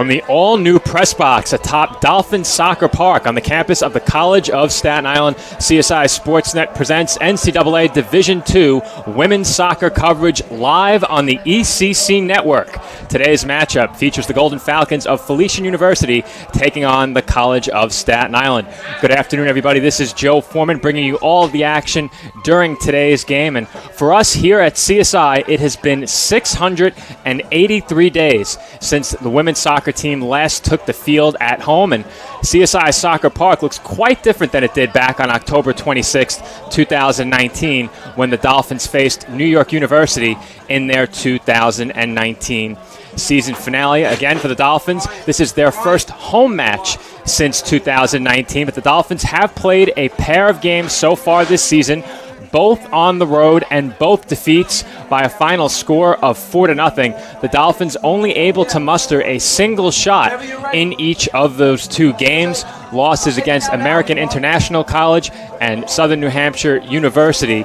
From the all-new press box atop Dolphin Soccer Park on the campus of the College of Staten Island, CSI Sportsnet presents NCAA Division II women's soccer coverage live on the ECC network. Today's matchup features the Golden Falcons of Felician University taking on the College of Staten Island. Good afternoon, everybody. This is Joe Foreman bringing you all of the action during today's game. And for us here at CSI, it has been 683 days since the women's soccer team last took the field at home, and CSI Soccer Park looks quite different than it did back on October 26, 2019, when the Dolphins faced New York University in their 2019 season finale. Again, for the Dolphins, this is their first home match since 2019, but the Dolphins have played a pair of games so far this season, both on the road and both defeats by a final score of 4-0. The Dolphins only able to muster a single shot in each of those two games. Losses against American International College and Southern New Hampshire University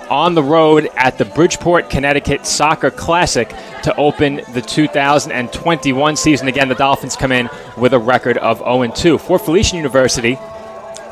on the road at the Bridgeport, Connecticut Soccer Classic to open the 2021 season. Again, the Dolphins come in with a record of 0-2. For Felician University,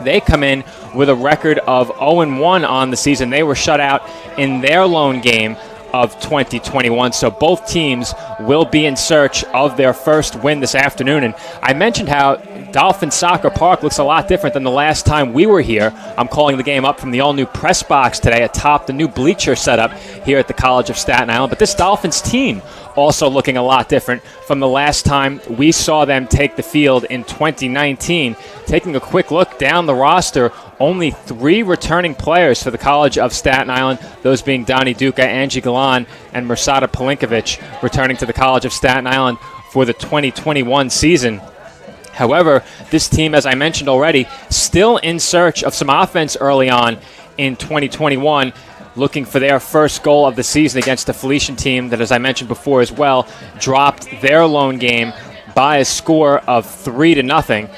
they come in with a record of 0-1 on the season. They were shut out in their lone game of 2021, so both teams will be in search of their first win this afternoon. And I mentioned how Dolphin Soccer Park looks a lot different than the last time we were here. I'm calling the game up from the all-new press box today atop the new bleacher setup here at the College of Staten Island. But this Dolphins team also looking a lot different from the last time we saw them take the field in 2019. Taking a quick look down the roster, only 3 returning players for the College of Staten Island, those being Donnie Duca, Angie Galan, and Mersada Palinkovic, returning to the College of Staten Island for the 2021 season. However, this team, as I mentioned already, still in search of some offense early on in 2021, looking for their first goal of the season against the Felician team that, as I mentioned before as well, dropped their lone game by a score of 3-0.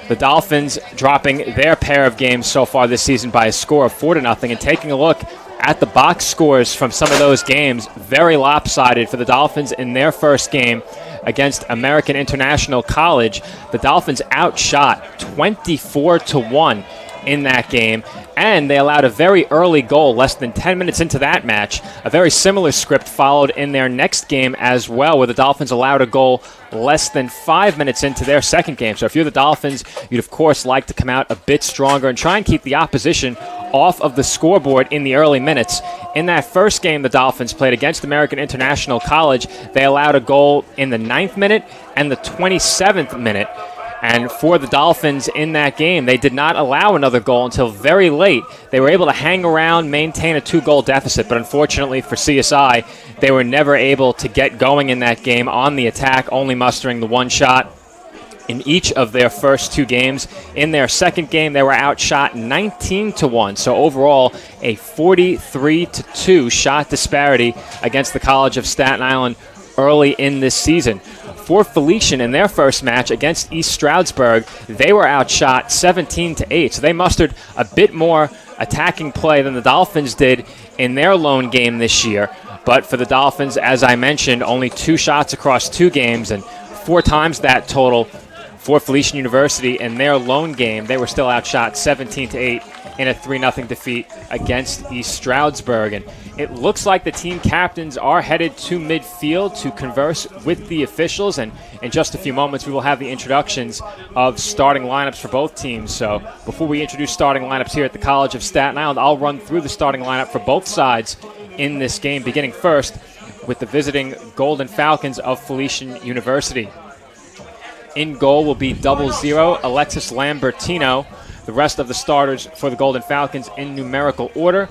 The Dolphins dropping their pair of games so far this season by a score of 4-0. And taking a look at the box scores from some of those games, very lopsided for the Dolphins in their first game against American International College. The Dolphins outshot 24-1 in that game, and they allowed a very early goal less than 10 minutes into that match. A very similar script followed in their next game as well, where the Dolphins allowed a goal less than 5 minutes into their second game. So if you're the Dolphins, you'd of course like to come out a bit stronger and try and keep the opposition off of the scoreboard in the early minutes. In that first game the Dolphins played against American International College, they allowed a goal in the 9th minute and the 27th minute. And for the Dolphins in that game, they did not allow another goal until very late. They were able to hang around, maintain a 2-goal deficit, but unfortunately for CSI, they were never able to get going in that game on the attack, only mustering the one shot in each of their first 2 games. In their second game, they were outshot 19-1. So overall, a 43-2 shot disparity against the College of Staten Island early in this season. For Felician in their first match against East Stroudsburg, they were outshot 17-8. So they mustered a bit more attacking play than the Dolphins did in their lone game this year. But for the Dolphins, as I mentioned, only 2 shots across 2 games, and 4 times that total for Felician University in their lone game. They were still outshot 17-8 in a 3-0 defeat against East Stroudsburg. And it looks like the team captains are headed to midfield to converse with the officials. And in just a few moments, we will have the introductions of starting lineups for both teams. So before we introduce starting lineups here at the College of Staten Island, I'll run through the starting lineup for both sides in this game, beginning first with the visiting Golden Falcons of Felician University. In goal will be 00 Alexis Lambertino. The rest of the starters for the Golden Falcons in numerical order: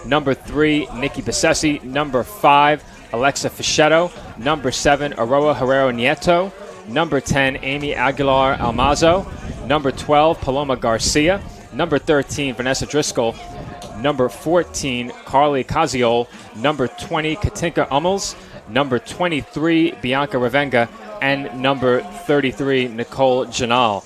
number 3, Nikki Besessi; number 5, Alexa Fischetto; number 7, Aroa Herrero Nieto; number 10, Amy Aguilar Almazo; number 12, Paloma Garcia; number 13, Vanessa Driscoll; number 14, Carly Caziol; number 20, Katinka Ummels; number 23, Bianca Ravenga; and number 33, Nicole Janal.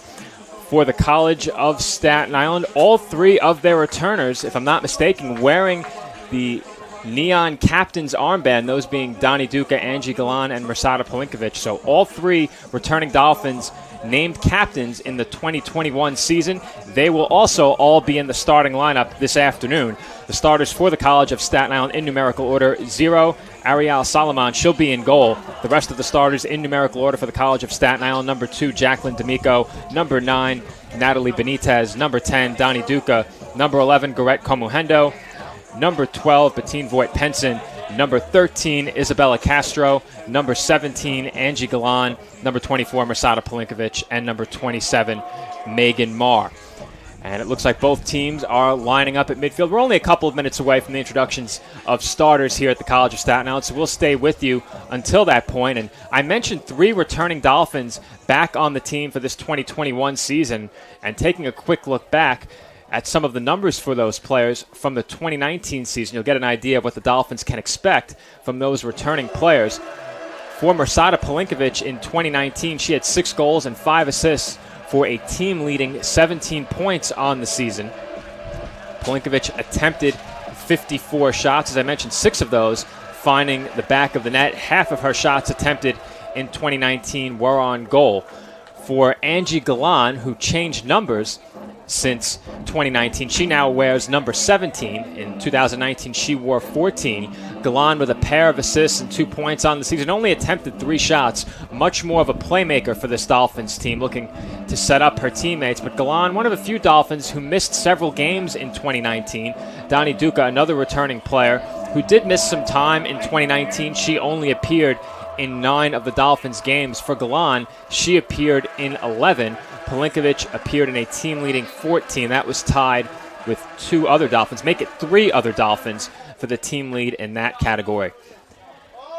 For the College of Staten Island, all 3 of their returners, if I'm not mistaken, wearing the neon captain's armband, those being Donnie Duca, Angie Galan, and Mirsada Polinkovic. So all three returning Dolphins named captains in the 2021 season. They will also all be in the starting lineup this afternoon. The starters for the College of Staten Island in numerical order: 0, Ariel Salaman. She'll be in goal. The rest of the starters in numerical order for the College of Staten Island: number 2, Jacqueline D'Amico; number 9, Natalie Benitez; number 10, Donnie Duca; number 11, Garrett Comuhendo; number 12, Bettine Voigt-Penson; number 13, Isabella Castro; number 17, Angie Galan; number 24, Mirsada Polinkovic; and number 27, Megan Marr. And it looks like both teams are lining up at midfield. We're only a couple of minutes away from the introductions of starters here at the College of Staten Island, so we'll stay with you until that point. And I mentioned 3 returning Dolphins back on the team for this 2021 season, and taking a quick look back at some of the numbers for those players from the 2019 season, you'll get an idea of what the Dolphins can expect from those returning players. For Mirsada Polinkovic in 2019, she had 6 goals and 5 assists for a team-leading 17 points on the season. Polinkovic attempted 54 shots. As I mentioned, 6 of those finding the back of the net. Half of her shots attempted in 2019 were on goal. For Angie Galan, who changed numbers since 2019, she now wears number 17. In 2019, she wore 14. Galan with a pair of assists and 2 points on the season, only attempted 3 shots. Much more of a playmaker for this Dolphins team, looking to set up her teammates. But Galan, one of a few Dolphins who missed several games in 2019. Donnie Duca, another returning player who did miss some time in 2019. She only appeared in 9 of the Dolphins' games. For Galan, she appeared in 11. Polinkovic appeared in a team-leading 14. That was tied with 2 other Dolphins. Make it 3 other Dolphins for the team lead in that category.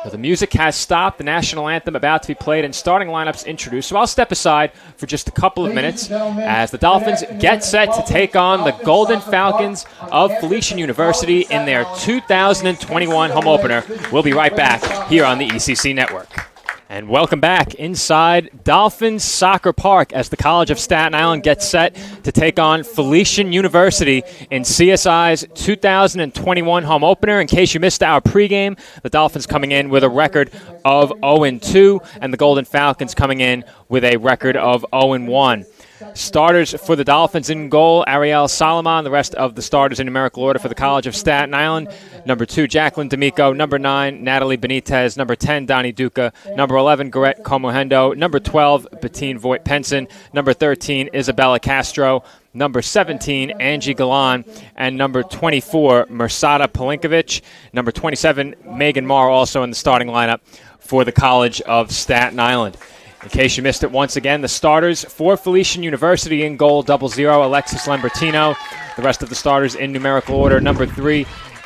So the music has stopped. The national anthem about to be played and starting lineups introduced. So I'll step aside for just a couple of minutes as the Dolphins get set to take on the Golden Falcons of Felician University in their 2021 home opener. We'll be right back here on the ECC Network. And welcome back inside Dolphins Soccer Park as the College of Staten Island gets set to take on Felician University in CSI's 2021 home opener. In case you missed our pregame, the Dolphins coming in with a record of 0-2, and the Golden Falcons coming in with a record of 0-1. Starters for the Dolphins in goal: Ariel Salaman. The rest of the starters in numerical order for the College of Staten Island: number 2, Jacqueline D'Amico; number 9, Natalie Benitez; number 10, Donnie Duca; number 11, Garrett Comuhendo; number 12, Bettine Voigt-Penson; number 13, Isabella Castro; number 17, Angie Galan; and number 24, Mirsada Polinkovic. Number 27, Megan Marr, also in the starting lineup for the College of Staten Island. In case you missed it, once again, the starters for Felician University in goal: 00, Alexis Lambertino. The rest of the starters in numerical order: number 3,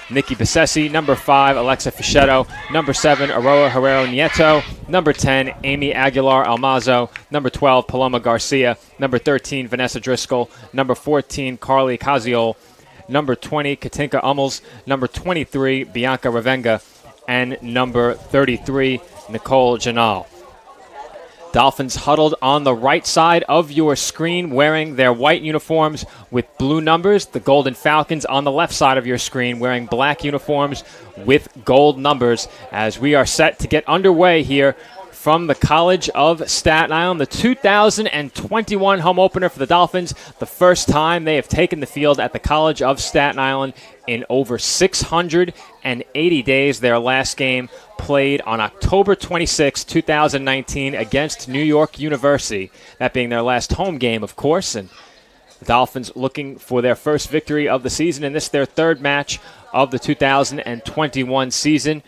Nikki Besessi; number 5, Alexa Fischetto; number 7, Aroa Herrero Nieto; number 10, Amy Aguilar Almazo; number 12, Paloma Garcia; number 13, Vanessa Driscoll; number 14, Carly Caziol; number 20, Katinka Hummels; number 23, Bianca Ravenga; and number 33, Nicole Janal. Dolphins huddled on the right side of your screen wearing their white uniforms with blue numbers. The Golden Falcons on the left side of your screen wearing black uniforms with gold numbers, as we are set to get underway here from the College of Staten Island. The 2021 home opener for the Dolphins, the first time they have taken the field at the College of Staten Island in over 680 days. Their last game played on October 26, 2019 against New York University, that being their last home game, of course. And the Dolphins looking for their first victory of the season, and this their third match of the 2021 season.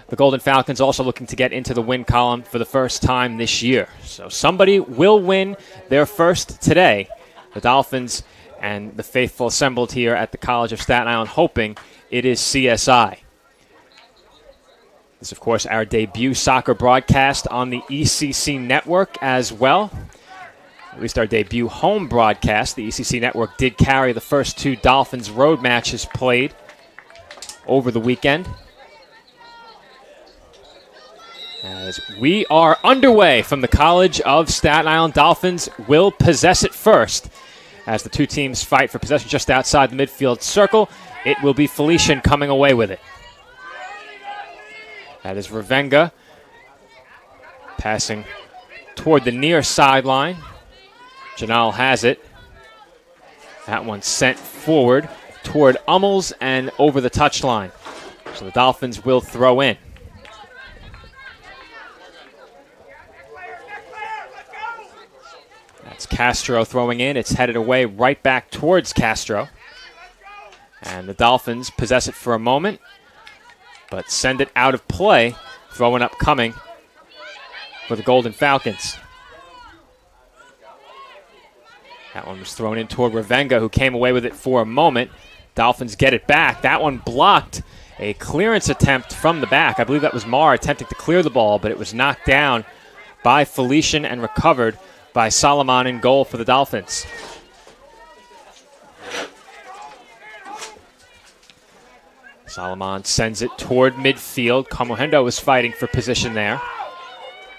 The Golden Falcons also looking to get into the win column for the first time this year. So somebody will win their first today. The Dolphins and the faithful assembled here at the College of Staten Island, hoping it is CSI. This is, of course, our debut soccer broadcast on the ECC Network as well. At least our debut home broadcast. The ECC Network did carry the first 2 Dolphins road matches played over the weekend. As we are underway from the College of Staten Island, Dolphins will possess it first. As the 2 teams fight for possession just outside the midfield circle, it will be Felician coming away with it. That is Ravenga passing toward the near sideline. Janal has it. That one sent forward toward Hummels and over the touchline. So the Dolphins will throw in. That's Castro throwing in. It's headed away right back towards Castro. And the Dolphins possess it for a moment, but send it out of play. Throwing up coming for the Golden Falcons. That one was thrown in toward Ravenga, who came away with it for a moment. Dolphins get it back. That one blocked. A clearance attempt from the back. I believe that was Marr attempting to clear the ball, but it was knocked down by Felician and recovered by Solomon in goal for the Dolphins. Solomon sends it toward midfield. Kamohendo is fighting for position there,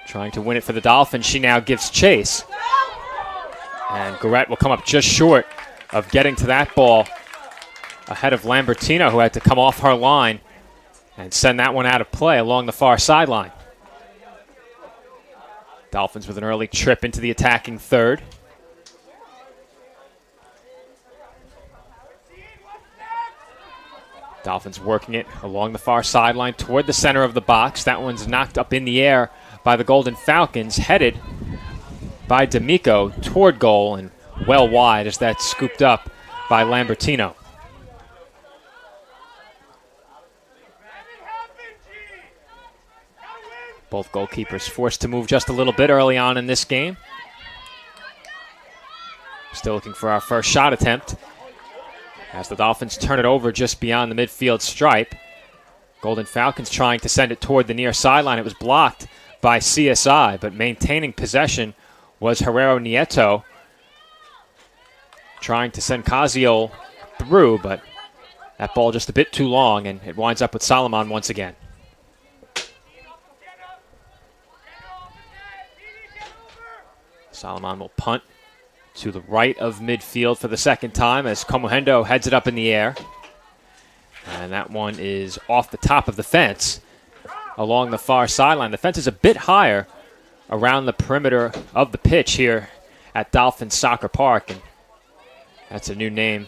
trying to win it for the Dolphins. She now gives chase. And Garrett will come up just short of getting to that ball ahead of Lambertino, who had to come off her line and send that one out of play along the far sideline. Dolphins with an early trip into the attacking third. Dolphins working it along the far sideline toward the center of the box. That one's knocked up in the air by the Golden Falcons, headed by D'Amico toward goal and well wide as that's scooped up by Lambertino. Both goalkeepers forced to move just a little bit early on in this game. Still looking for our first shot attempt as the Dolphins turn it over just beyond the midfield stripe. Golden Falcons trying to send it toward the near sideline. It was blocked by CSI, but maintaining possession was Herrero Nieto, trying to send Caziol through, but that ball just a bit too long, and it winds up with Solomon once again. Solomon will punt to the right of midfield for the second time as Kamohendo heads it up in the air. And that one is off the top of the fence along the far sideline. The fence is a bit higher around the perimeter of the pitch here at Dolphin Soccer Park. And that's a new name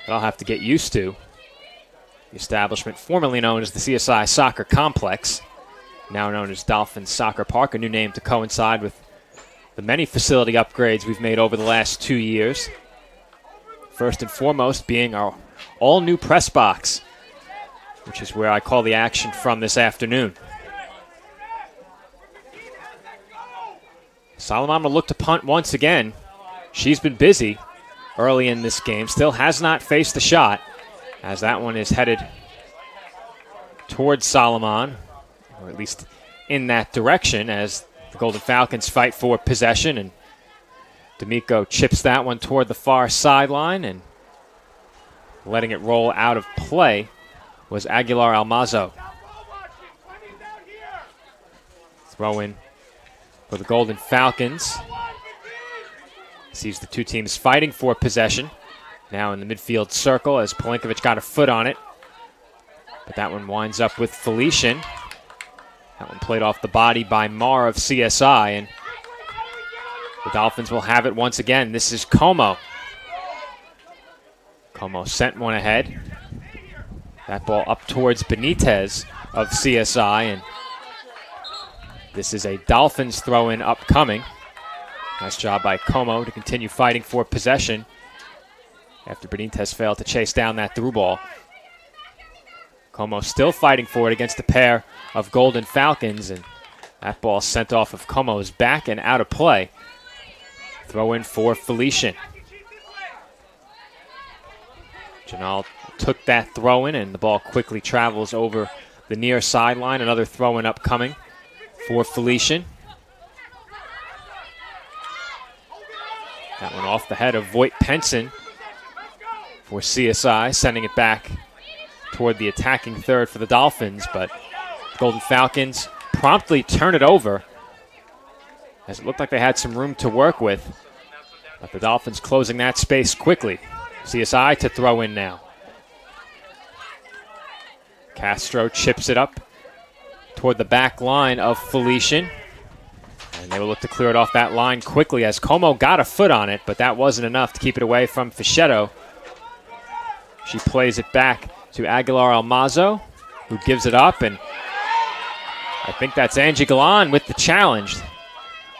that I'll have to get used to. The establishment formerly known as the CSI Soccer Complex, now known as Dolphin Soccer Park, a new name to coincide with the many facility upgrades we've made over the last 2 years. First and foremost being our all-new press box, which is where I call the action from this afternoon. Solomon will look to punt once again. She's been busy early in this game. Still has not faced a shot as that one is headed towards Solomon, or at least in that direction as the Golden Falcons fight for possession, and D'Amico chips that one toward the far sideline, and letting it roll out of play was Aguilar Almazo. Throw in for the Golden Falcons. Sees the two teams fighting for possession. Now in the midfield circle as Pelinkovic got a foot on it. But that one winds up with Felician. That one played off the body by Marr of CSI, and the Dolphins will have it once again. This is Como. Como sent one ahead. That ball up towards Benitez of CSI, and this is a Dolphins throw-in upcoming. Nice job by Como to continue fighting for possession after Benitez failed to chase down that through ball. Como still fighting for it against a pair of Golden Falcons, and that ball sent off of Como's back and out of play. Throw in for Felician. Janal took that throw in, and the ball quickly travels over the near sideline. Another throw in upcoming for Felician. That one off the head of Voigt Penson for CSI, sending it back toward the attacking third for the Dolphins, but Golden Falcons promptly turn it over as it looked like they had some room to work with, but the Dolphins closing that space quickly. CSI to throw in now. Castro chips it up toward the back line of Felician. And they will look to clear it off that line quickly as Como got a foot on it, but that wasn't enough to keep it away from Fischetto. She plays it back to Aguilar Almazo, who gives it up, and I think that's Angie Galan with the challenge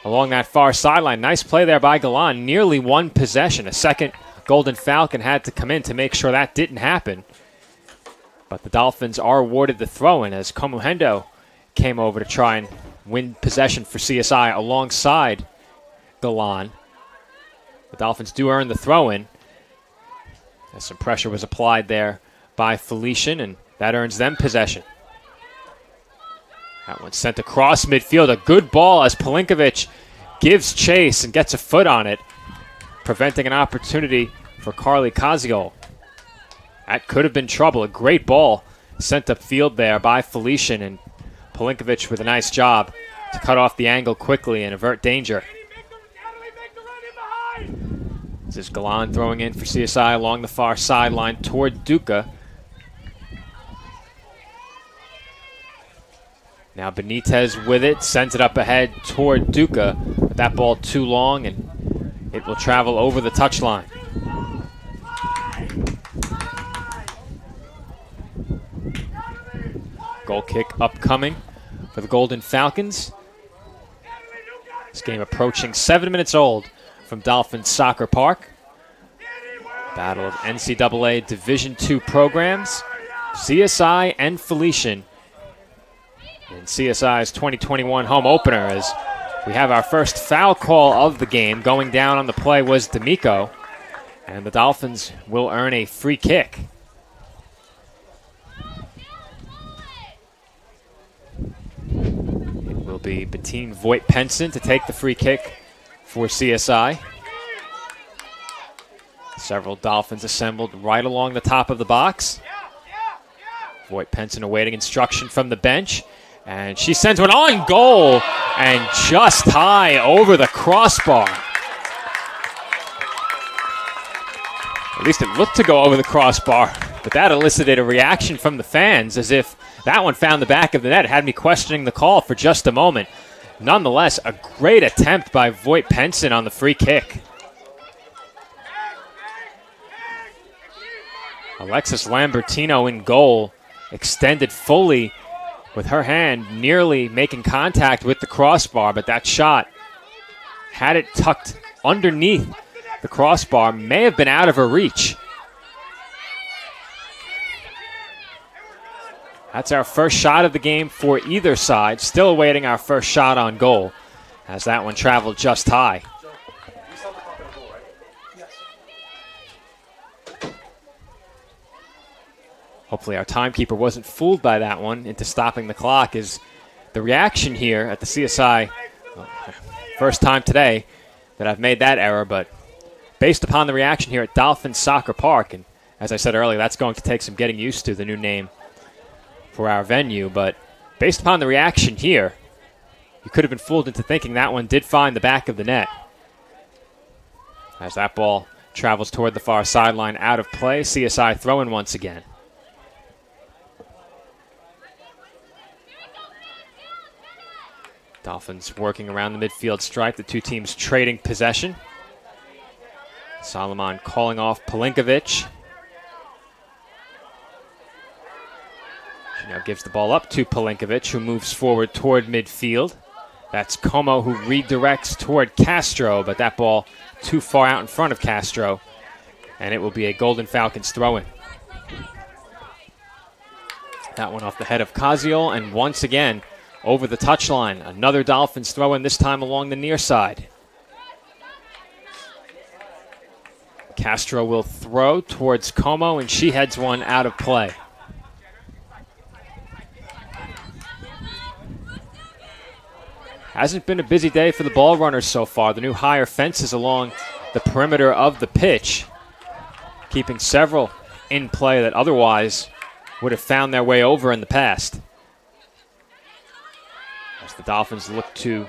along that far sideline. Nice play there by Galan, nearly one possession. A second Golden Falcon had to come in to make sure that didn't happen. But the Dolphins are awarded the throw-in as Komuhendo came over to try and win possession for CSI alongside Galan. The Dolphins do earn the throw-in as some pressure was applied there by Felician, and that earns them possession. That one sent across midfield. A good ball as Pelinkovic gives chase and gets a foot on it, preventing an opportunity for Carly Kaziol. That could have been trouble. A great ball sent upfield there by Felician, and Pelinkovic with a nice job to cut off the angle quickly and avert danger. This is Galan throwing in for CSI along the far sideline toward Duca. Now Benitez with it, sends it up ahead toward Duca, but that ball too long and it will travel over the touchline. Goal kick upcoming for the Golden Falcons. This game approaching 7 minutes old from Dolphins Soccer Park. Battle of NCAA Division II programs, CSI and Felician. In CSI's 2021 home opener, as we have our first foul call of the game. Going down on the play was D'Amico, and the Dolphins will earn a free kick. It will be Bettine Voigt-Penson to take the free kick for CSI. Several Dolphins assembled right along the top of the box. Voigt-Penson awaiting instruction from the bench. And she sends one on goal and just high over the crossbar. At least it looked to go over the crossbar, but that elicited a reaction from the fans as if that one found the back of the net. It had me questioning the call for just a moment. Nonetheless, a great attempt by Voigt-Penson on the free kick. Alexis Lambertino in goal, extended fully with her hand nearly making contact with the crossbar, but that shot, had it tucked underneath the crossbar, may have been out of her reach. That's our first shot of the game for either side. Still awaiting our first shot on goal as that one traveled just high. Hopefully our timekeeper wasn't fooled by that one into stopping the clock, as the reaction here at the CSI, first time today that I've made that error, but based upon the reaction here at Dolphins Soccer Park, and as I said earlier, that's going to take some getting used to, the new name for our venue, but based upon the reaction here, you could have been fooled into thinking that one did find the back of the net. As that ball travels toward the far sideline, out of play, CSI throwing once again. Dolphins working around the midfield stripe, the two teams trading possession. Solomon calling off Pelinkovic. She now gives the ball up to Pelinkovic, who moves forward toward midfield. That's Como who redirects toward Castro, but that ball too far out in front of Castro, and it will be a Golden Falcons throw-in. That one off the head of Kaziol, and once again, over the touchline, another Dolphins throw-in, this time along the near side. Castro will throw towards Como, and she heads one out of play. Hasn't been a busy day for the ball runners so far. The new higher fences along the perimeter of the pitch, keeping several in play that otherwise would have found their way over in the past. As the Dolphins look to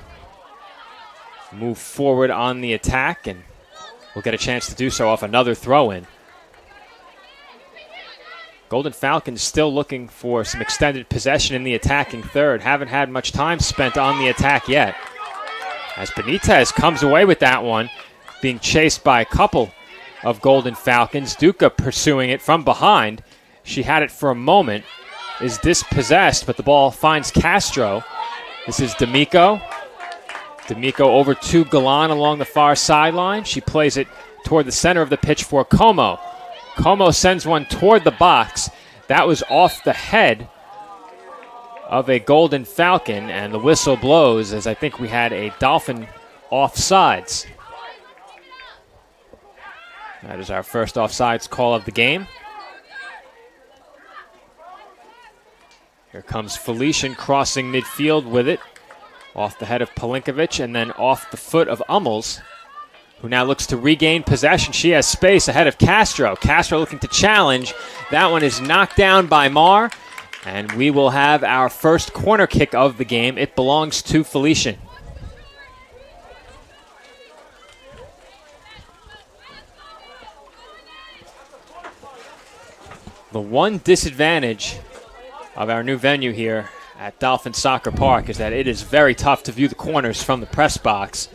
move forward on the attack, and will get a chance to do so off another throw-in. Golden Falcons still looking for some extended possession in the attacking third. Haven't had much time spent on the attack yet. As Benitez comes away with that one, being chased by a couple of Golden Falcons. Duca pursuing it from behind. She had it for a moment, is dispossessed, but the ball finds Castro. This is D'Amico. D'Amico over to Galan along the far sideline. She plays it toward the center of the pitch for Como. Como sends one toward the box. That was off the head of a Golden Falcon, and the whistle blows as I think we had a Dolphin offsides. That is our first offsides call of the game. Here comes Felician crossing midfield with it. Off the head of Pelinkovic and then off the foot of Hummels, who now looks to regain possession. She has space ahead of Castro. Castro looking to challenge. That one is knocked down by Marr, and we will have our first corner kick of the game. It belongs to Felician. The one disadvantage of our new venue here at Dolphin Soccer Park is that it is very tough to view the corners from the press box.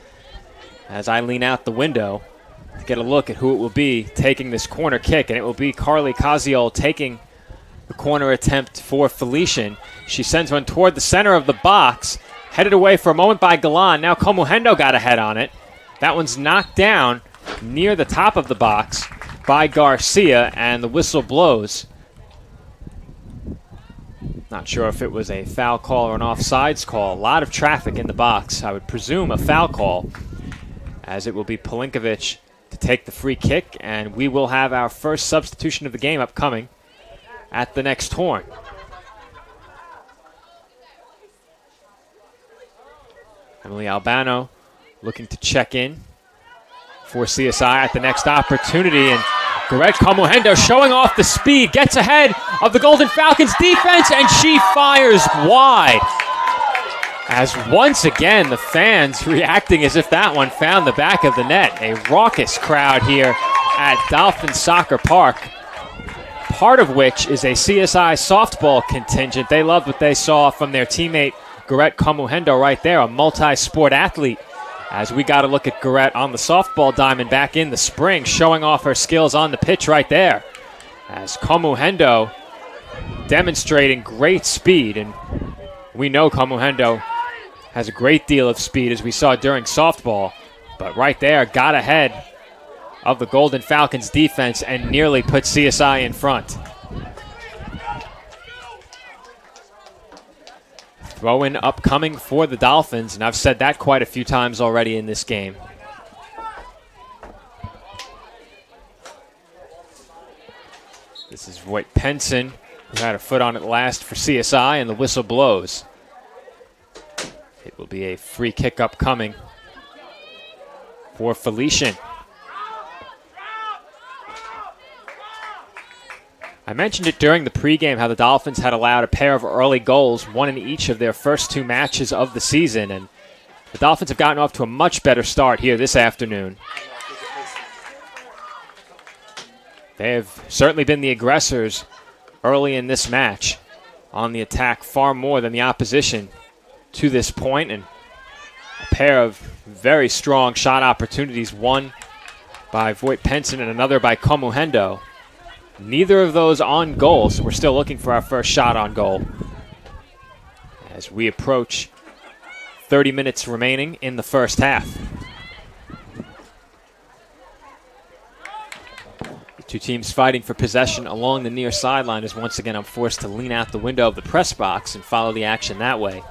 As I lean out the window to get a look at who it will be taking this corner kick, and it will be Carly Caziol taking the corner attempt for Felician. She sends one toward the center of the box, headed away for a moment by Galan. Now Comuhendo got a head on it. That one's knocked down near the top of the box by Garcia, and the whistle blows. Not sure if it was a foul call or an offsides call. A lot of traffic in the box. I would presume a foul call, as it will be Pelinkovic to take the free kick, and we will have our first substitution of the game upcoming at the next horn. Emily Albano looking to check in for CSI at the next opportunity, and Garrett Comuhendo showing off the speed, gets ahead of the Golden Falcons defense, and she fires wide. As once again, the fans reacting as if that one found the back of the net. A raucous crowd here at Dolphin Soccer Park, part of which is a CSI softball contingent. They loved what they saw from their teammate Garrett Comuhendo right there, a multi-sport athlete. As we got a look at Garrett on the softball diamond back in the spring, showing off her skills on the pitch right there. As Comuhendo demonstrating great speed, and we know Comuhendo has a great deal of speed as we saw during softball, but right there got ahead of the Golden Falcons defense and nearly put CSI in front. Throw-in upcoming for the Dolphins, and I've said that quite a few times already in this game. This is Voight Penson, who had a foot on it last for CSI, and the whistle blows. It will be a free kick upcoming for Felician. I mentioned it during the pregame how the Dolphins had allowed a pair of early goals, one in each of their first two matches of the season, and the Dolphins have gotten off to a much better start here this afternoon. They have certainly been the aggressors early in this match on the attack, far more than the opposition to this point, and a pair of very strong shot opportunities, one by Voight Penson and another by Comuhendo. Neither of those on goal, so we're still looking for our first shot on goal as we approach 30 minutes remaining in the first half. The two teams fighting for possession along the near sideline as once again I'm forced to lean out the window of the press box and follow the action that way.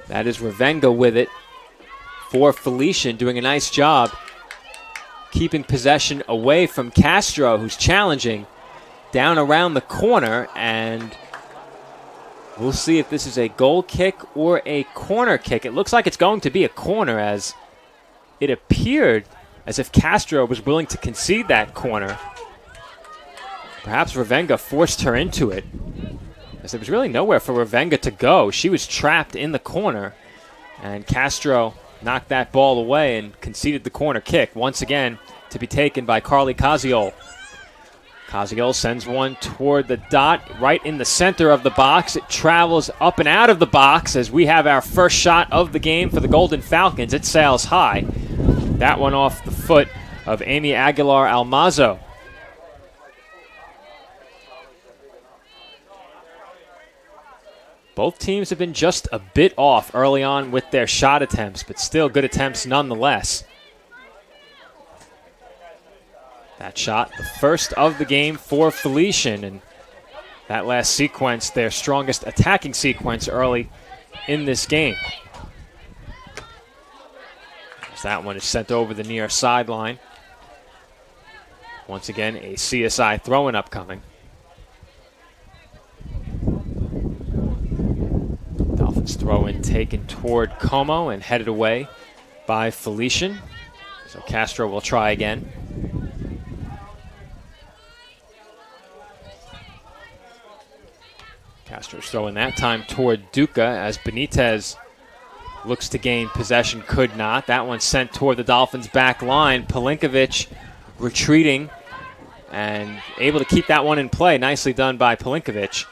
That is Ravenga with it for Felician, doing a nice job keeping possession away from Castro, who's challenging down around the corner, and we'll see if this is a goal kick or a corner kick. It looks like it's going to be a corner, as it appeared as if Castro was willing to concede that corner. Perhaps Ravenga forced her into it, as there was really nowhere for Ravenga to go. She was trapped in the corner, and Castro knocked that ball away and conceded the corner kick. Once again, to be taken by Carly Kaziol. Kaziol sends one toward the dot right in the center of the box. It travels up and out of the box as we have our first shot of the game for the Golden Falcons. It sails high. That one off the foot of Amy Aguilar-Almazo. Both teams have been just a bit off early on with their shot attempts, but still good attempts nonetheless. That shot, the first of the game for Felician, and that last sequence, their strongest attacking sequence early in this game. As that one is sent over the near sideline. Once again, a CSI throw-in upcoming. Dolphins throw-in taken toward Como and headed away by Felician. So Castro will try again. Castro's throwing that time toward Duca as Benitez looks to gain possession, could not. That one sent toward the Dolphins' back line. Pelinkovic retreating and able to keep that one in play. Nicely done by Pelinkovic.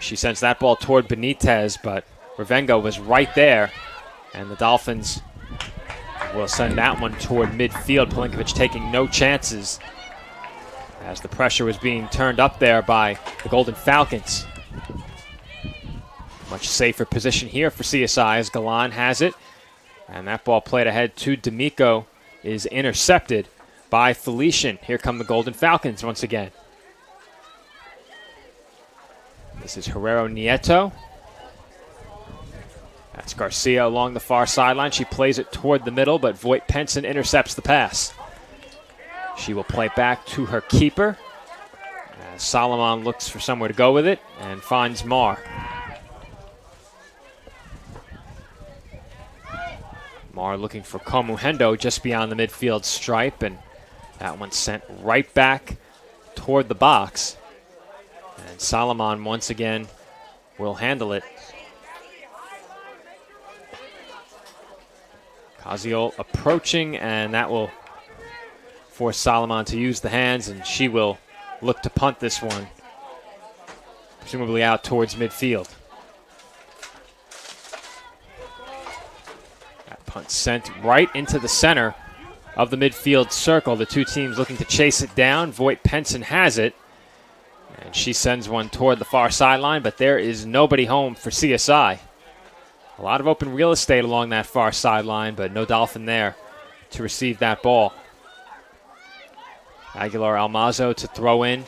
She sends that ball toward Benitez, but Ravengo was right there, and the Dolphins will send that one toward midfield. Pelinkovic taking no chances as the pressure was being turned up there by the Golden Falcons. Much safer position here for CSI as Galan has it, and that ball played ahead to D'Amico is intercepted by Felician. Here come the Golden Falcons once again. This is Herrero Nieto. That's Garcia along the far sideline. She plays it toward the middle, but Voigt Penson intercepts the pass. She will play back to her keeper. As Solomon looks for somewhere to go with it and finds Marr. Marr looking for Komuhendo just beyond the midfield stripe, and that one sent right back toward the box. And Solomon once again will handle it. Kaziol approaching, and that will force Solomon to use the hands, and she will look to punt this one, presumably out towards midfield. That punt sent right into the center of the midfield circle. The two teams looking to chase it down. Voigt Penson has it, and she sends one toward the far sideline, but there is nobody home for CSI. A lot of open real estate along that far sideline, but no Dolphin there to receive that ball. Aguilar-Almazo to throw in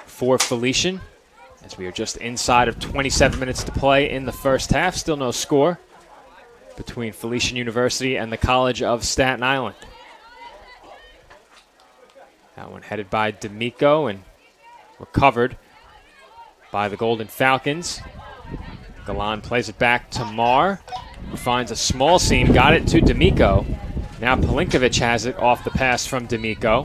for Felician, as we are just inside of 27 minutes to play in the first half. Still no score between Felician University and the College of Staten Island. That one headed by D'Amico and recovered by the Golden Falcons. Galan plays it back to Marr, who finds a small seam, got it to D'Amico. Now Pelinkovic has it off the pass from D'Amico.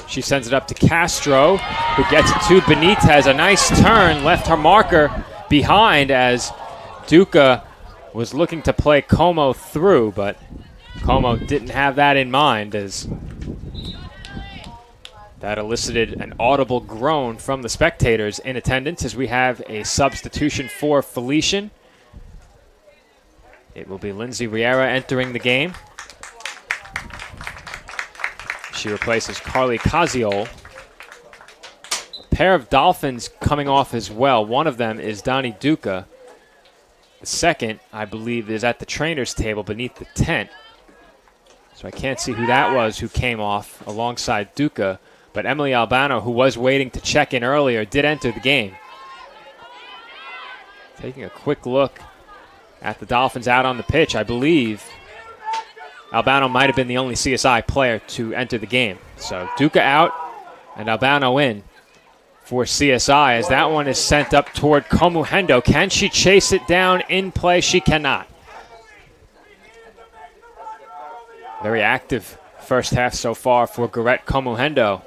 She sends it up to Castro, who gets it to Benitez. A nice turn, left her marker behind as Duca was looking to play Como through, but Como didn't have that in mind, as that elicited an audible groan from the spectators in attendance as we have a substitution for Felician. It will be Lindsay Riera entering the game. She replaces Carly Kaziol. A pair of Dolphins coming off as well. One of them is Donnie Duca. The second, I believe, is at the trainer's table beneath the tent. So I can't see who that was who came off alongside Duca. But Emily Albano, who was waiting to check in earlier, did enter the game. Taking a quick look at the Dolphins out on the pitch, I believe Albano might have been the only CSI player to enter the game. So Duca out and Albano in for CSI as that one is sent up toward Komuhendo. Can she chase it down in play? She cannot. Very active first half so far for Garrett Komuhendo.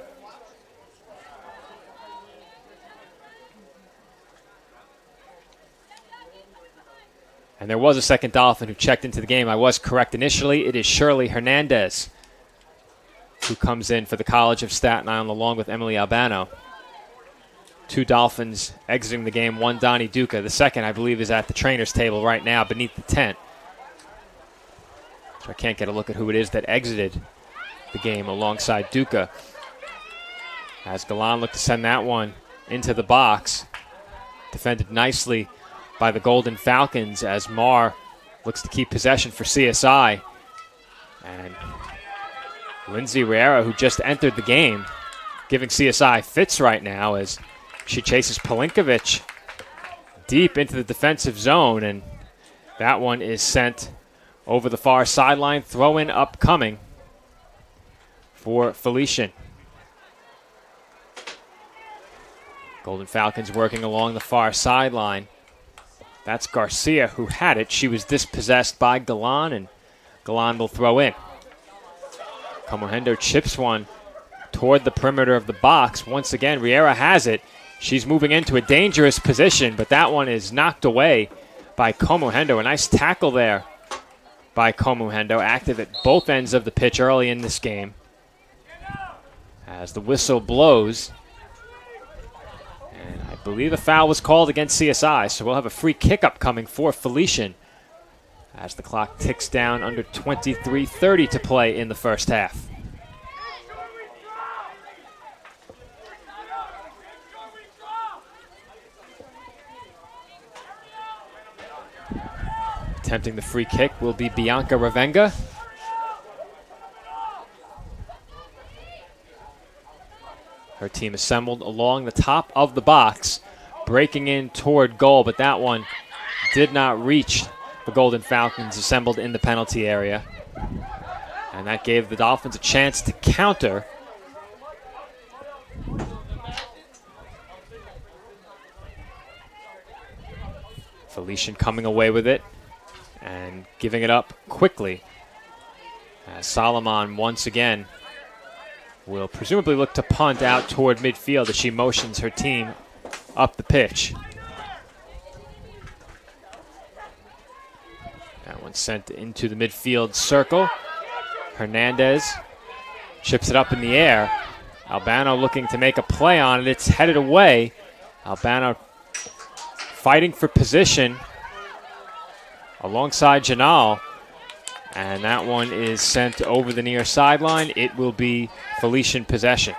And there was a second Dolphin who checked into the game. I was correct initially. It is Shirley Hernandez. who comes in for the College of Staten Island along with Emily Albano. 2 Dolphins exiting the game, 1 Donnie Duca. The second, I believe, is at the trainer's table right now beneath the tent. So I can't get a look at who it is that exited the game alongside Duca. As Galan looked to send that one into the box. Defended nicely by the Golden Falcons as Marr looks to keep possession for CSI. And Lindsay Riera, who just entered the game, giving CSI fits right now as she chases Pelinkovic deep into the defensive zone, and that one is sent over the far sideline. Throw-in upcoming for Felician. Golden Falcons working along the far sideline. That's Garcia who had it. She was dispossessed by Galan, and Galan will throw in. Comohendo chips one toward the perimeter of the box. Once again, Riera has it. She's moving into a dangerous position, but that one is knocked away by Comohendo. A nice tackle there by Comohendo, active at both ends of the pitch early in this game. As the whistle blows, and I believe a foul was called against CSI, so we'll have a free kick upcoming for Felician as the clock ticks down under 23:30 to play in the first half. Attempting the free kick will be Bianca Ravenga. Her team assembled along the top of the box, breaking in toward goal, but that one did not reach the Golden Falcons assembled in the penalty area. And that gave the Dolphins a chance to counter. Felician coming away with it and giving it up quickly. As Solomon once again will presumably look to punt out toward midfield as she motions her team up the pitch. That one sent into the midfield circle. Hernandez chips it up in the air. Albano looking to make a play on it. It's headed away. Albano fighting for position alongside Janal. And that one is sent over the near sideline. It will be Felician possession.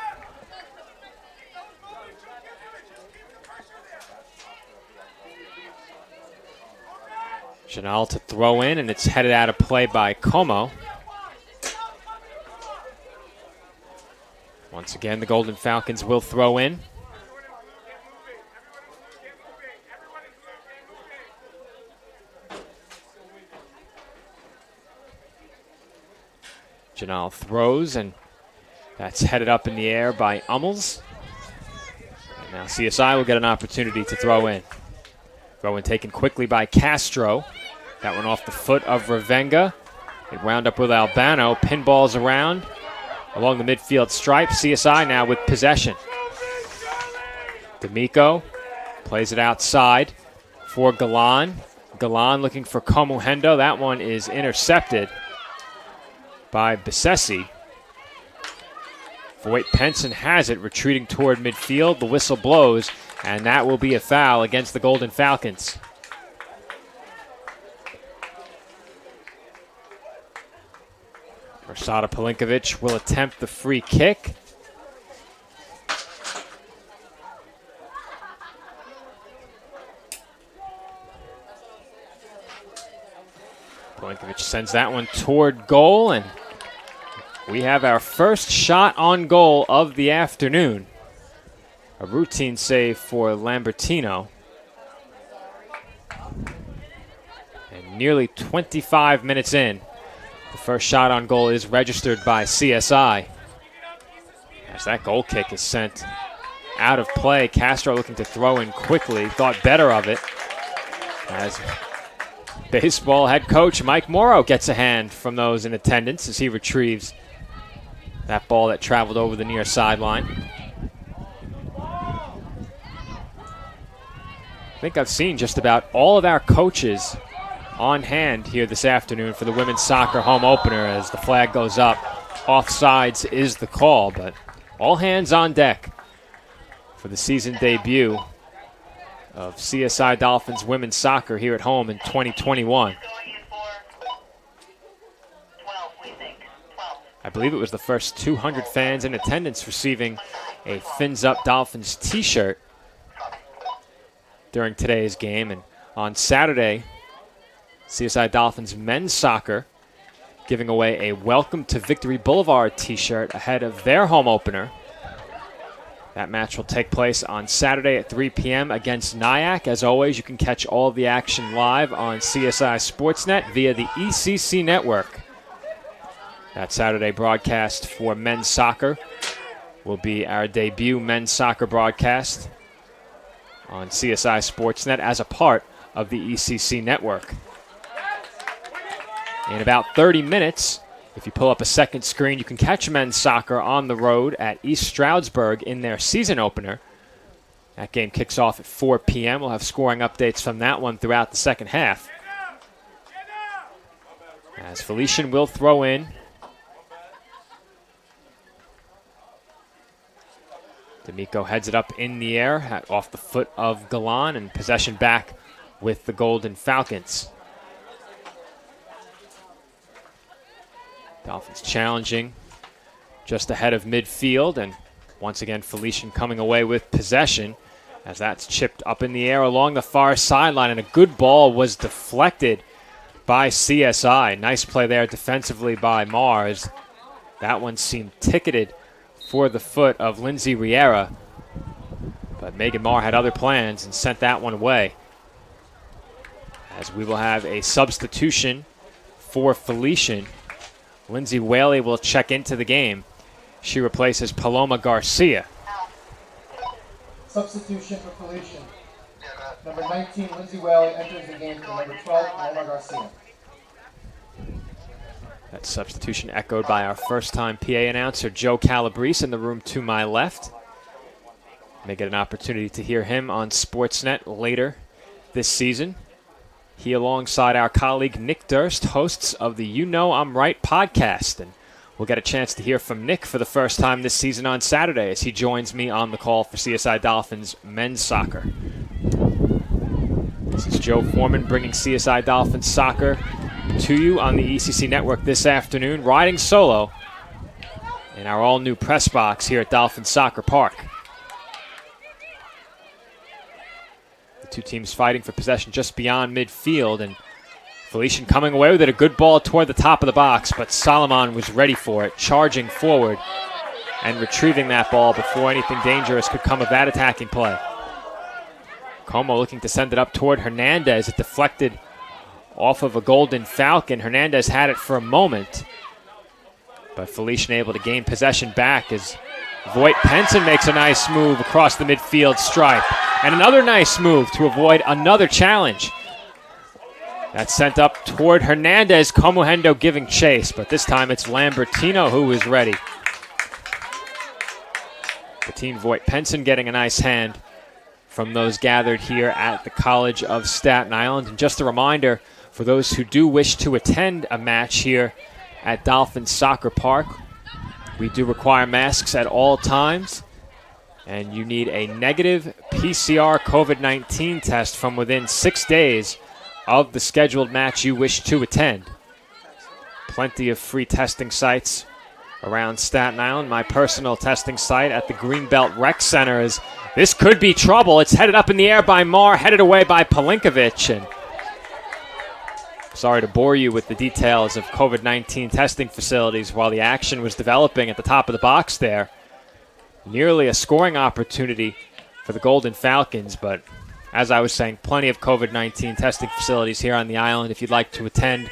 Janal to throw in, and it's headed out of play by Como. Once again, the Golden Falcons will throw in. Janal throws, and that's headed up in the air by Hummels. And now CSI will get an opportunity to throw in. Throw in taken quickly by Castro. That one off the foot of Ravenga. It wound up with Albano. Pinballs around along the midfield stripe. CSI now with possession. D'Amico plays it outside for Galan. Galan looking for Comohendo. That one is intercepted by Besessi. Voight Penson has it, retreating toward midfield. The whistle blows, and that will be a foul against the Golden Falcons. Versada Pelinkovic will attempt the free kick. Pelinkovic sends that one toward goal, and we have our first shot on goal of the afternoon. A routine save for Lambertino. And nearly 25 minutes in, the first shot on goal is registered by CSI. As that goal kick is sent out of play, Castro looking to throw in quickly, thought better of it. As baseball head coach Mike Morrow gets a hand from those in attendance as he retrieves that ball that traveled over the near sideline. I think I've seen just about all of our coaches on hand here this afternoon for the women's soccer home opener as the flag goes up offsides is the call, but all hands on deck for the season debut of CSI Dolphins women's soccer here at home in 2021. I believe it was the first 200 fans in attendance receiving a Fins Up Dolphins t-shirt during today's game. And on Saturday, CSI Dolphins men's soccer giving away a Welcome to Victory Boulevard t-shirt ahead of their home opener. That match will take place on Saturday at 3 p.m. against Nyack. As always, you can catch all of the action live on CSI Sportsnet via the ECC network. That Saturday broadcast for men's soccer will be our debut men's soccer broadcast on CSI Sportsnet as a part of the ECC network. In about 30 minutes, if you pull up a second screen, you can catch men's soccer on the road at East Stroudsburg in their season opener. That game kicks off at 4 p.m. We'll have scoring updates from that one throughout the second half. As Felician will throw in. D'Amico heads it up in the air off the foot of Galan, and possession back with the Golden Falcons. Dolphins challenging just ahead of midfield, and once again Felician coming away with possession as that's chipped up in the air along the far sideline, and a good ball was deflected by CSI. Nice play there defensively by Mars. That one seemed ticketed for the foot of Lindsay Riera, but Megan Marr had other plans and sent that one away. As we will have a substitution for Felician. Lindsay Whaley will check into the game. She replaces Paloma Garcia. Substitution for Felician. Number 19, Lindsay Whaley, enters the game for number 12, Paloma Garcia. That substitution echoed by our first-time PA announcer, Joe Calabrese, in the room to my left. May get an opportunity to hear him on Sportsnet later this season. He, alongside our colleague Nick Durst, hosts of the You Know I'm Right podcast. And we'll get a chance to hear from Nick for the first time this season on Saturday as he joins me on the call for CSI Dolphins men's soccer. This is Joe Foreman bringing CSI Dolphins soccer to you on the ECC network this afternoon, riding solo in our all-new press box here at Dolphins Soccer Park. The two teams fighting for possession just beyond midfield, and Felician coming away with it. A good ball toward the top of the box, but Solomon was ready for it, charging forward and retrieving that ball before anything dangerous could come of that attacking play. Como looking to send it up toward Hernandez. It deflected off of a Golden Falcon. Hernandez had it for a moment, but Felician able to gain possession back as Voight Penson makes a nice move across the midfield stripe. And another nice move to avoid another challenge. That's sent up toward Hernandez. Comuhendo giving chase, but this time it's Lambertino who is ready. Bettine Voight Penson getting a nice hand from those gathered here at the College of Staten Island. And just a reminder for those who do wish to attend a match here at Dolphins Soccer Park, we do require masks at all times, and you need a negative PCR COVID-19 test from within 6 days of the scheduled match you wish to attend. Plenty of free testing sites around Staten Island. My personal testing site at the Greenbelt Rec Center is this could be trouble. It's headed up in the air by Marr, headed away by Palinkovic. And sorry to bore you with the details of COVID-19 testing facilities while the action was developing at the top of the box there. Nearly a scoring opportunity for the Golden Falcons, but as I was saying, plenty of COVID-19 testing facilities here on the island. If you'd like to attend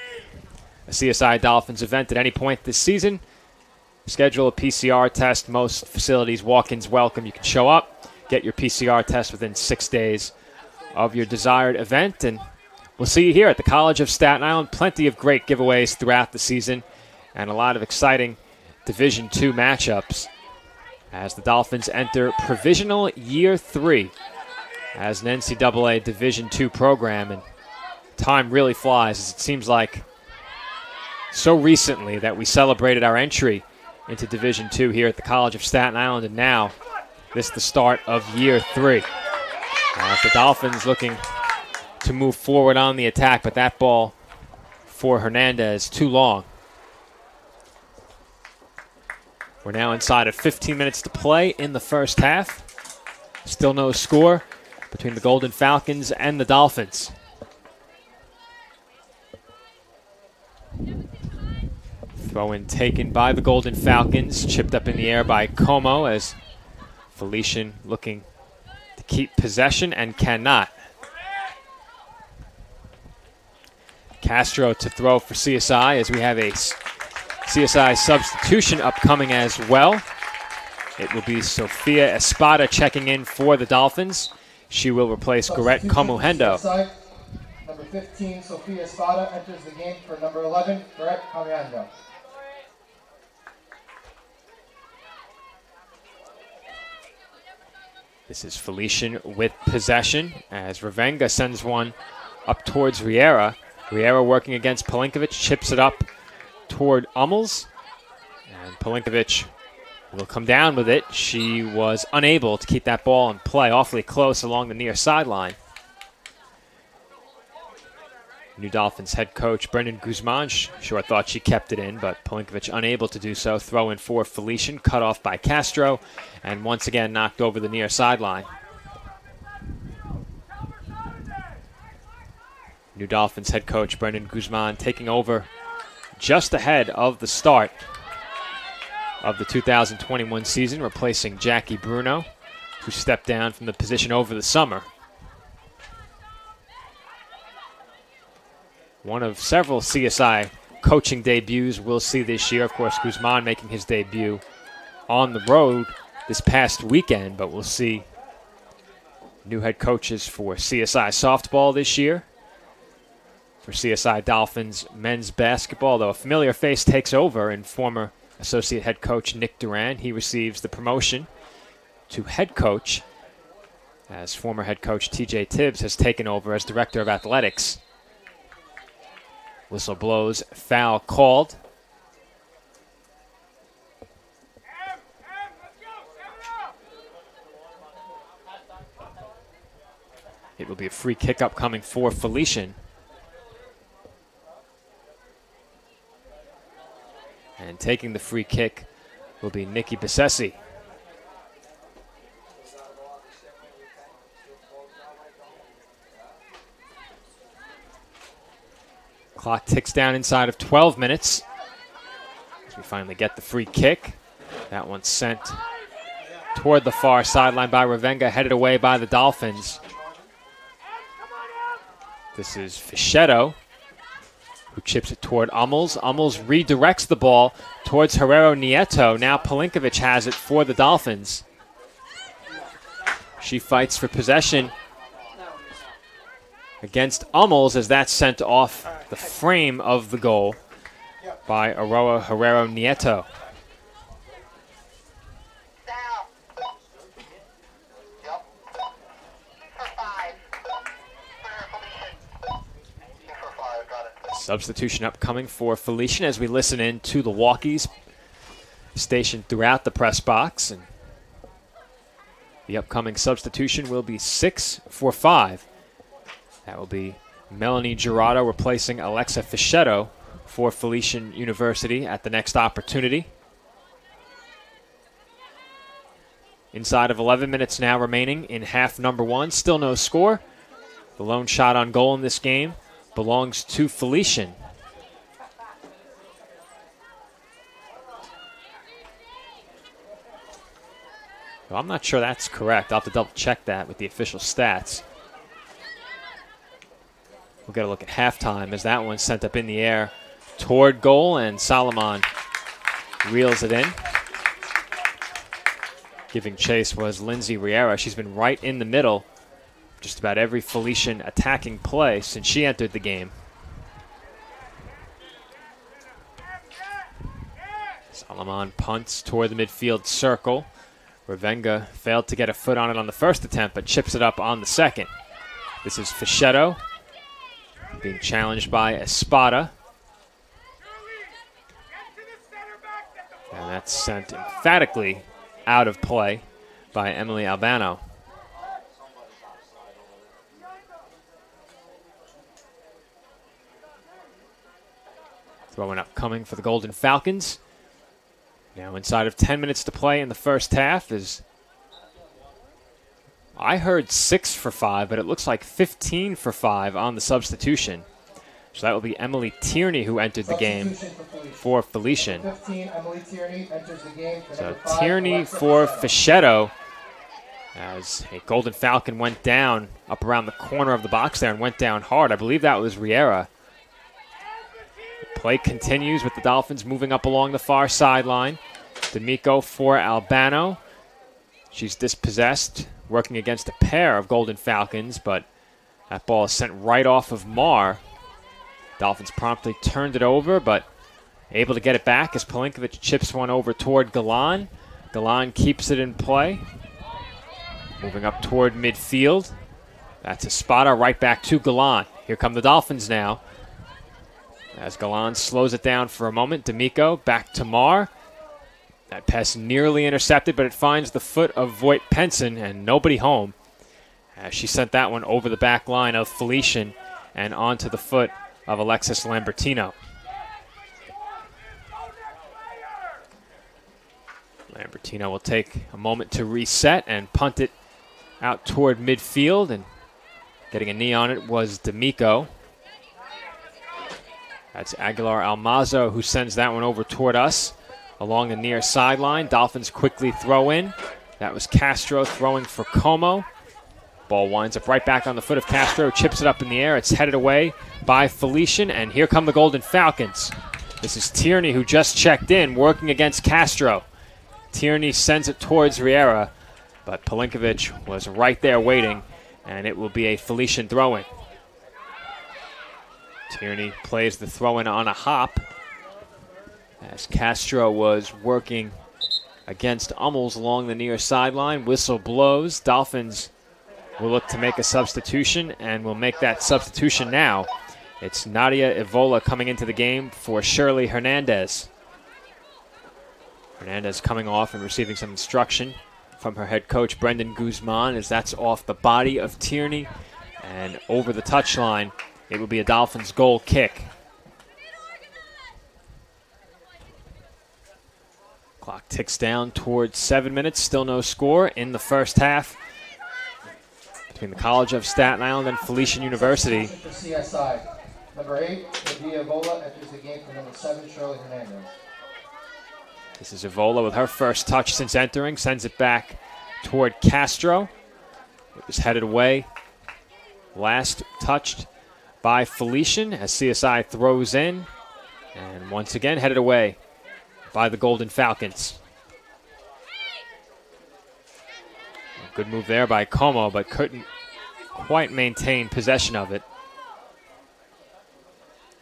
a CSI Dolphins event at any point this season, schedule a PCR test. Most facilities, walk-ins welcome. You can show up, get your PCR test within 6 days of your desired event, and we'll see you here at the College of Staten Island. Plenty of great giveaways throughout the season and a lot of exciting Division II matchups as the Dolphins enter Provisional Year 3 as an NCAA Division II program. And time really flies, as it seems like so recently that we celebrated our entry into Division II here at the College of Staten Island, and now this is the start of year 3. The Dolphins looking to move forward on the attack, but that ball for Hernandez too long. We're now inside of 15 minutes to play in the first half. Still no score between the Golden Falcons and the Dolphins. Throw in taken by the Golden Falcons, chipped up in the air by Como as Felician looking to keep possession and cannot. Castro to throw for CSI as we have a CSI substitution upcoming as well. It will be Sofia Espada checking in for the Dolphins. She will replace Goret Kamuhendo. Number 15, Sofia Espada enters the game for number 11, Goret Kamuhendo. This is Felician with possession as Ravenga sends one up towards Riera. Riera working against Pelinkovic, chips it up toward Hummels. And Pelinkovic will come down with it. She was unable to keep that ball in play, awfully close along the near sideline. New Dolphins head coach Brendan Guzman sure thought she kept it in, but Pelinkovic unable to do so. Throw in for Felician, cut off by Castro, and once again knocked over the near sideline. New Dolphins head coach Brendan Guzman taking over just ahead of the start of the 2021 season, replacing Jackie Bruno, who stepped down from the position over the summer. One of several CSI coaching debuts we'll see this year. Of course, Guzman making his debut on the road this past weekend, but we'll see new head coaches for CSI softball this year. For CSI Dolphins men's basketball, though, a familiar face takes over in former associate head coach Nick Duran. He receives the promotion to head coach as former head coach TJ Tibbs has taken over as director of athletics. Whistle blows, foul called. It will be a free kick upcoming for Felician. And taking the free kick will be Nikki Besessi. Clock ticks down inside of 12 minutes as we finally get the free kick. That one's sent toward the far sideline by Ravenga, headed away by the Dolphins. This is Fischetto, who chips it toward Hummels. Hummels redirects the ball towards Herrero Nieto. Now Pelinkovic has it for the Dolphins. She fights for possession against Hummels as that's sent off the frame of the goal by Aroa Herrero Nieto. Substitution upcoming for Felician as we listen in to the walkies stationed throughout the press box. And the upcoming substitution will be 6 for 5. That will be Melanie Girardo replacing Alexa Fischetto for Felician University at the next opportunity. Inside of 11 minutes now remaining in half number 1. Still no score. The lone shot on goal in this game belongs to Felician. Well, I'm not sure that's correct. I'll have to double check that with the official stats. We'll get a look at halftime as that one's sent up in the air toward goal, and Solomon reels it in. Giving chase was Lindsay Riera. She's been right in the middle just about every Felician attacking play since she entered the game. Solomon punts toward the midfield circle. Ravenga failed to get a foot on it on the first attempt, but chips it up on the second. This is Fischetto being challenged by Espada. And That's sent emphatically out of play by Emily Albano. Throwing up coming for the Golden Falcons. Now inside of 10 minutes to play in the first half is, I heard 6 for 5, but it looks like 15 for 5 on the substitution. So that will be Emily Tierney who entered the game for Felician. 15, Emily Tierney enters the game for So number 5, Tierney Alexa for Fischetto. Fischetto, as a Golden Falcon went down up around the corner of the box there and went down hard. I believe that was Riera. Play continues with the Dolphins moving up along the far sideline. D'Amico for Albano. She's dispossessed, working against a pair of Golden Falcons, but that ball is sent right off of Marr. Dolphins promptly turned it over, but able to get it back as Pelinkovic chips one over toward Galan. Galan keeps it in play. Moving up toward midfield. That's Espada right back to Galan. Here come the Dolphins now. As Galan slows it down for a moment, D'Amico back to Marr. That pass nearly intercepted, but it finds the foot of Voigt Penson and nobody home. As she sent that one over the back line of Felician and onto the foot of Alexis Lambertino. Lambertino will take a moment to reset and punt it out toward midfield, and getting a knee on it was D'Amico. That's Aguilar Almazo who sends that one over toward us along the near sideline. Dolphins quickly throw in. That was Castro throwing for Como. Ball winds up right back on the foot of Castro, chips it up in the air. It's headed away by Felician, and here come the Golden Falcons. This is Tierney who just checked in, working against Castro. Tierney sends it towards Riera, but Pelinkovic was right there waiting, and it will be a Felician throw-in. Tierney plays the throw-in on a hop as Castro was working against Hummels along the near sideline. Whistle blows. Dolphins will look to make a substitution, and will make that substitution now. It's Nadia Evola coming into the game for Shirley Hernandez. Hernandez coming off and receiving some instruction from her head coach, Brendan Guzman, as that's off the body of Tierney and over the touchline. It will be a Dolphins goal kick. Clock ticks down towards 7 minutes. Still no score in the first half between the College of Staten Island and Felician University. For CSI, number 8, Nadia Evola enters the game for number 7, Shirley Hernandez. This is Evola with her first touch since entering. Sends it back toward Castro. It was headed away. Last touched by Felician as CSI throws in. And once again headed away by the Golden Falcons. A good move there by Como, but couldn't quite maintain possession of it.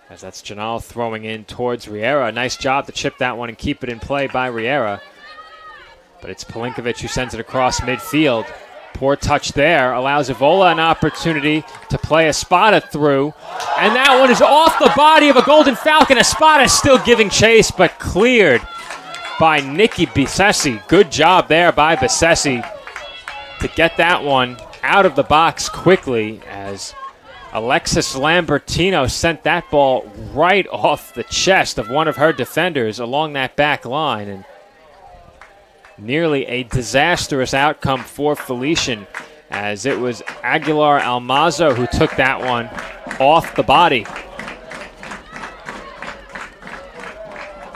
As that's Janal throwing in towards Riera. Nice job to chip that one and keep it in play by Riera. But it's Pelinkovic who sends it across midfield. Poor touch there. Allows Evola an opportunity to play Espada through. And that one is off the body of a Golden Falcon. Espada still giving chase, but cleared by Nikki Bissesi. Good job there by Bissesi to get that one out of the box quickly, as Alexis Lambertino sent that ball right off the chest of one of her defenders along that back line. And nearly a disastrous outcome for Felician, as it was Aguilar Almazo who took that one off the body.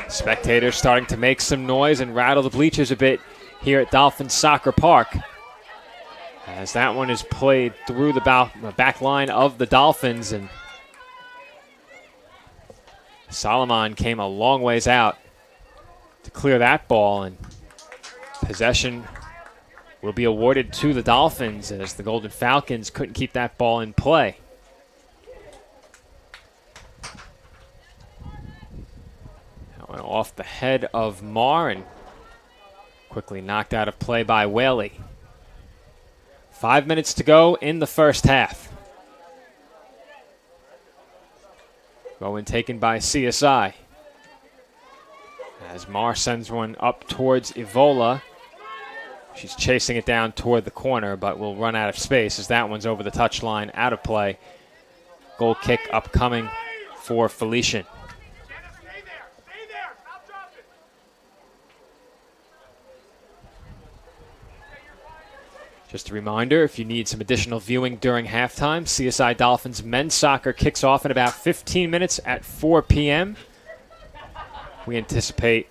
Spectators starting to make some noise and rattle the bleachers a bit here at Dolphins Soccer Park, as that one is played through the back line of the Dolphins, and Solomon came a long ways out to clear that ball, and possession will be awarded to the Dolphins as the Golden Falcons couldn't keep that ball in play. That went off the head of Marr and quickly knocked out of play by Whaley. 5 minutes to go in the first half. Throw-in taken by CSI. As Marr sends one up towards Evola. She's chasing it down toward the corner, but will run out of space as that one's over the touchline, out of play. Goal kick upcoming for Felician. Just a reminder, if you need some additional viewing during halftime, CSI Dolphins men's soccer kicks off in about 15 minutes at 4 p.m. We anticipate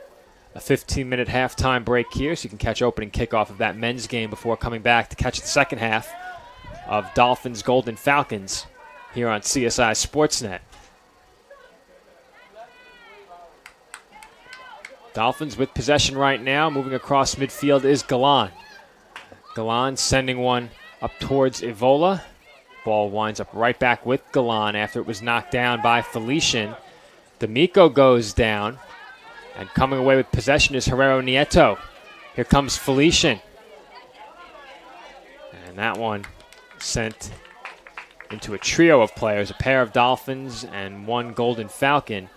a 15-minute halftime break here, so you can catch opening kickoff of that men's game before coming back to catch the second half of Dolphins Golden Falcons here on CSI Sportsnet. Dolphins with possession right now. Moving across midfield is Galan. Galan sending one up towards Evola. Ball winds up right back with Galan after it was knocked down by Felician. D'Amico goes down. And coming away with possession is Herrero Nieto. Here comes Felician. And that one sent into a trio of players, a pair of Dolphins and one Golden Falcon.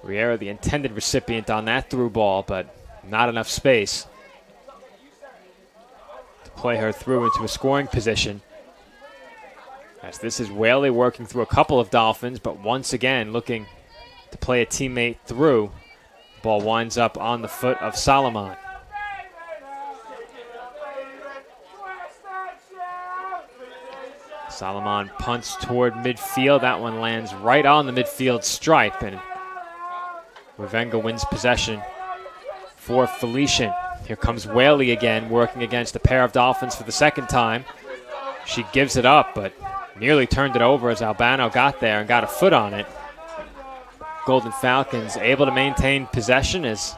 Riera, the intended recipient on that through ball, but not enough space to play her through into a scoring position. As this is Whaley working through a couple of Dolphins, but once again looking to play a teammate through. Ball winds up on the foot of Solomon. Solomon punts toward midfield. That one lands right on the midfield stripe, and Ravenga wins possession for Felician. Here comes Whaley again, working against a pair of Dolphins for the second time. She gives it up, but nearly turned it over as Albano got there and got a foot on it. Golden Falcons able to maintain possession as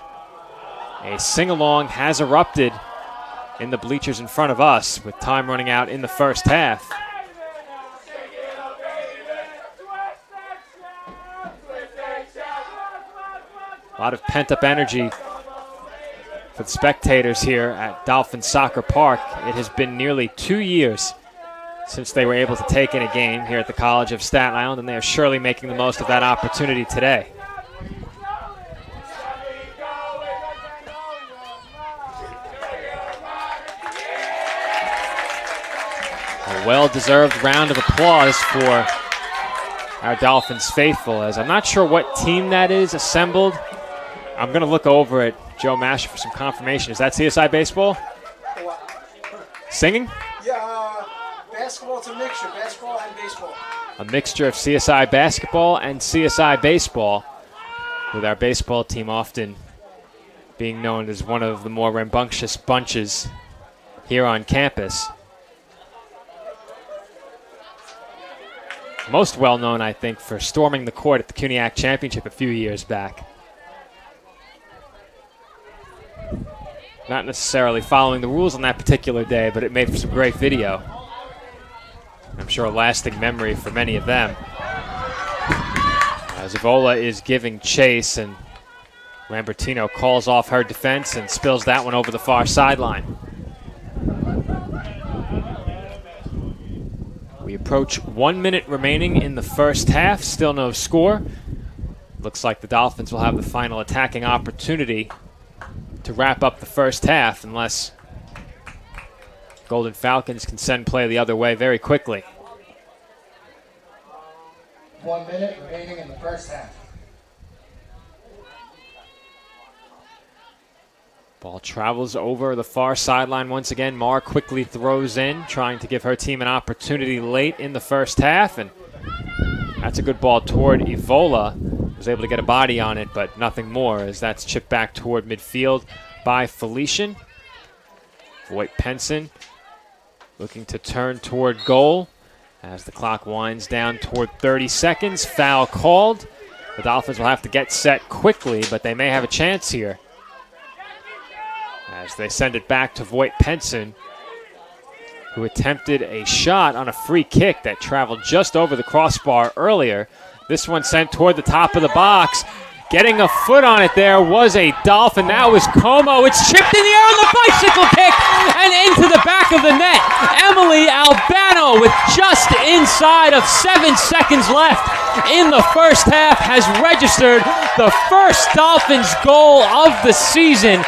a sing-along has erupted in the bleachers in front of us with time running out in the first half. A lot of pent-up energy for the spectators here at Dolphin Soccer Park. It has been nearly 2 years since they were able to take in a game here at the College of Staten Island, and they are surely making the most of that opportunity today. A well-deserved round of applause for our Dolphins faithful, as I'm not sure what team that is assembled. I'm going to look over at Joe Masher for some confirmation. Is that CSI Baseball? Singing? Yeah, basketball, it's a mixture, basketball and baseball. A mixture of CSI basketball and CSI baseball, with our baseball team often being known as one of the more rambunctious bunches here on campus. Most well known, I think, for storming the court at the CUNYAC Championship a few years back. Not necessarily following the rules on that particular day, but it made for some great video. I'm sure a lasting memory for many of them. As Evola is giving chase, and Lambertino calls off her defense and spills that one over the far sideline. We approach 1 minute remaining in the first half. Still no score. Looks like the Dolphins will have the final attacking opportunity to wrap up the first half, unless Golden Falcons can send play the other way very quickly. 1 minute remaining in the first half. Ball travels over the far sideline once again. Marr quickly throws in, trying to give her team an opportunity late in the first half, and that's a good ball toward Evola. Was able to get a body on it, but nothing more, as that's chipped back toward midfield by Felician. Voight Penson looking to turn toward goal as the clock winds down toward 30 seconds. Foul called. The Dolphins will have to get set quickly, but they may have a chance here as they send it back to Voight Penson, who attempted a shot on a free kick that traveled just over the crossbar earlier. This one sent toward the top of the box. Getting a foot on it there was a Dolphin. That was Como. It's chipped in the air on the bicycle kick and into the back of the net. Emily Albano, with just inside of 7 seconds left in the first half, has registered the first Dolphins goal of the season.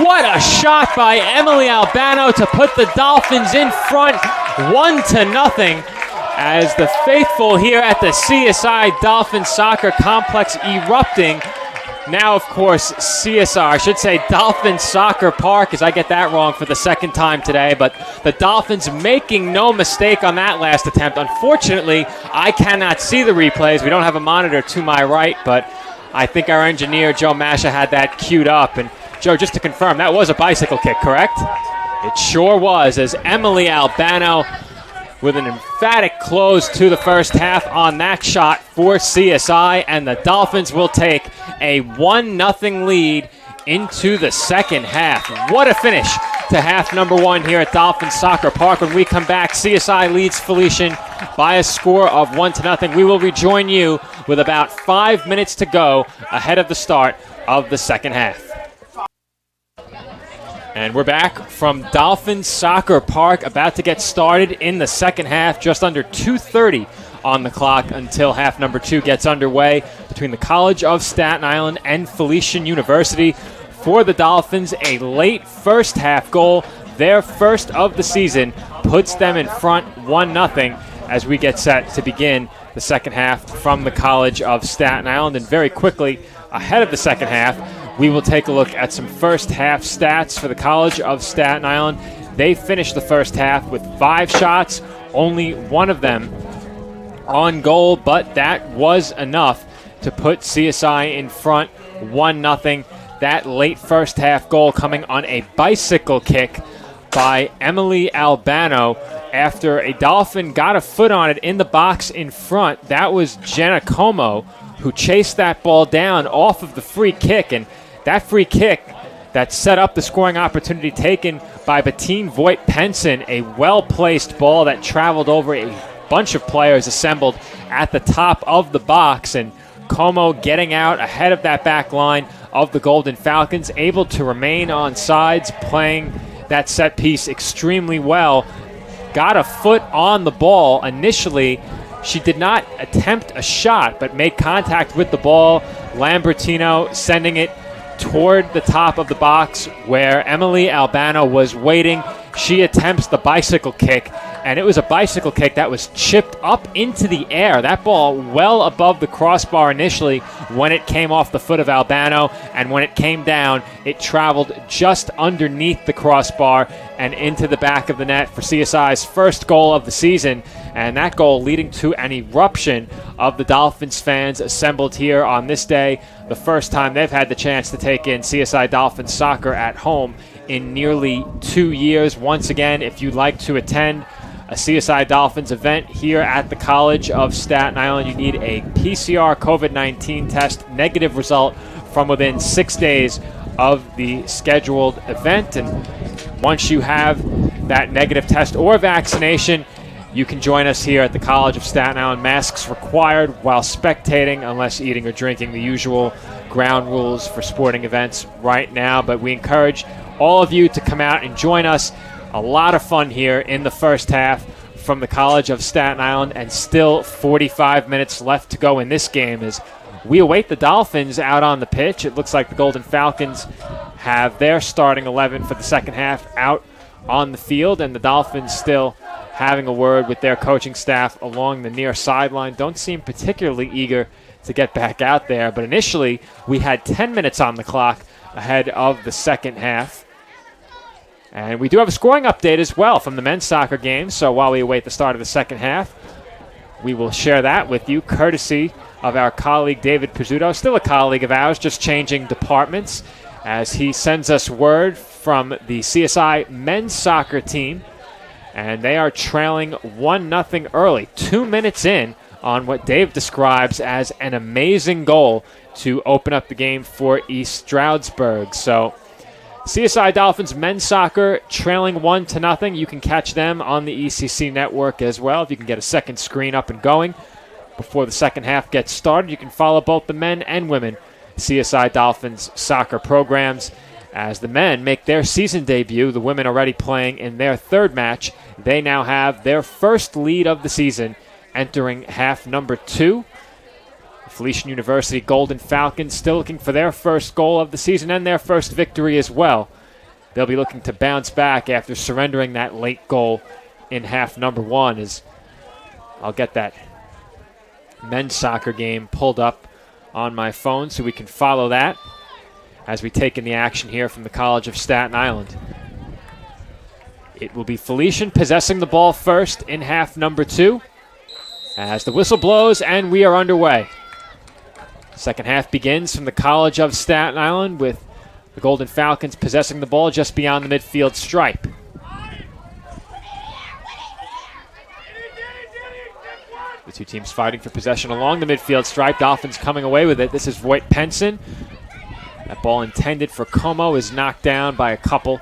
What a shot by Emily Albano to put the Dolphins in front 1-0. As the faithful here at the CSI Dolphin Soccer Complex erupting. Now, of course, I should say Dolphin Soccer Park, as I get that wrong for the second time today, but the Dolphins making no mistake on that last attempt. Unfortunately, I cannot see the replays. We don't have a monitor to my right, but I think our engineer, Joe Masha, had that queued up. And Joe, just to confirm, that was a bicycle kick, correct? It sure was, as Emily Albano with an emphatic close to the first half on that shot for CSI, and the Dolphins will take a 1-0 lead into the second half. What a finish to half number one here at Dolphin Soccer Park. When we come back, CSI leads Felician by a score of 1-0. We will rejoin you with about 5 minutes to go ahead of the start of the second half. And we're back from Dolphin Soccer Park, about to get started in the second half. Just under 2:30 on the clock until half number two gets underway between the College of Staten Island and Felician University. For the Dolphins, a late first half goal, their first of the season, puts them in front 1-0 as we get set to begin the second half from the College of Staten Island. And very quickly, ahead of the second half, we will take a look at some first half stats for the College of Staten Island. They finished the first half with 5 shots, only one of them on goal, but that was enough to put CSI in front 1-0. That late first half goal coming on a bicycle kick by Emily Albano after a Dolphin got a foot on it in the box in front. That was Jenna Como who chased that ball down off of the free kick, and that free kick that set up the scoring opportunity taken by Bettine Voigt-Penson, a well-placed ball that traveled over a bunch of players assembled at the top of the box, and Como getting out ahead of that back line of the Golden Falcons, able to remain on sides, playing that set piece extremely well. Got a foot on the ball initially. She did not attempt a shot, but made contact with the ball. Lambertino sending it toward the top of the box where Emily Albano was waiting. She attempts the bicycle kick, and it was a bicycle kick that was chipped up into the air. That ball well above the crossbar initially when it came off the foot of Albano, and when it came down, it traveled just underneath the crossbar and into the back of the net for CSI's first goal of the season, and that goal leading to an eruption of the Dolphins fans assembled here on this day, the first time they've had the chance to take in CSI Dolphins soccer at home in nearly 2 years. Once again, if you'd like to attend a CSI Dolphins event here at the College of Staten Island, you need a PCR COVID-19 test negative result from within 6 days of the scheduled event. And once you have that negative test or vaccination, you can join us here at the College of Staten Island. Masks required while spectating, unless eating or drinking, the usual ground rules for sporting events right now. But we encourage all of you to come out and join us. A lot of fun here in the first half from the College of Staten Island, and still 45 minutes left to go in this game as we await the Dolphins out on the pitch. It looks like the Golden Falcons have their starting 11 for the second half out on the field, and the Dolphins still having a word with their coaching staff along the near sideline. Don't seem particularly eager to get back out there, but initially we had 10 minutes on the clock ahead of the second half. And we do have a scoring update as well from the men's soccer game, so while we await the start of the second half, we will share that with you, courtesy of our colleague David Pizzuto, still a colleague of ours, just changing departments, as he sends us word from the CSI men's soccer team, and they are trailing 1-0 early, 2 minutes in on what Dave describes as an amazing goal to open up the game for East Stroudsburg. So CSI Dolphins men's soccer trailing 1-0. You can catch them on the ECC network as well. If you can get a second screen up and going before the second half gets started, you can follow both the men and women CSI Dolphins soccer programs. As the men make their season debut, the women already playing in their third match. They now have their first lead of the season entering half number 2. Felician University Golden Falcons still looking for their first goal of the season and their first victory as well. They'll be looking to bounce back after surrendering that late goal in half number 1. As I'll get that men's soccer game pulled up on my phone so we can follow that as we take in the action here from the College of Staten Island. It will be Felician possessing the ball first in half number 2 as the whistle blows and we are underway. Second half begins from the College of Staten Island with the Golden Falcons possessing the ball just beyond the midfield stripe. The two teams fighting for possession along the midfield stripe. Dolphins coming away with it. This is Voigt Penson. That ball intended for Como is knocked down by a couple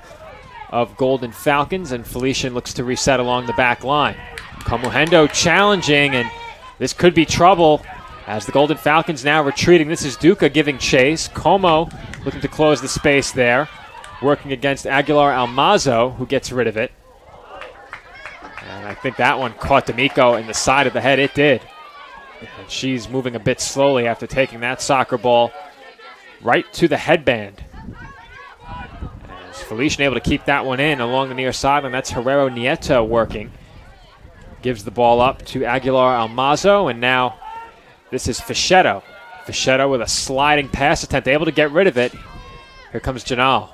of Golden Falcons, and Felician looks to reset along the back line. Como Hendo challenging, and this could be trouble as the Golden Falcons now retreating. This is Duca giving chase. Como looking to close the space there, working against Aguilar Almazo, who gets rid of it. And I think that one caught D'Amico in the side of the head. It did. And she's moving a bit slowly after taking that soccer ball right to the headband. As Felician able to keep that one in along the near sideline. That's Herrero Nieto working. Gives the ball up to Aguilar Almazo, and now this is Fischetto. Fischetto with a sliding pass attempt, able to get rid of it. Here comes Janal.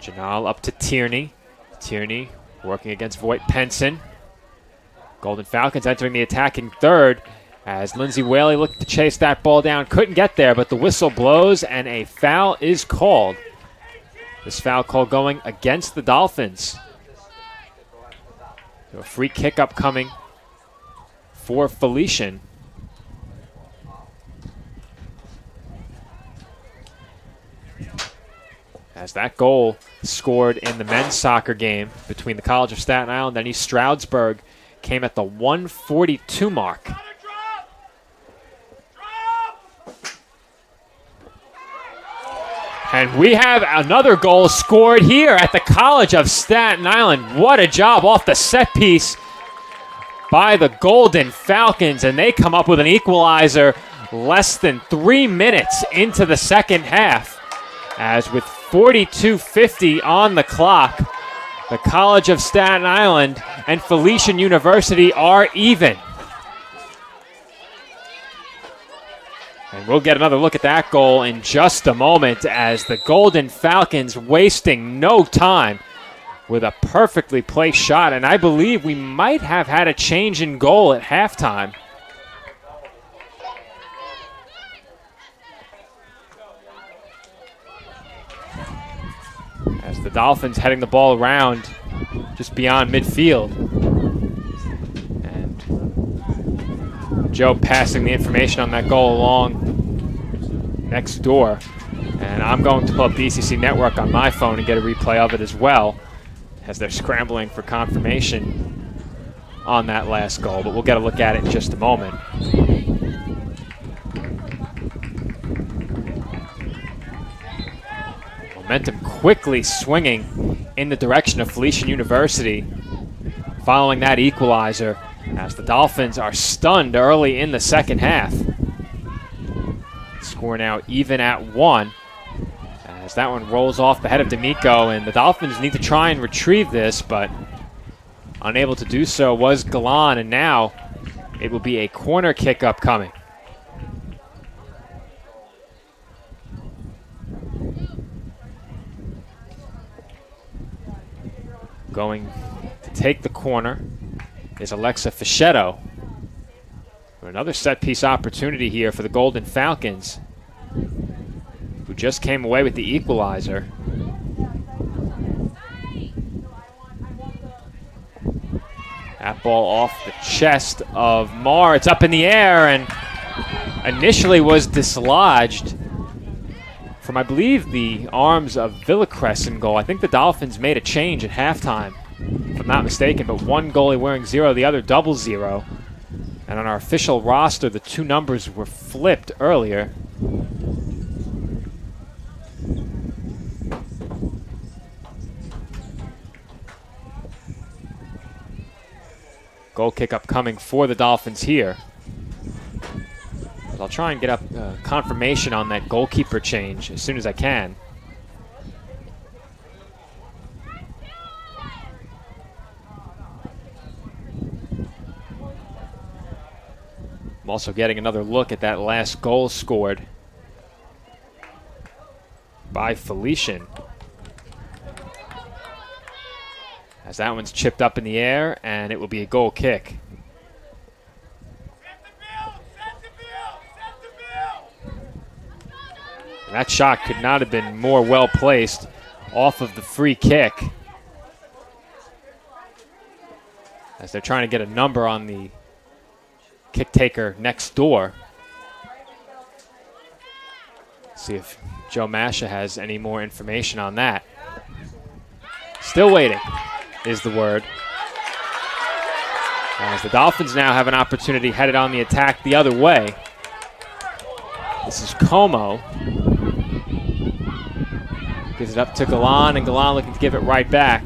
Janal up to Tierney. Tierney working against Voigt Penson. Golden Falcons entering the attacking third as Lindsay Whaley looked to chase that ball down. Couldn't get there, but the whistle blows and a foul is called. This foul call going against the Dolphins. So a free kick upcoming for Felician. As that goal scored in the men's soccer game between the College of Staten Island and East Stroudsburg came at the 1:42 mark. And we have another goal scored here at the College of Staten Island. What a job off the set piece by the Golden Falcons, and they come up with an equalizer less than 3 minutes into the second half. As with 42:50 on the clock, the College of Staten Island and Felician University are even. And we'll get another look at that goal in just a moment as the Golden Falcons wasting no time with a perfectly placed shot. And I believe we might have had a change in goal at halftime. As the Dolphins heading the ball around just beyond midfield. And Joe passing the information on that goal along next door. And I'm going to pull up the ECC network on my phone and get a replay of it as well as they're scrambling for confirmation on that last goal. But we'll get a look at it in just a moment. Momentum quickly swinging in the direction of Felician University following that equalizer as the Dolphins are stunned early in the second half. Score now even at 1 as that one rolls off the head of D'Amico, and the Dolphins need to try and retrieve this, but unable to do so was Galan, and now it will be a corner kick upcoming. Going to take the corner is Alexa Fischetto. Another set-piece opportunity here for the Golden Falcons, who just came away with the equalizer. That ball off the chest of Marr. It's up in the air and initially was dislodged from, I believe, the arms of Villacres in goal. I think the Dolphins made a change at halftime, if I'm not mistaken, but one goalie wearing 0, the other 00. And on our official roster, the two numbers were flipped earlier. Goal kick upcoming for the Dolphins here. But I'll try and get up confirmation on that goalkeeper change as soon as I can. I'm also getting another look at that last goal scored by Felician. As that one's chipped up in the air, and it will be a goal kick. And that shot could not have been more well placed off of the free kick. As they're trying to get a number on the kick taker next door. See if Joe Masha has any more information on that. Still waiting is the word. As the Dolphins now have an opportunity headed on the attack the other way. This is Como. Gives it up to Galan, and Galan looking to give it right back.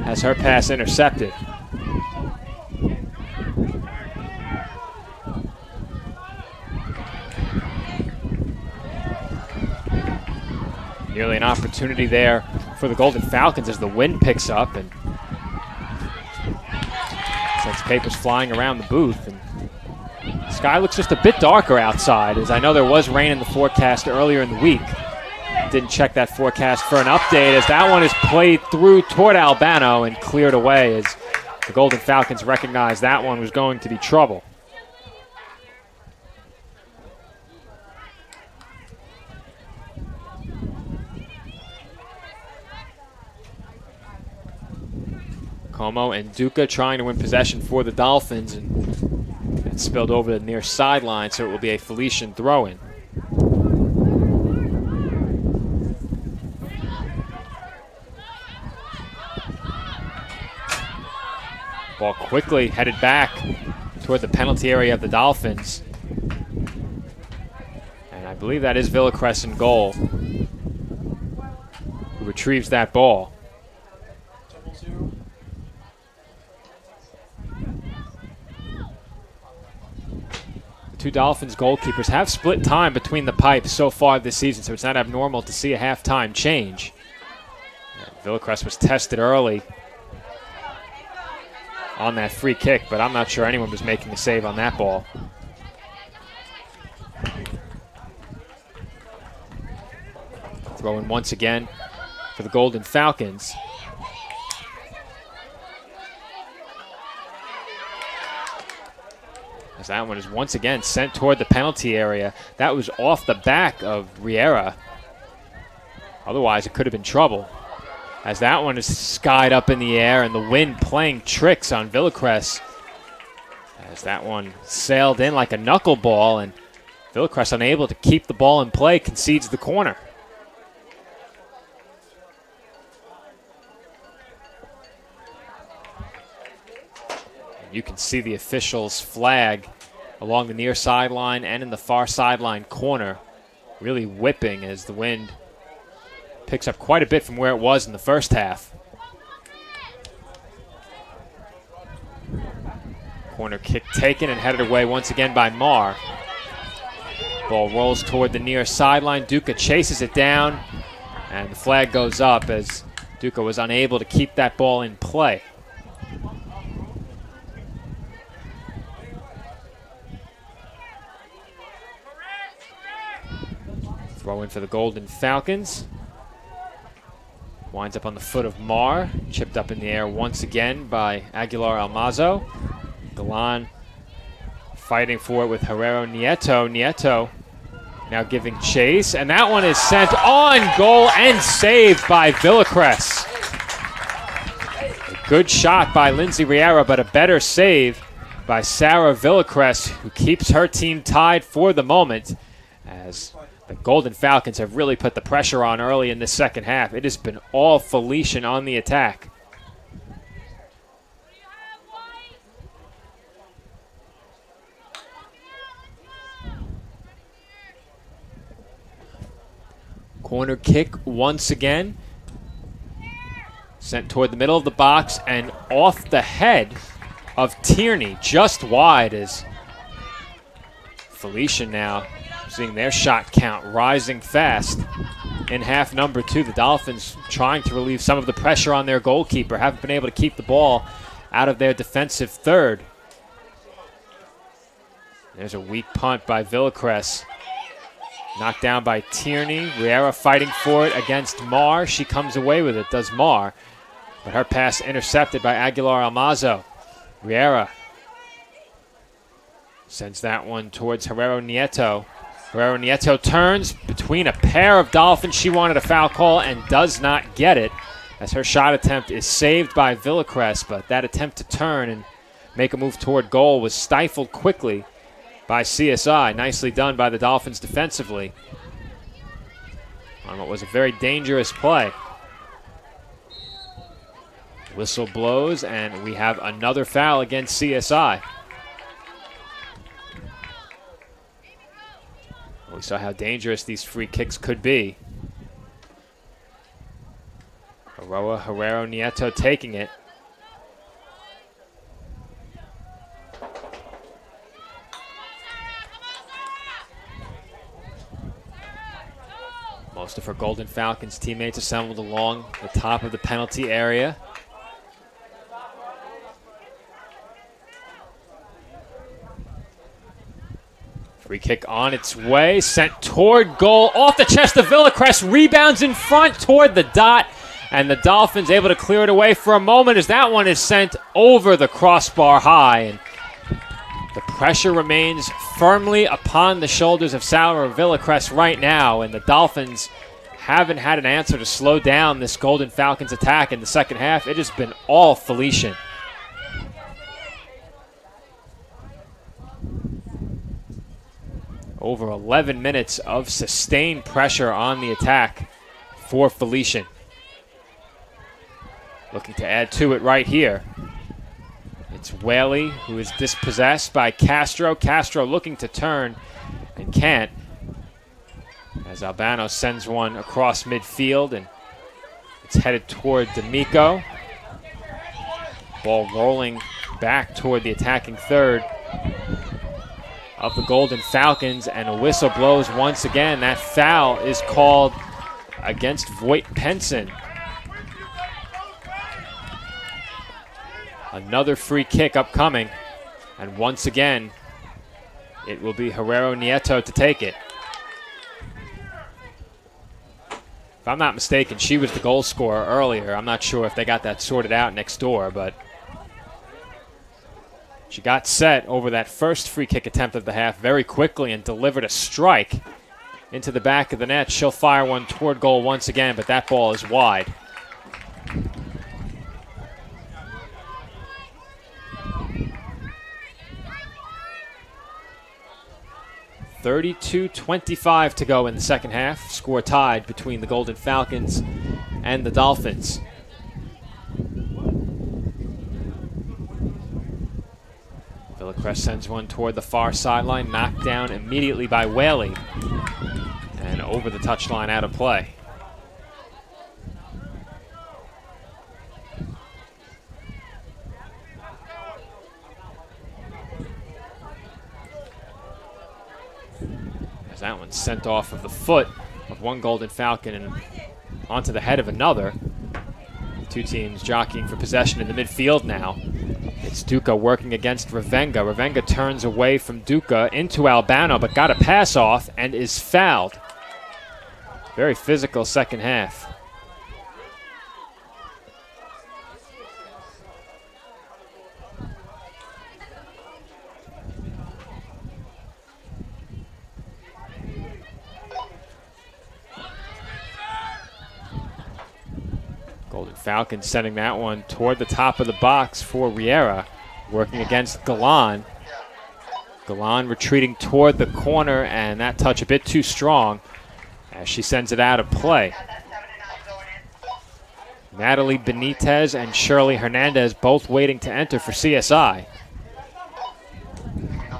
Has her pass intercepted. Nearly an opportunity there for the Golden Falcons as the wind picks up and sends papers flying around the booth. And the sky looks just a bit darker outside, as I know there was rain in the forecast earlier in the week. Didn't check that forecast for an update, as that one is played through toward Albano and cleared away, as the Golden Falcons recognized that one was going to be trouble. Como and Duca trying to win possession for the Dolphins, and it spilled over the near sideline, so it will be a Felician throw-in. Ball quickly headed back toward the penalty area of the Dolphins. And I believe that is Villacrest in goal, who retrieves that ball. Two Dolphins goalkeepers have split time between the pipes so far this season, so it's not abnormal to see a halftime change. Villacrest was tested early on that free kick, but I'm not sure anyone was making a save on that ball. Throw in once again for the Golden Falcons. As that one is once again sent toward the penalty area. That was off the back of Riera. Otherwise, it could have been trouble. As that one is skied up in the air and the wind playing tricks on Villacrest. As that one sailed in like a knuckleball, and Villacrest, unable to keep the ball in play, concedes the corner. You can see the official's flag along the near sideline and in the far sideline corner, really whipping as the wind picks up quite a bit from where it was in the first half. Corner kick taken and headed away once again by Marr. Ball rolls toward the near sideline. Duca chases it down, and the flag goes up as Duca was unable to keep that ball in play. Throw in for the Golden Falcons. Winds up on the foot of Marr. Chipped up in the air once again by Aguilar Almazo. Galan fighting for it with Herrero Nieto. Nieto now giving chase. And that one is sent on goal and saved by Villacrest. A good shot by Lindsay Riera, but a better save by Sarah Villacrest, who keeps her team tied for the moment, as the Golden Falcons have really put the pressure on early in the second half. It has been all Felician on the attack. Corner kick once again. Sent toward the middle of the box and off the head of Tierney, just wide, as Felician now seeing their shot count rising fast in half number 2. The Dolphins trying to relieve some of the pressure on their goalkeeper, haven't been able to keep the ball out of their defensive third. There's a weak punt by Villacrest. Knocked down by Tierney. Riera fighting for it against Marr. She comes away with it, does Marr. But her pass intercepted by Aguilar Almazo. Riera sends that one towards Herrero Nieto. Herrero Nieto turns between a pair of Dolphins. She wanted a foul call and does not get it, as her shot attempt is saved by Villacrest, but that attempt to turn and make a move toward goal was stifled quickly by CSI. Nicely done by the Dolphins defensively on what was a very dangerous play. Whistle blows, and we have another foul against CSI. We saw how dangerous these free kicks could be. Aroa Herrero Nieto taking it. Most of her Golden Falcons teammates assembled along the top of the penalty area. Free kick on its way, sent toward goal, off the chest of Villacrest, rebounds in front toward the dot, and the Dolphins able to clear it away for a moment as that one is sent over the crossbar high. And the pressure remains firmly upon the shoulders of Sarah Villacrest right now, and the Dolphins haven't had an answer to slow down this Golden Falcons attack in the second half. It has been all Felician. Over 11 minutes of sustained pressure on the attack for Felician. Looking to add to it right here. It's Whaley who is dispossessed by Castro. Castro looking to turn and can't, as Albano sends one across midfield, and it's headed toward D'Amico. Ball rolling back toward the attacking third of the Golden Falcons, and a whistle blows once again. That foul is called against Voight Penson. Another free kick upcoming, and once again it will be Herrero Nieto to take it. If I'm not mistaken, she was the goal scorer earlier. I'm not sure if they got that sorted out next door, but she got set over that first free kick attempt of the half very quickly and delivered a strike into the back of the net. She'll fire one toward goal once again, but that ball is wide. .32-25 to go in the second half. Score tied between the Golden Falcons and the Dolphins. Villacrest sends one toward the far sideline, knocked down immediately by Whaley, and over the touchline out of play. As that one sent off of the foot of one Golden Falcon and onto the head of another. The two teams jockeying for possession in the midfield now. It's Duca working against Ravenga. Ravenga turns away from Duca into Albano, but got a pass off and is fouled. Very physical second half. Golden Falcons sending that one toward the top of the box for Riera, working against Galan. Galan retreating toward the corner, and that touch a bit too strong as she sends it out of play. Natalie Benitez and Shirley Hernandez both waiting to enter for CSI.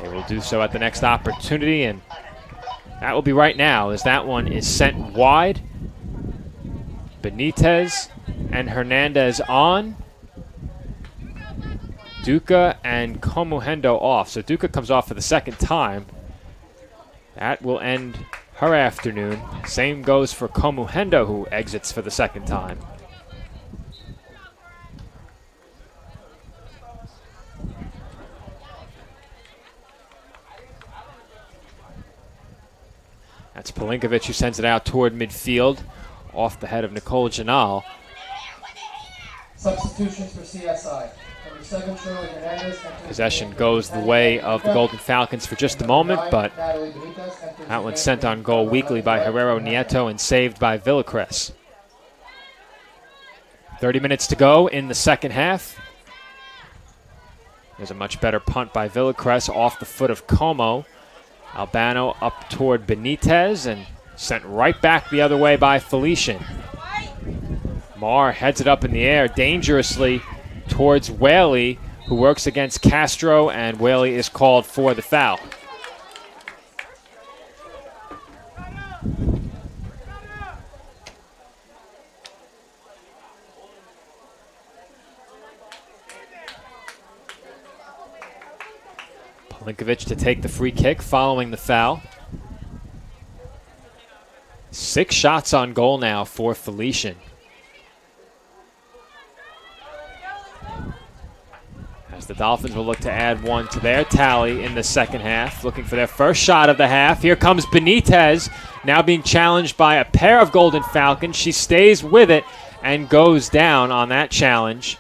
They will do so at the next opportunity, and that will be right now, as that one is sent wide Benitez and Hernandez on. Duca and Komuhendo off. So Duca comes off for the second time. That will end her afternoon. Same goes for Komuhendo, who exits for the second time. That's Pelinkovic who sends it out toward midfield, off the head of Nicole Janal. Substitutions for CSI. Number 7, Shirley Hernandez. Possession goes the way of the Golden Falcons for just a moment, but that one's sent on goal weakly by Herrero Nieto and saved by Villacres. 30 minutes to go in the second half. There's a much better punt by Villacres off the foot of Como. Albano up toward Benitez and sent right back the other way by Felician. Marr heads it up in the air dangerously towards Whaley, who works against Castro, and Whaley is called for the foul. Pelinkovic to take the free kick following the foul. 6 shots on goal now for Felician. As the Dolphins will look to add one to their tally in the second half, looking for their first shot of the half. Here comes Benitez, now being challenged by a pair of Golden Falcons. She stays with it and goes down on that challenge.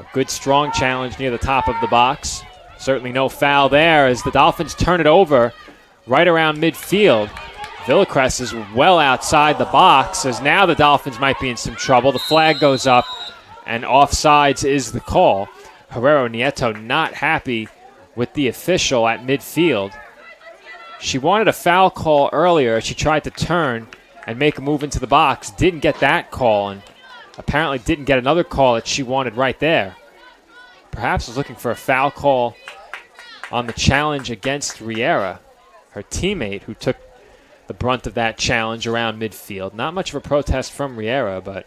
A good, strong challenge near the top of the box. Certainly no foul there as the Dolphins turn it over right around midfield. Villacres is well outside the box as now the Dolphins might be in some trouble. The flag goes up and offsides is the call. Herrero Nieto not happy with the official at midfield. She wanted a foul call earlier. She tried to turn and make a move into the box. Didn't get that call and apparently didn't get another call that she wanted right there. Perhaps was looking for a foul call on the challenge against Riera, her teammate who took the brunt of that challenge around midfield. Not much of a protest from Riera, but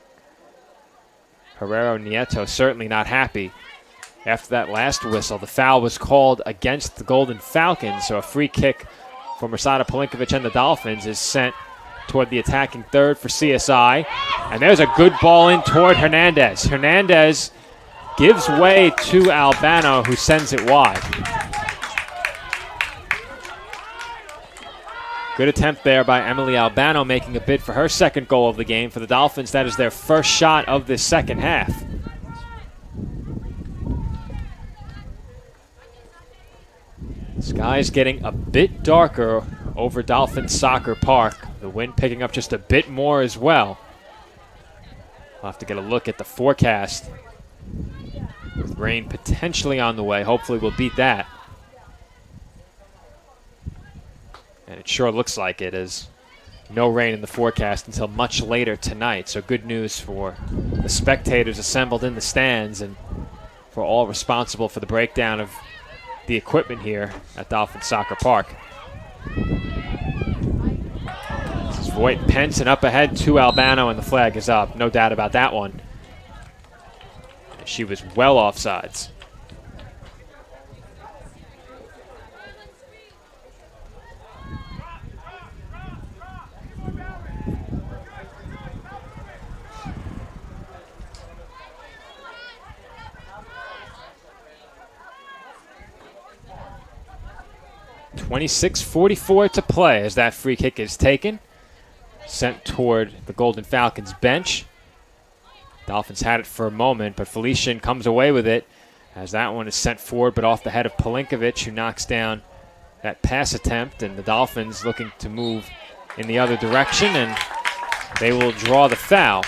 Herrero Nieto certainly not happy. After that last whistle, the foul was called against the Golden Falcons, so a free kick for Mirsada Pelinkovic and the Dolphins is sent toward the attacking third for CSI. And there's a good ball in toward Hernandez. Hernandez gives way to Albano, who sends it wide. Good attempt there by Emily Albano, making a bid for her second goal of the game. For the Dolphins, that is their first shot of this second half. Sky's getting a bit darker over Dolphin Soccer Park. The wind picking up just a bit more as well. We'll have to get a look at the forecast. With rain potentially on the way. Hopefully we'll beat that. And it sure looks like it, as no rain in the forecast until much later tonight. So good news for the spectators assembled in the stands and for all responsible for the breakdown of the equipment here at Dolphin Soccer Park. This is Voight Pence and up ahead to Albano, and the flag is up. No doubt about that one. She was well offsides. .26:44 to play as that free kick is taken. Sent toward the Golden Falcons bench. Dolphins had it for a moment, but Felician comes away with it as that one is sent forward, but off the head of Pelinkovic, who knocks down that pass attempt, and the Dolphins looking to move in the other direction, and they will draw the foul.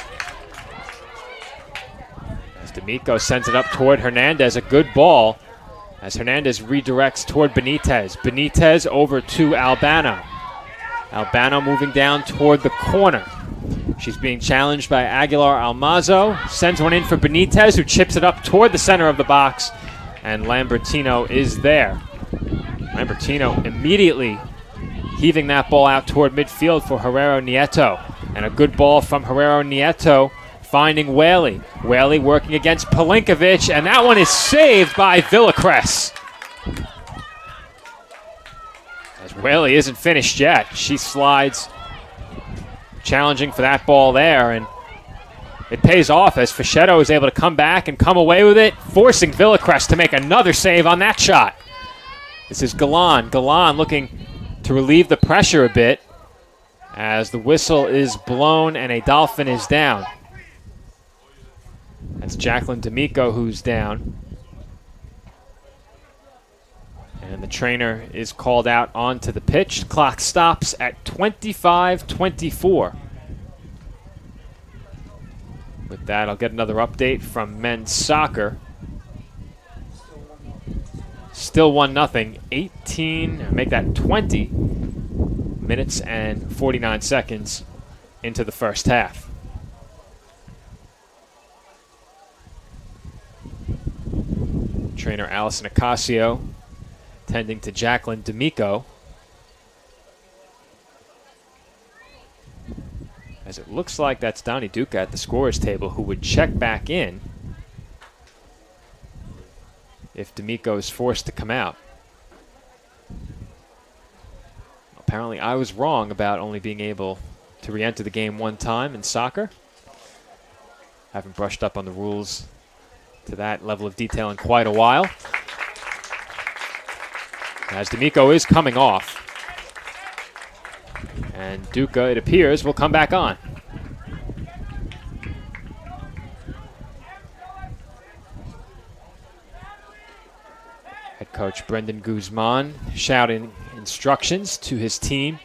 As D'Amico sends it up toward Hernandez, a good ball, as Hernandez redirects toward Benitez. Benitez over to Albano. Albano moving down toward the corner. She's being challenged by Aguilar Almazo. Sends one in for Benitez, who chips it up toward the center of the box, and Lambertino is there. Lambertino immediately heaving that ball out toward midfield for Herrero Nieto. And a good ball from Herrero Nieto, finding Whaley. Whaley working against Pelinkovic, and that one is saved by Villacrest. As Whaley isn't finished yet. She slides, challenging for that ball there, and it pays off as Fischetto is able to come back and come away with it, forcing Villacrest to make another save on that shot. This is Galan. Galan looking to relieve the pressure a bit as the whistle is blown and a Dolphin is down. That's Jacqueline D'Amico who's down. And the trainer is called out onto the pitch. Clock stops at 25:24. With that, I'll get another update from men's soccer. Still 1-0. 18, make that 20 minutes and 49 seconds into the first half. Trainer Allison Ocasio tending to Jacqueline D'Amico. As it looks like that's Donnie Duca at the scorer's table who would check back in if D'Amico is forced to come out. Apparently I was wrong about only being able to re-enter the game one time in soccer. Haven't brushed up on the rules to that level of detail in quite a while. As D'Amico is coming off. And Duca, it appears, will come back on. Head coach Brendan Guzman shouting instructions to his team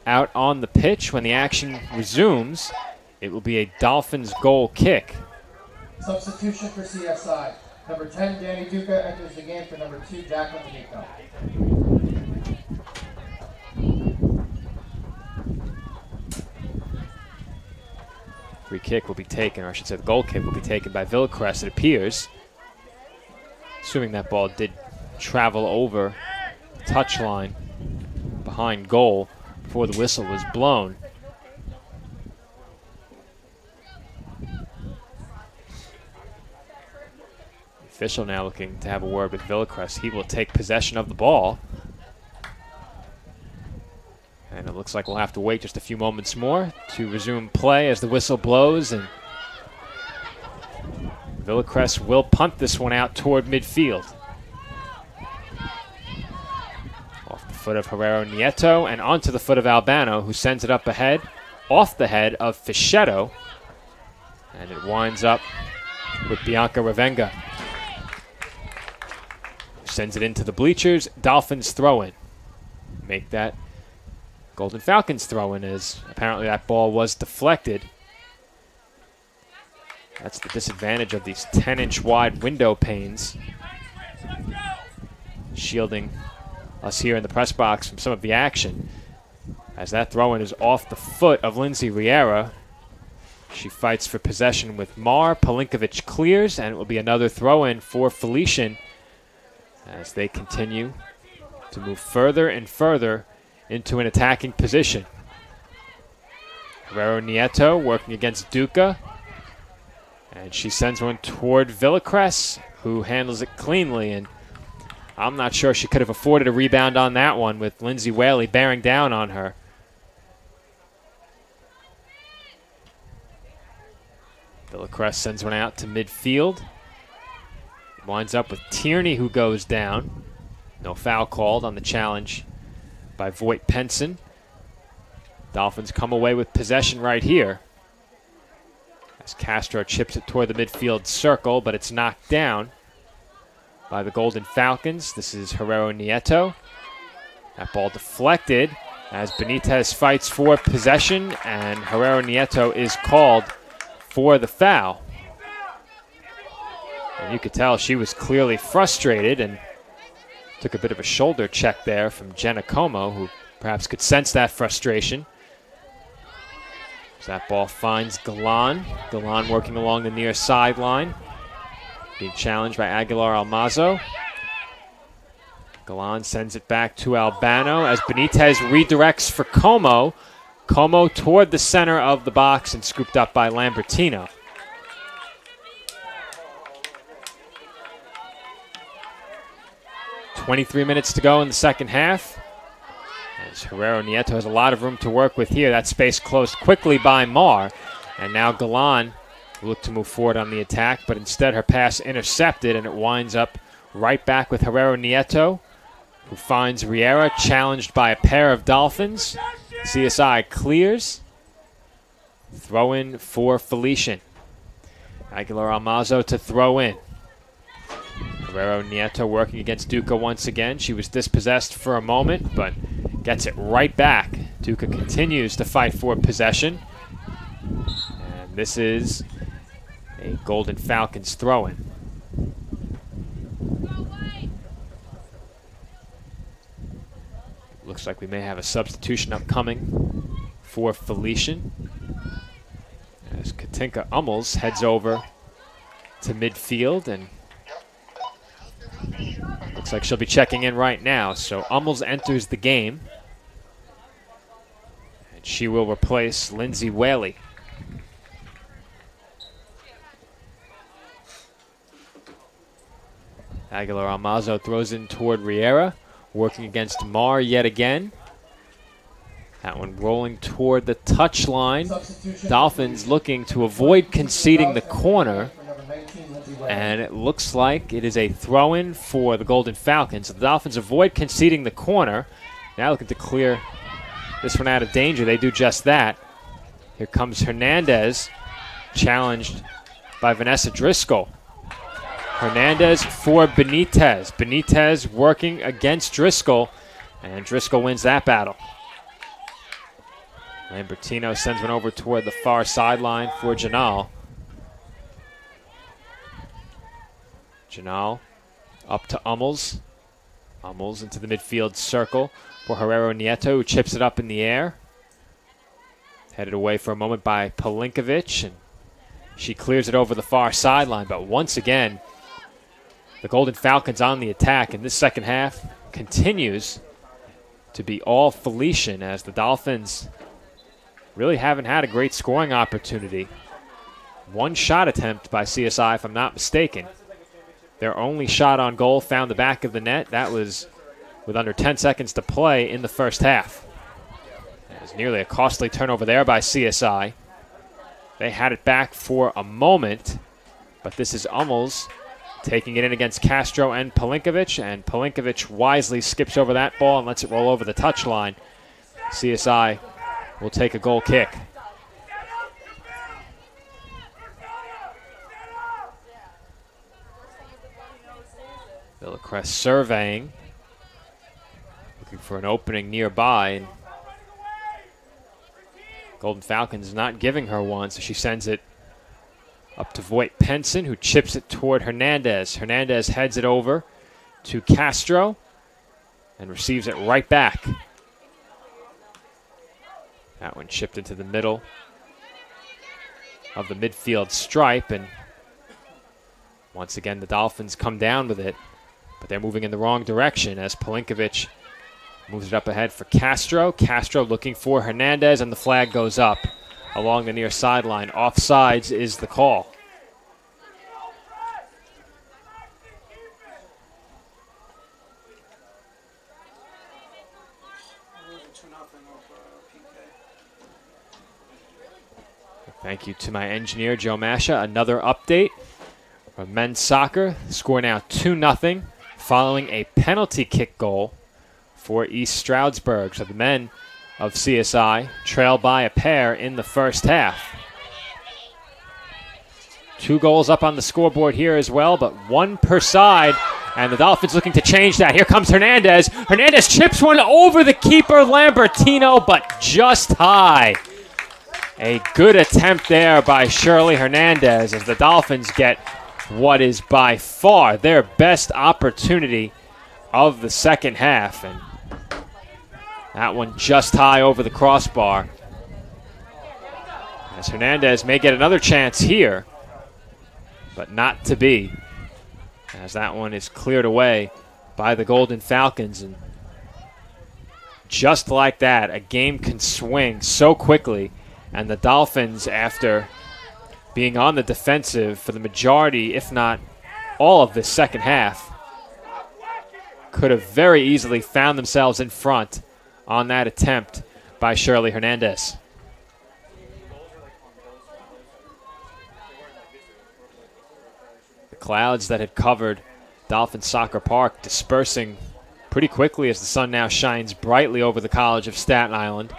out on the pitch. When the action resumes, it will be a Dolphins goal kick. Substitution for CSI. Number 10, Danny Duca enters the game for number 2, Jacqueline D'Amico. Free kick will be taken, or I should say the goal kick will be taken by Villacrest, it appears. Assuming that ball did travel over the touchline behind goal before the whistle was blown. The official now looking to have a word with Villacrest. He will take possession of the ball. And it looks like we'll have to wait just a few moments more to resume play as the whistle blows. And Villacrest will punt this one out toward midfield. Off the foot of Herrero Nieto and onto the foot of Albano, who sends it up ahead, off the head of Fischetto. And it winds up with Bianca Ravenga, who sends it into the bleachers. Dolphins throw in. Make that Golden Falcons throw in, as apparently that ball was deflected. That's the disadvantage of these 10-inch wide window panes, shielding us here in the press box from some of the action. As that throw-in is off the foot of Lindsay Riera. She fights for possession with Marr. Pelinkovic clears, and it will be another throw-in for Felician as they continue to move further and further into an attacking position. Herrero Nieto working against Duca. And she sends one toward Villacrest, who handles it cleanly. And I'm not sure she could have afforded a rebound on that one with Lindsay Whaley bearing down on her. Villacrest sends one out to midfield. Winds up with Tierney, who goes down. No foul called on the challenge by Voight Penson. Dolphins come away with possession right here as Castro chips it toward the midfield circle, but it's knocked down by the Golden Falcons. This is Herrero Nieto. That ball deflected as Benitez fights for possession, and Herrero Nieto is called for the foul. And you could tell she was clearly frustrated and took a bit of a shoulder check there from Jenna Como, who perhaps could sense that frustration. So that ball finds Galan. Galan working along the near sideline, being challenged by Aguilar Almazo. Galan sends it back to Albano as Benitez redirects for Como. Como toward the center of the box and scooped up by Lambertino. .23 minutes to go in the second half. As Herrero Nieto has a lot of room to work with here. That space closed quickly by Marr. And now Galan will look to move forward on the attack, but instead her pass intercepted, and it winds up right back with Herrero Nieto, who finds Riera challenged by a pair of Dolphins. CSI clears. Throw in for Felician. Aguilar-Almazo to throw in. Herrero Nieto working against Duca once again. She was dispossessed for a moment, but gets it right back. Duca continues to fight for possession. And this is a Golden Falcons throw-in. Looks like we may have a substitution upcoming for Felician, as Katinka Hummels heads over to midfield, and looks like she'll be checking in right now. So Hummels enters the game, and she will replace Lindsay Whaley. Aguilar-Almazo throws in toward Riera, working against Marr yet again. That one rolling toward the touchline. Dolphins looking to avoid conceding the corner. And it looks like it is a throw-in for the Golden Falcons. So the Dolphins avoid conceding the corner. Now looking to clear this one out of danger. They do just that. Here comes Hernandez, challenged by Vanessa Driscoll. Hernandez for Benitez. Benitez working against Driscoll, and Driscoll wins that battle. Lambertino sends one over toward the far sideline for Janal. Janal up to Hummels. Hummels into the midfield circle for Herrero Nieto, who chips it up in the air. Headed away for a moment by Pelinkovic, and she clears it over the far sideline, but once again, the Golden Falcons on the attack, and this second half continues to be all Felician, as the Dolphins really haven't had a great scoring opportunity. One shot attempt by CSI, if I'm not mistaken. Their only shot on goal found the back of the net. That was with under 10 seconds to play in the first half. It was nearly a costly turnover there by CSI. They had it back for a moment, but this is Hummels taking it in against Castro and Pelinkovic wisely skips over that ball and lets it roll over the touchline. CSI will take a goal kick. Villacrest surveying, looking for an opening nearby, and Golden Falcons not giving her one, so she sends it up to Voigt Penson, who chips it toward Hernandez. Hernandez heads it over to Castro and receives it right back. That one chipped into the middle of the midfield stripe, and once again the Dolphins come down with it, but they're moving in the wrong direction as Pelinkovic moves it up ahead for Castro. Castro looking for Hernandez, and the flag goes up along the near sideline. Offsides is the call. Thank you to my engineer, Joe Masha. Another update from men's soccer. Score now 2-0 following a penalty kick goal for East Stroudsburg. So the men of CSI trail by a pair in the first half. 2 goals up on the scoreboard here as well, but 1 per side, and the Dolphins looking to change that. Here comes Hernandez. Hernandez chips one over the keeper, Lambertino, but just high. A good attempt there by Shirley Hernandez as the Dolphins get what is by far their best opportunity of the second half, and that one just high over the crossbar. As Hernandez may get another chance here, but not to be, as that one is cleared away by the Golden Falcons. And just like that, a game can swing so quickly, and the Dolphins, after being on the defensive for the majority, if not all of this second half, could have very easily found themselves in front on that attempt by Shirley Hernandez. The clouds that had covered Dolphin Soccer Park dispersing pretty quickly as the sun now shines brightly over the College of Staten Island.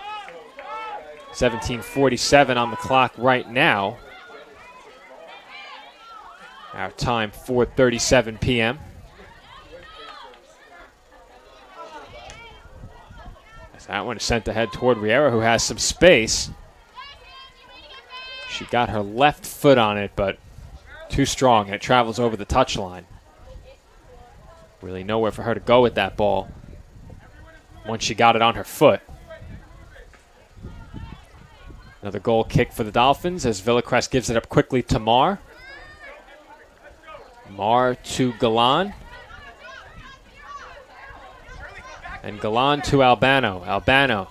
17:47 on the clock right now. Our time, 4:37 p.m. As that one is sent ahead toward Riera, who has some space. She got her left foot on it, but too strong, and it travels over the touchline. Really nowhere for her to go with that ball once she got it on her foot. Another goal kick for the Dolphins as Villacrest gives it up quickly to Marr. Marr to Galan. And Galan to Albano. Albano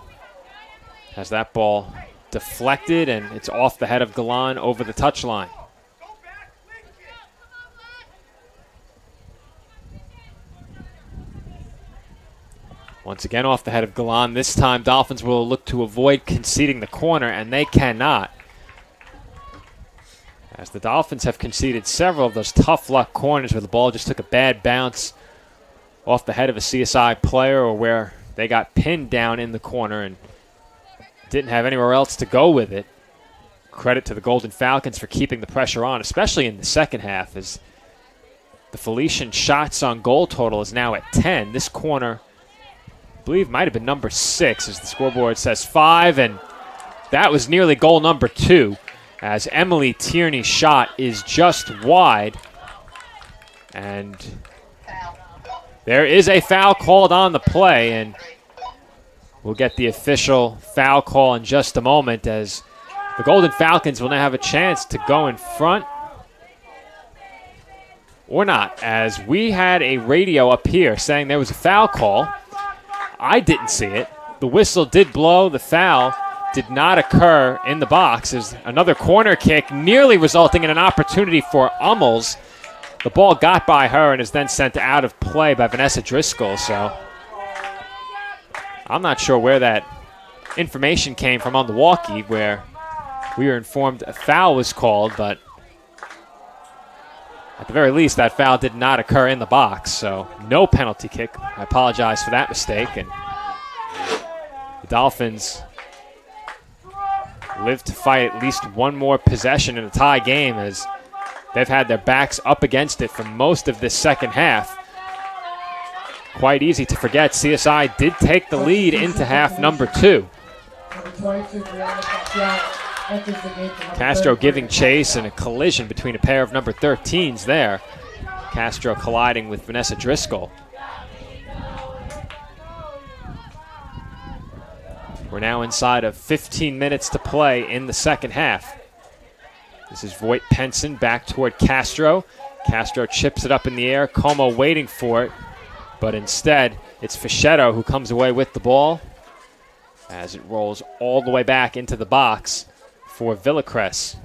has that ball deflected, and it's off the head of Galan over the touchline. Once again off the head of Galan. This time Dolphins will look to avoid conceding the corner, and they cannot. As the Dolphins have conceded several of those tough luck corners where the ball just took a bad bounce off the head of a CSI player, or where they got pinned down in the corner and didn't have anywhere else to go with it. Credit to the Golden Falcons for keeping the pressure on, especially in the second half, as the Felician shots on goal total is now at 10. This corner, I believe, might have been number 6, as the scoreboard says 5, and that was nearly goal number 2, as Emily Tierney's shot is just wide, and there is a foul called on the play, and we'll get the official foul call in just a moment, as the Golden Falcons will now have a chance to go in front, or not, as we had a radio up here saying there was a foul call. I didn't see it. The whistle did blow. The foul did not occur in the box. There's another corner kick, nearly resulting in an opportunity for Hummels. The ball got by her and is then sent out of play by Vanessa Driscoll. So I'm not sure where that information came from on the walkie, where we were informed a foul was called, but at the very least, that foul did not occur in the box, so no penalty kick. I apologize for that mistake. And the Dolphins live to fight at least one more possession in a tie game, as they've had their backs up against it for most of this second half. Quite easy to forget, CSI did take the lead into half number 2. Castro giving chase, and a collision between a pair of number 13s there. Castro colliding with Vanessa Driscoll. We're now inside of 15 minutes to play in the second half. This is Voigt Penson back toward Castro. Castro chips it up in the air. Como waiting for it, but instead it's Fischetto who comes away with the ball as it rolls all the way back into the box for Villacrest.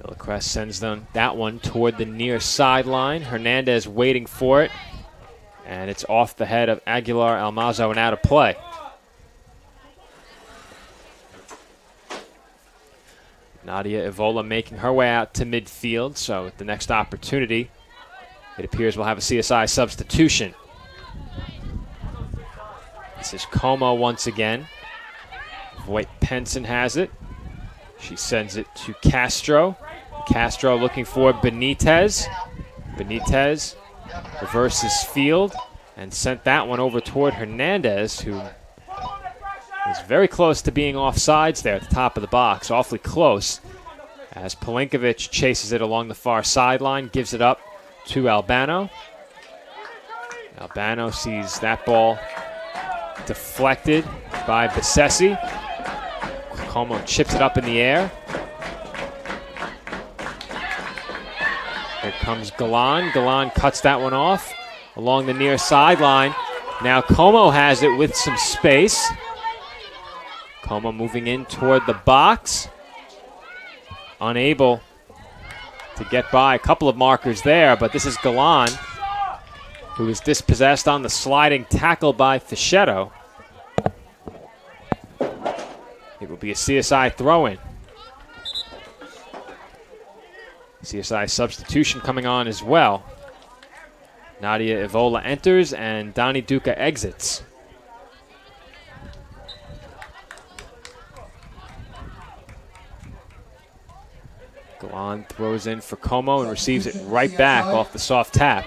Villacrest sends that one toward the near sideline. Hernandez waiting for it, and it's off the head of Aguilar Almazo and out of play. Nadia Evola making her way out to midfield, so at the next opportunity, it appears we'll have a CSI substitution. This is Como once again. Voigt Penson has it. She sends it to Castro. Castro looking for Benitez. Benitez reverses field and sent that one over toward Hernandez, who is very close to being offsides there at the top of the box. Awfully close, as Pelinkovic chases it along the far sideline, gives it up to Albano. Albano sees that ball deflected by Besessi. Como chips it up in the air. Here comes Galan. Galan cuts that one off along the near sideline. Now Como has it with some space. Como moving in toward the box. Unable to get by a couple of markers there, but this is Galan, who is dispossessed on the sliding tackle by Fischetto. It will be a CSI throw-in. CSI substitution coming on as well. Nadia Ivola enters and Donnie Duca exits. Galan throws in for Como and receives it right back off the soft tap.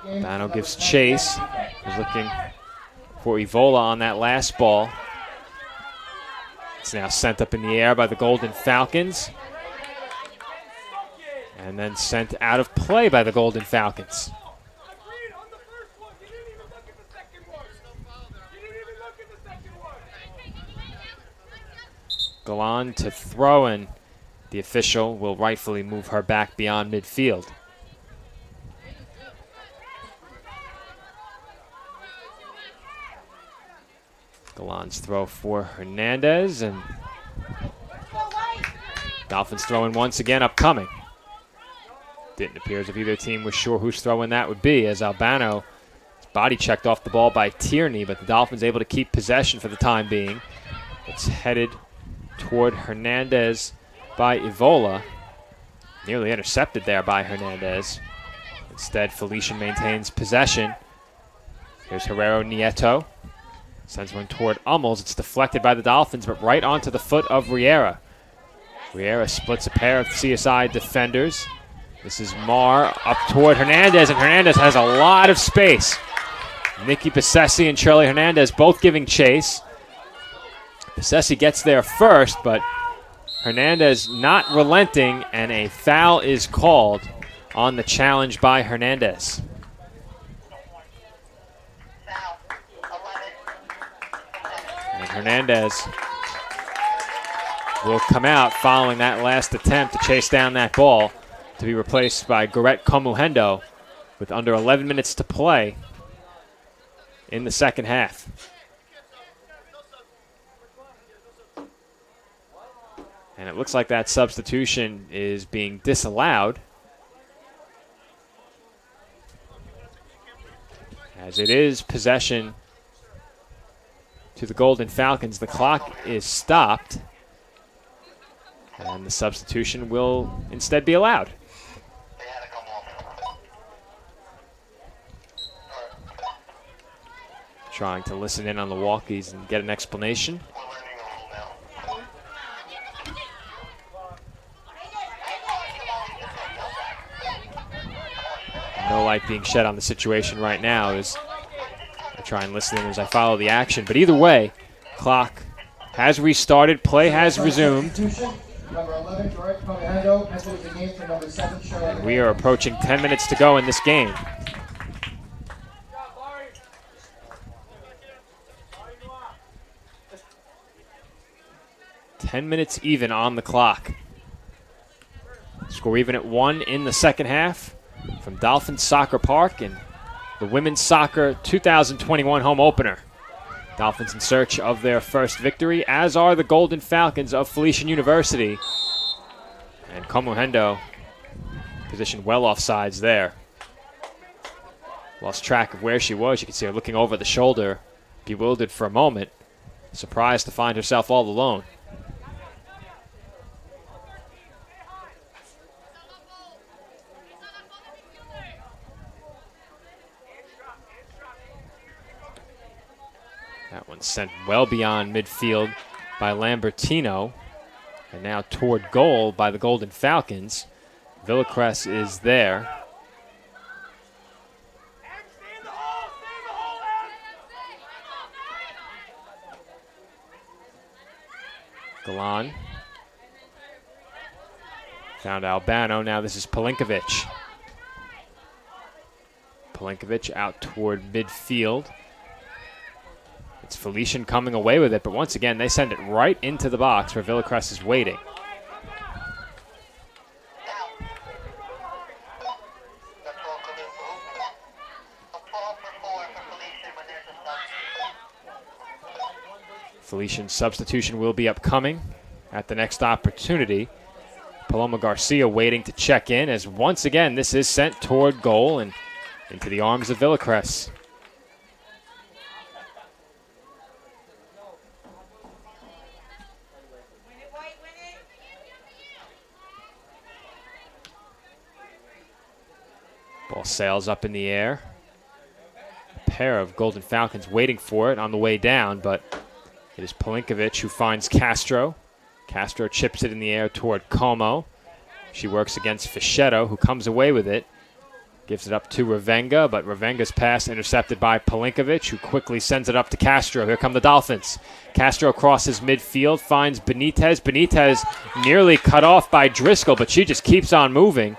Bano gives chase. He's looking for Ivola on that last ball. It's now sent up in the air by the Golden Falcons. And then sent out of play by the Golden Falcons. Galan to throw, and the official will rightfully move her back beyond midfield. Galan's throw for Hernandez, and Dolphins throwing once again upcoming. Didn't appear as if either team was sure whose throw-in that would be, as Albano is body checked off the ball by Tierney, but the Dolphins able to keep possession for the time being. It's headed toward Hernandez by Ivola. Nearly intercepted there by Hernandez. Instead, Felician maintains possession. Here's Herrero Nieto. Sends one toward Hummels. It's deflected by the Dolphins, but right onto the foot of Riera. Riera splits a pair of CSI defenders. This is Marr up toward Hernandez, and Hernandez has a lot of space. Nikki Possessi and Shirley Hernandez both giving chase. Possessi gets there first, but Hernandez not relenting, and a foul is called on the challenge by Hernandez. And Hernandez will come out following that last attempt to chase down that ball, to be replaced by Goret Komuhendo with under 11 minutes to play in the second half. And it looks like that substitution is being disallowed, as it is possession to the Golden Falcons. The clock is stopped, and the substitution will instead be allowed. Trying to listen in on the walkies and get an explanation. No light being shed on the situation right now as I try and listen in as I follow the action. But either way, clock has restarted, play has resumed. And we are approaching 10 minutes to go in this game. 10 minutes even on the clock. Score even at 1 in the second half from Dolphins Soccer Park in the Women's Soccer 2021 home opener. Dolphins in search of their first victory, as are the Golden Falcons of Felician University. And Komuhendo positioned well off sides there. Lost track of where she was. You can see her looking over the shoulder, bewildered for a moment, surprised to find herself all alone. That one sent well beyond midfield by Lambertino. And now toward goal by the Golden Falcons. Villacrest is there. Galan. Found Albano. Now this is Pelinkovic. Pelinkovic out toward midfield. It's Felician coming away with it, but once again, they send it right into the box where Villacrest is waiting. Felician substitution will be upcoming at the next opportunity. Paloma Garcia waiting to check in as once again this is sent toward goal and into the arms of Villacrest. Ball sails up in the air. A pair of Golden Falcons waiting for it on the way down, but it is Pelinkovic who finds Castro. Castro chips it in the air toward Como. She works against Fischetto, who comes away with it. Gives it up to Ravenga, but Ravenga's pass intercepted by Pelinkovic, who quickly sends it up to Castro. Here come the Dolphins. Castro crosses midfield, finds Benitez. Benitez nearly cut off by Driscoll, but she just keeps on moving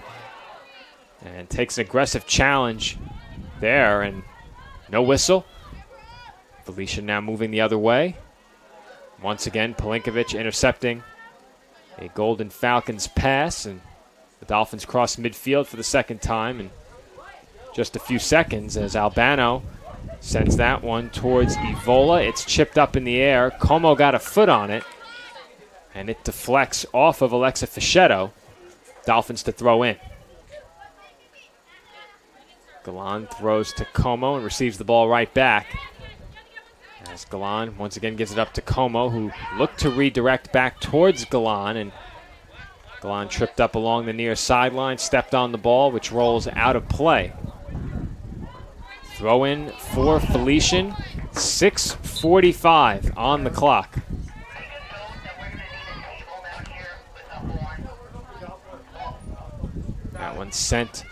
and takes an aggressive challenge there, and no whistle. Felician now moving the other way. Once again, Pelinkovic intercepting a Golden Falcons pass, and the Dolphins cross midfield for the second time in just a few seconds as Albano sends that one towards Evola. It's chipped up in the air. Como got a foot on it, and it deflects off of Alexa Fischetto. Dolphins to throw in. Galan throws to Como and receives the ball right back. As Galan once again gives it up to Como, who looked to redirect back towards Galan, and Galan tripped up along the near sideline, stepped on the ball, which rolls out of play. Throw in for Felician, 6:45 on the clock. That one sent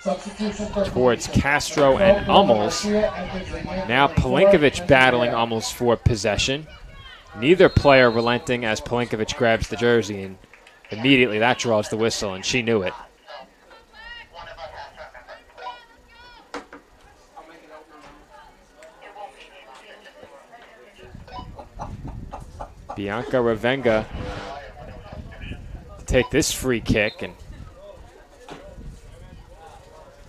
towards Castro and Hummels. Now Pelinkovic battling Hummels for possession. Neither player relenting as Pelinkovic grabs the jersey, and immediately that draws the whistle, and she knew it. Bianca Ravenga to take this free kick, and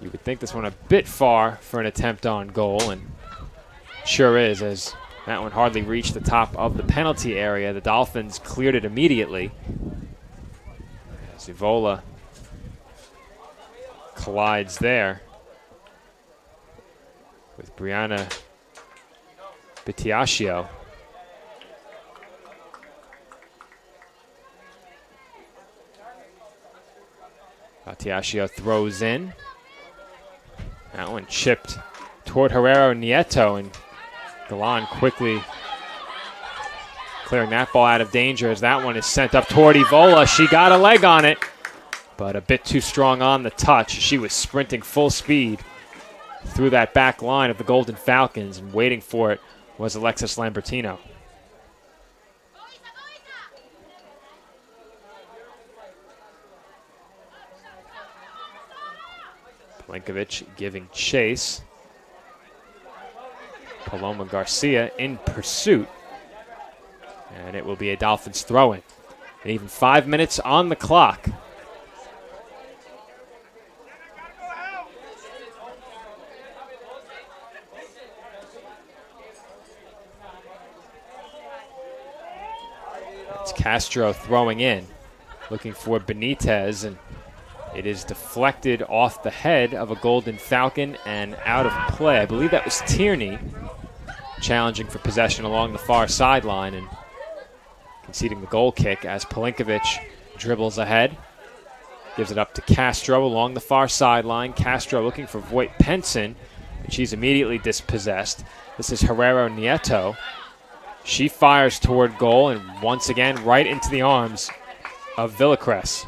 you would think this one a bit far for an attempt on goal, and sure is, as that one hardly reached the top of the penalty area. The Dolphins cleared it immediately. Evola collides there with Brianna Bitiascio. Bitiascio throws in. That one chipped toward Herrero Nieto, and Galan quickly clearing that ball out of danger as that one is sent up toward Evola. She got a leg on it, but a bit too strong on the touch. She was sprinting full speed through that back line of the Golden Falcons, and waiting for it was Alexis Lambertino. Pelinkovic giving chase. Paloma Garcia in pursuit. And it will be a Dolphins throw-in. And even 5 minutes on the clock. It's Castro throwing in, looking for Benitez, and it is deflected off the head of a Golden Falcon and out of play. I believe that was Tierney challenging for possession along the far sideline and conceding the goal kick as Pelinkovic dribbles ahead. Gives it up to Castro along the far sideline. Castro looking for Voigt Penson, but she's immediately dispossessed. This is Herrero Nieto. She fires toward goal, and once again right into the arms of Villacrest.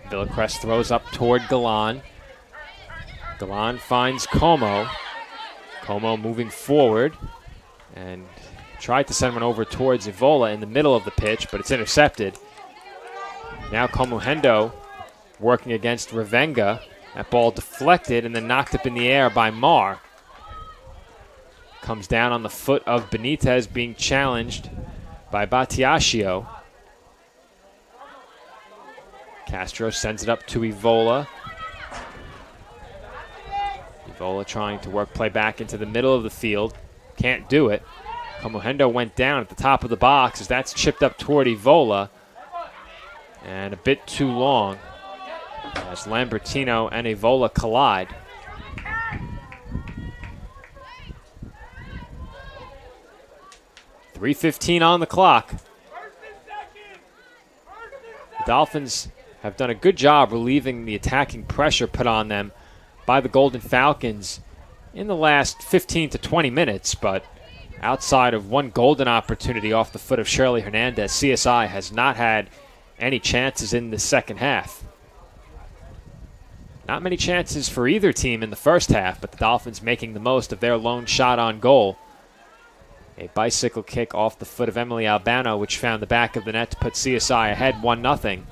Villacrest throws up toward Galan. Galan finds Como. Como moving forward and tried to send one over towards Evola in the middle of the pitch, but it's intercepted. Now Como Hendo working against Ravenga. That ball deflected and then knocked up in the air by Mar. Comes down on the foot of Benitez, being challenged by Batiascio. Castro sends it up to Evola. Evola trying to work play back into the middle of the field. Can't do it. Comohendo went down at the top of the box as that's chipped up toward Evola. And a bit too long as Lambertino and Evola collide. .3:15 on the clock. The Dolphins have done a good job relieving the attacking pressure put on them by the Golden Falcons in the last 15 to 20 minutes, but outside of one golden opportunity off the foot of Shirley Hernandez, CSI has not had any chances in the second half. Not many chances for either team in the first half, but the Dolphins making the most of their lone shot on goal. A bicycle kick off the foot of Emily Albano, which found the back of the net to put CSI ahead 1-0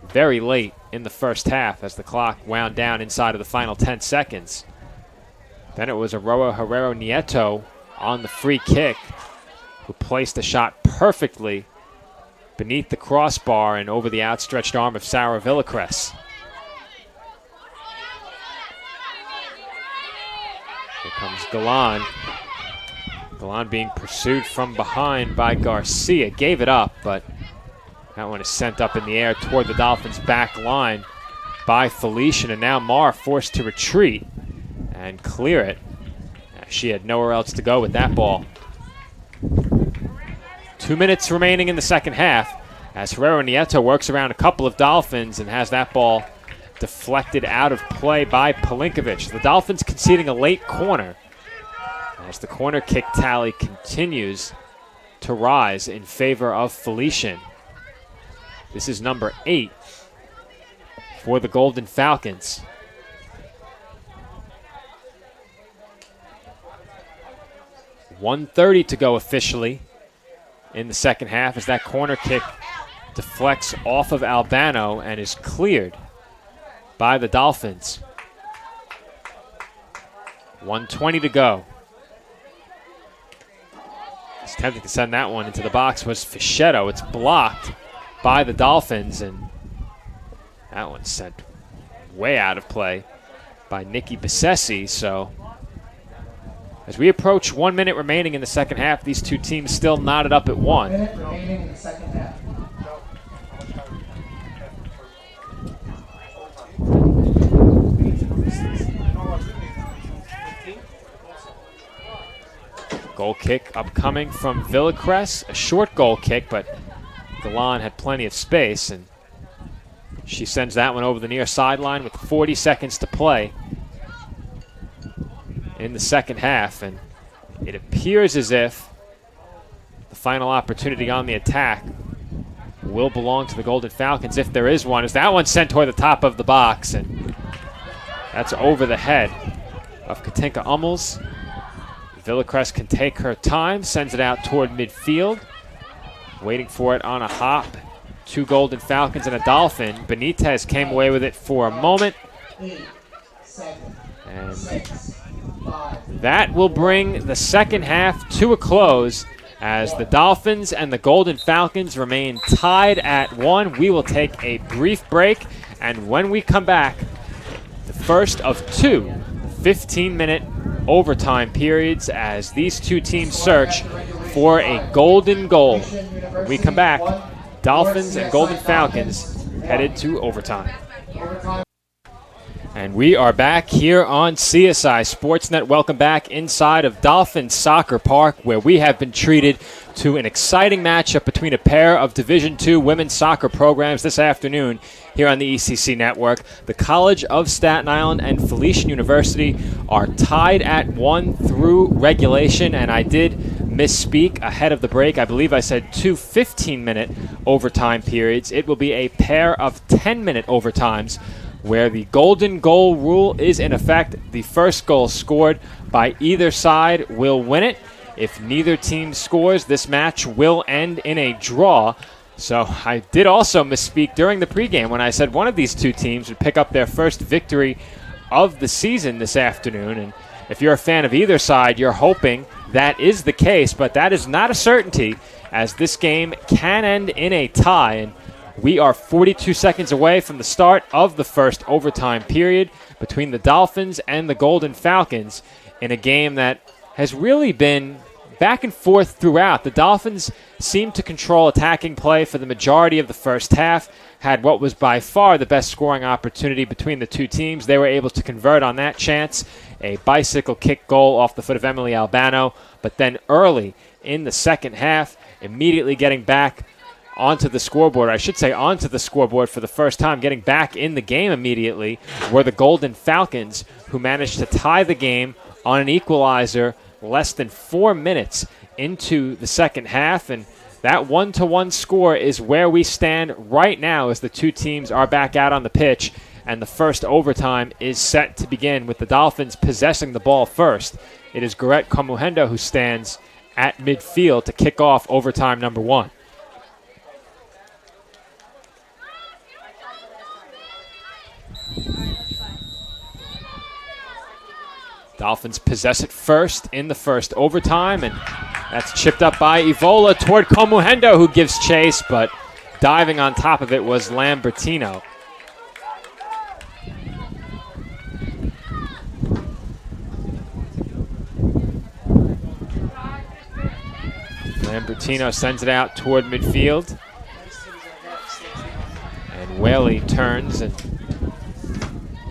very late in the first half as the clock wound down inside of the final 10 seconds. Then it was Aroa Herrero Nieto on the free kick who placed a shot perfectly beneath the crossbar and over the outstretched arm of Sarah Villacres. Here comes Galan. Galan being pursued from behind by Garcia. Gave it up, but that one is sent up in the air toward the Dolphins' back line by Felician, and now Marr forced to retreat and clear it. She had nowhere else to go with that ball. 2 minutes remaining in the second half as Herrero Nieto works around a couple of Dolphins and has that ball deflected out of play by Pelinkovic. The Dolphins conceding a late corner as the corner kick tally continues to rise in favor of Felician. This is number 8 for the Golden Falcons. .130 to go officially in the second half as that corner kick deflects off of Albano and is cleared by the Dolphins. 1:20 to go. Attempting to send that one into the box was Fischetto. It's blocked by the Dolphins, and that one's sent way out of play by Nikki Besessi. So as we approach 1 minute remaining in the second half, these two teams still knotted up at 1. 1 minute remaining in the second half. Goal kick upcoming from Villacres. A short goal kick, but Galan had plenty of space, and she sends that one over the near sideline with 40 seconds to play in the second half. And it appears as if the final opportunity on the attack will belong to the Golden Falcons, if there is one, as that one sent toward the top of the box, and that's over the head of Katinka Hummels. Villacres can take her time, sends it out toward midfield. Waiting for it on a hop. 2 Golden Falcons and a Dolphin. Benitez came away with it for a moment. 8, 7, And 6, 5. that will bring the second half to a close as the Dolphins and the Golden Falcons remain tied at 1. We will take a brief break, and when we come back, the first of 2 15-minute overtime periods as these two teams search for a golden goal. When we come back, Dolphins and Golden Falcons headed to overtime. And we are back here on CSI Sportsnet. Welcome back inside of Dolphin Soccer Park, where we have been treated to an exciting matchup between a pair of Division II women's soccer programs this afternoon here on the ECC Network. The College of Staten Island and Felician University are tied at 1 through regulation, and I did misspeak ahead of the break. I believe I said 2 15-minute overtime periods. It will be a pair of 10-minute overtimes where the golden goal rule is in effect. The first goal scored by either side will win it. If neither team scores, this match will end in a draw. So I did also misspeak during the pregame when I said one of these two teams would pick up their first victory of the season this afternoon. And if you're a fan of either side, you're hoping that is the case, but that is not a certainty, as this game can end in a tie. And we are 42 seconds away from the start of the first overtime period between the Dolphins and the Golden Falcons in a game that has really been back and forth throughout. The Dolphins seemed to control attacking play for the majority of the first half, had what was by far the best scoring opportunity between the two teams. They were able to convert on that chance, a bicycle kick goal off the foot of Emily Albano, but then early in the second half, immediately getting back onto the scoreboard, onto the scoreboard for the first time, getting back in the game immediately, were the Golden Falcons, who managed to tie the game on an equalizer less than 4 minutes into the second half. And that 1-1 score is where we stand right now as the two teams are back out on the pitch, and the first overtime is set to begin with the Dolphins possessing the ball first. It is Garrett Komuhendo who stands at midfield to kick off overtime number 1. Dolphins possess it first in the first overtime, and that's chipped up by Evola toward Komuhendo, who gives chase, but diving on top of it was Lambertino. Lambertino sends it out toward midfield, and Whaley turns and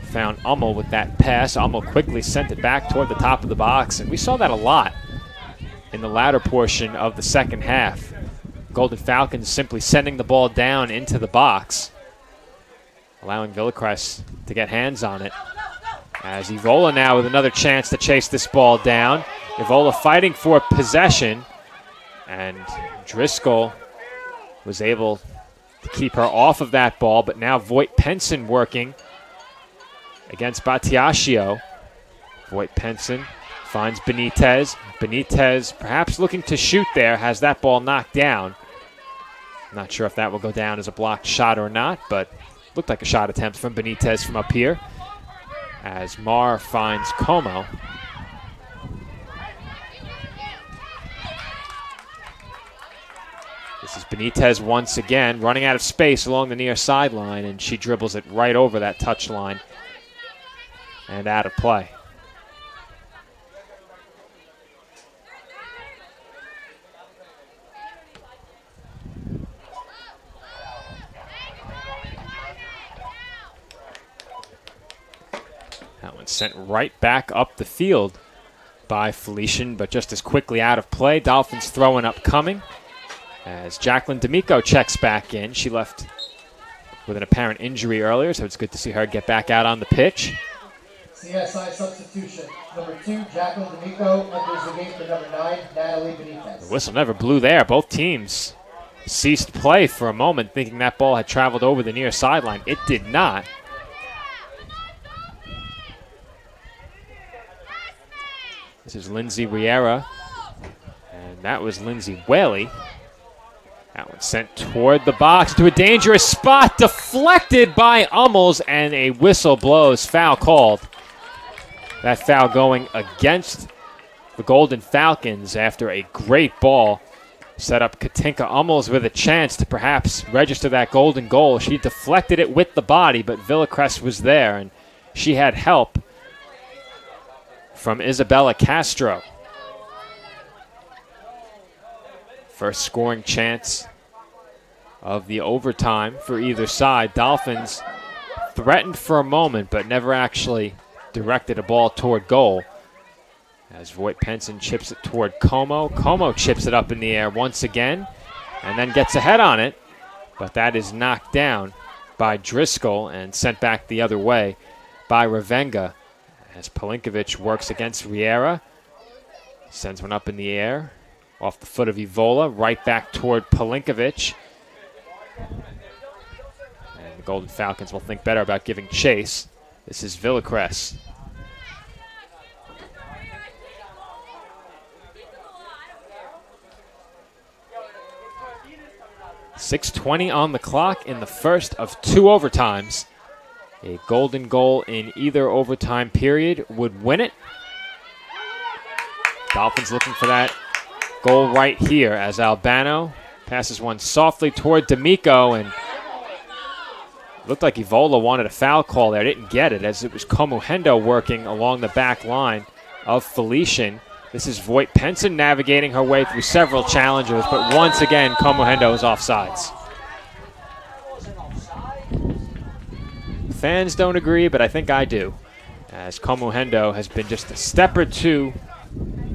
found Ummel with that pass. Ummel quickly sent it back toward the top of the box, and we saw that a lot in the latter portion of the second half. Golden Falcons simply sending the ball down into the box, allowing Villacrest to get hands on it. As Evola now with another chance to chase this ball down. Evola fighting for possession, and Driscoll was able to keep her off of that ball, but now Voigt Penson working against Batiascio. Voigt Penson finds Benitez. Benitez perhaps looking to shoot there, has that ball knocked down. Not sure if that will go down as a blocked shot or not, but looked like a shot attempt from Benitez from up here. As Marr finds Como. This is Benitez once again, running out of space along the near sideline, and she dribbles it right over that touch line and out of play. That one sent right back up the field by Felician, but just as quickly out of play. Dolphins throwing up coming as Jacqueline D'Amico checks back in. She left with an apparent injury earlier, so it's good to see her get back out on the pitch. CSI substitution. Number 2, Jacqueline D'Amico enters the game for number 9, Natalie Benitez. The whistle never blew there. Both teams ceased play for a moment, thinking that ball had traveled over the near sideline. It did not. This is Lindsay Riera, and that was Lindsay Whaley. That one sent toward the box to a dangerous spot, deflected by Ummels, and a whistle blows, foul called. That foul going against the Golden Falcons after a great ball set up Katinka Ummels with a chance to perhaps register that golden goal. She deflected it with the body, but Villacrest was there, and she had help from Isabella Castro. First scoring chance of the overtime for either side. Dolphins threatened for a moment, but never actually directed a ball toward goal. As Voigt Penson chips it toward Como. Como chips it up in the air once again and then gets ahead on it, but that is knocked down by Driscoll and sent back the other way by Ravenga. As Palinkovic works against Riera, sends one up in the air off the foot of Evola, right back toward Palinkovic. And the Golden Falcons will think better about giving chase. This is Villacrest. .6:20 on the clock in the first of 2 overtimes. A golden goal in either overtime period would win it. Dolphins looking for that goal right here as Albano passes one softly toward D'Amico, and looked like Evola wanted a foul call there. Didn't get it, as it was Komuhendo working along the back line of Felician. This is Voight Penson navigating her way through several challenges, but once again, Komuhendo is offsides. Fans don't agree, but I think I do, as Komuhendo has been just a step or two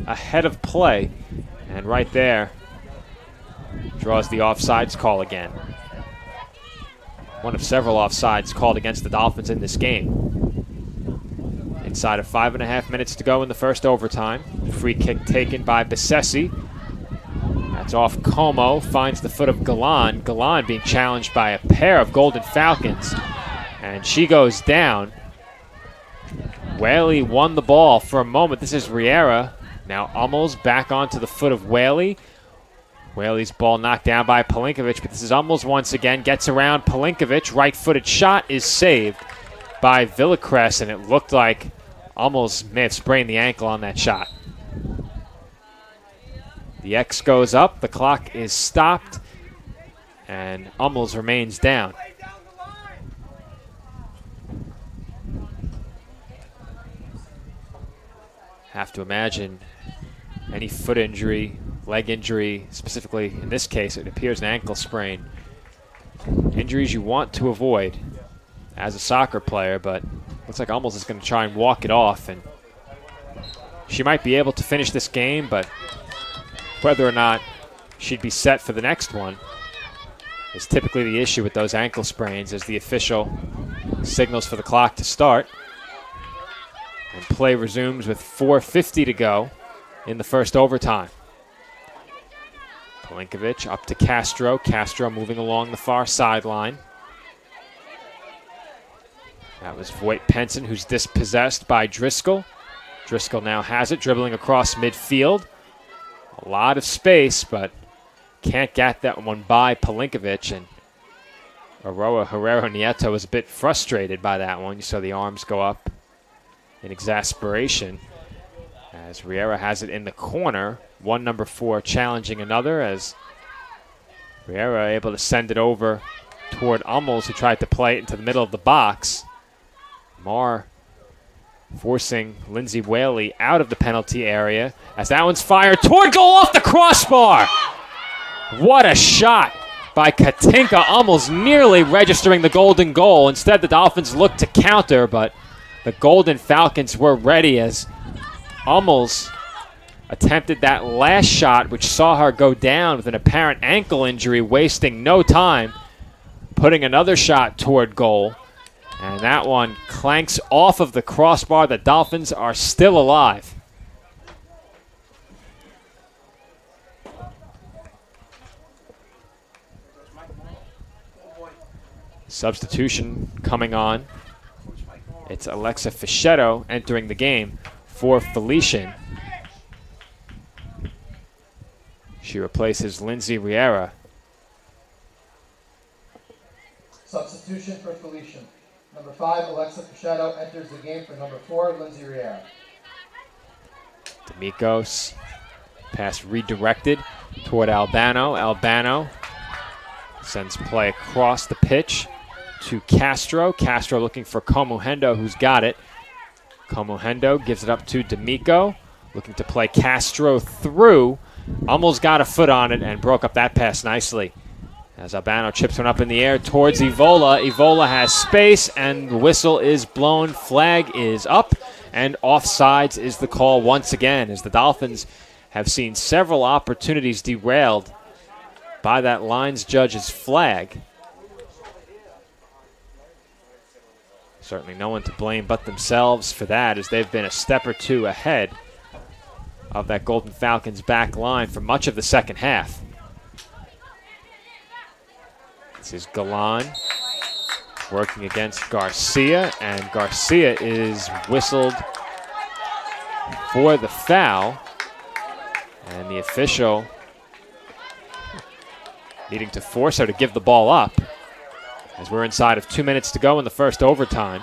ahead of play, and right there draws the offsides call again. One of several offsides called against the Dolphins in this game. Inside of 5.5 minutes to go in the first overtime. Free kick taken by Besessi. That's off Como, finds the foot of Galan. Galan being challenged by a pair of Golden Falcons, and she goes down. Whaley won the ball for a moment. This is Riera. Now Hummels back onto the foot of Whaley. Whaley's ball knocked down by Pelinkovic, but this is Hummels once again. Gets around Pelinkovic. Right-footed shot is saved by Villacres, and it looked like Hummels may have sprained the ankle on that shot. The X goes up. The clock is stopped, and Hummels remains down. Have to imagine any foot injury, leg injury, specifically in this case, it appears an ankle sprain. Injuries you want to avoid as a soccer player, but looks like Hummels is going to try and walk it off, and she might be able to finish this game, but whether or not she'd be set for the next one is typically the issue with those ankle sprains, as the official signals for the clock to start. And play resumes with 4:50 to go in the first overtime. Pelinkovic up to Castro. Castro moving along the far sideline. That was Voight Penson, who's dispossessed by Driscoll. Driscoll now has it, dribbling across midfield. A lot of space, but can't get that one by Pelinkovic. And Aroa Herrero Nieto was a bit frustrated by that one. You saw the arms go up in exasperation, as Riera has it in the corner. One number 4 challenging another, as Riera able to send it over toward Hummels, who tried to play it into the middle of the box. Marr forcing Lindsay Whaley out of the penalty area, as that one's fired toward goal off the crossbar. What a shot by Katinka Hummels, nearly registering the golden goal. Instead, the Dolphins looked to counter, but the Golden Falcons were ready, as Hummels attempted that last shot, which saw her go down with an apparent ankle injury, wasting no time, putting another shot toward goal. And that one clanks off of the crossbar. The Dolphins are still alive. Substitution coming on. It's Alexa Fischetto entering the game for Felician. She replaces Lindsay Riera. Substitution for Felician. Number 5, Alexa Fischetto enters the game for number 4, Lindsay Riera. D'Amicos. Pass redirected toward Albano. Albano sends play across the pitch to Castro. Castro looking for Komuhendo, who's got it. Komuhendo gives it up to D'Amico, looking to play Castro through. Almost got a foot on it and broke up that pass nicely, as Albano chips one up in the air towards Evola. Evola has space, and the whistle is blown. Flag is up, and offsides is the call once again, as the Dolphins have seen several opportunities derailed by that lines judge's flag. Certainly no one to blame but themselves for that, as they've been a step or two ahead of that Golden Falcons back line for much of the second half. This is Galan working against Garcia, and Garcia is whistled for the foul, and the official needing to force her to give the ball up, as we're inside of 2 minutes to go in the first overtime.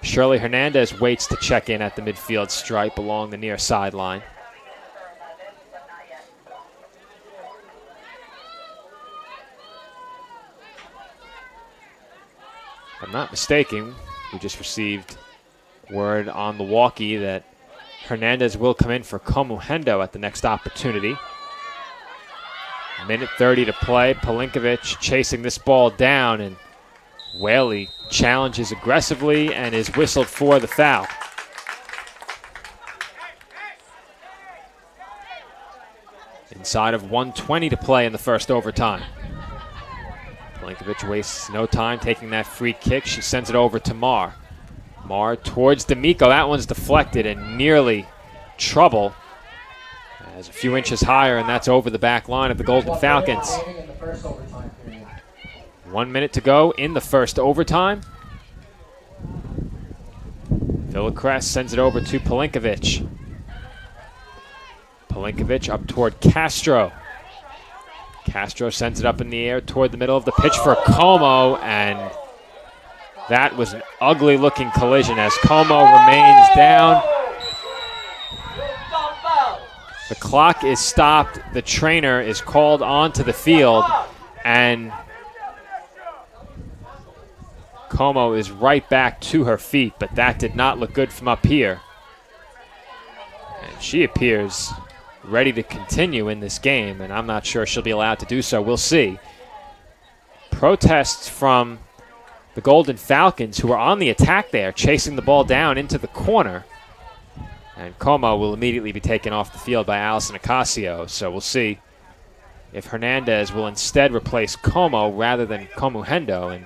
Shirley Hernandez waits to check in at the midfield stripe along the near sideline. If I'm not mistaken, we just received word on the walkie that Hernandez will come in for Komuhendo at the next opportunity. Minute 30 to play. Pelinkovic chasing this ball down, and Whaley challenges aggressively and is whistled for the foul. Inside of 1:20 to play in the first overtime. Pelinkovic wastes no time taking that free kick. She sends it over to Mar. Mar towards D'Amico. That one's deflected and nearly trouble. As a few inches higher, and that's over the back line of the Golden Falcons. 1 minute to go in the first overtime. Villacrest sends it over to Pelinkovic. Pelinkovic up toward Castro. Castro sends it up in the air toward the middle of the pitch for Como, and that was an ugly-looking collision as Como remains down. The clock is stopped. The trainer is called onto the field, and Como is right back to her feet, but that did not look good from up here. And she appears ready to continue in this game, and I'm not sure she'll be allowed to do so. We'll see. Protests from the Golden Falcons, who are on the attack there, chasing the ball down into the corner. And Como will immediately be taken off the field by Allison Ocasio. So we'll see if Hernandez will instead replace Como rather than Komuhendo, and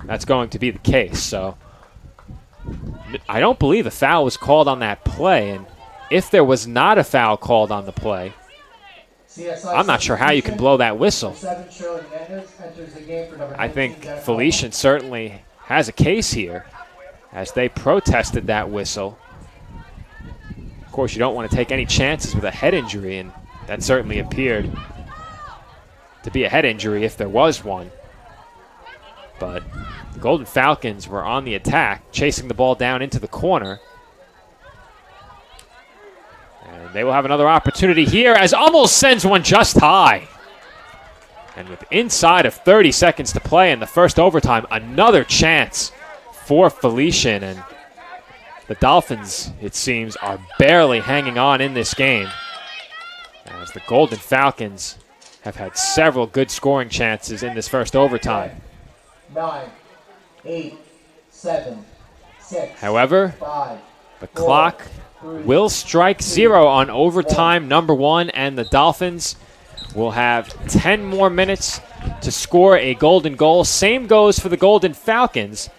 that's going to be the case. So I don't believe a foul was called on that play, and if there was not a foul called on the play, I'm not sure how you can blow that whistle. I think Felician certainly has a case here as they protested that whistle. Of course, you don't want to take any chances with a head injury, and that certainly appeared to be a head injury if there was one. But the Golden Falcons were on the attack, chasing the ball down into the corner. And they will have another opportunity here as almost sends one just high. And with inside of 30 seconds to play in the first overtime, another chance for Felician. And the Dolphins, it seems, are barely hanging on in this game, as the Golden Falcons have had several good scoring chances in this first overtime. 9, 8, 7, 6. However, 5, the 4, clock 3, will strike 0 on overtime number 1, and the Dolphins will have 10 more minutes to score a golden goal. Same goes for the Golden Falcons,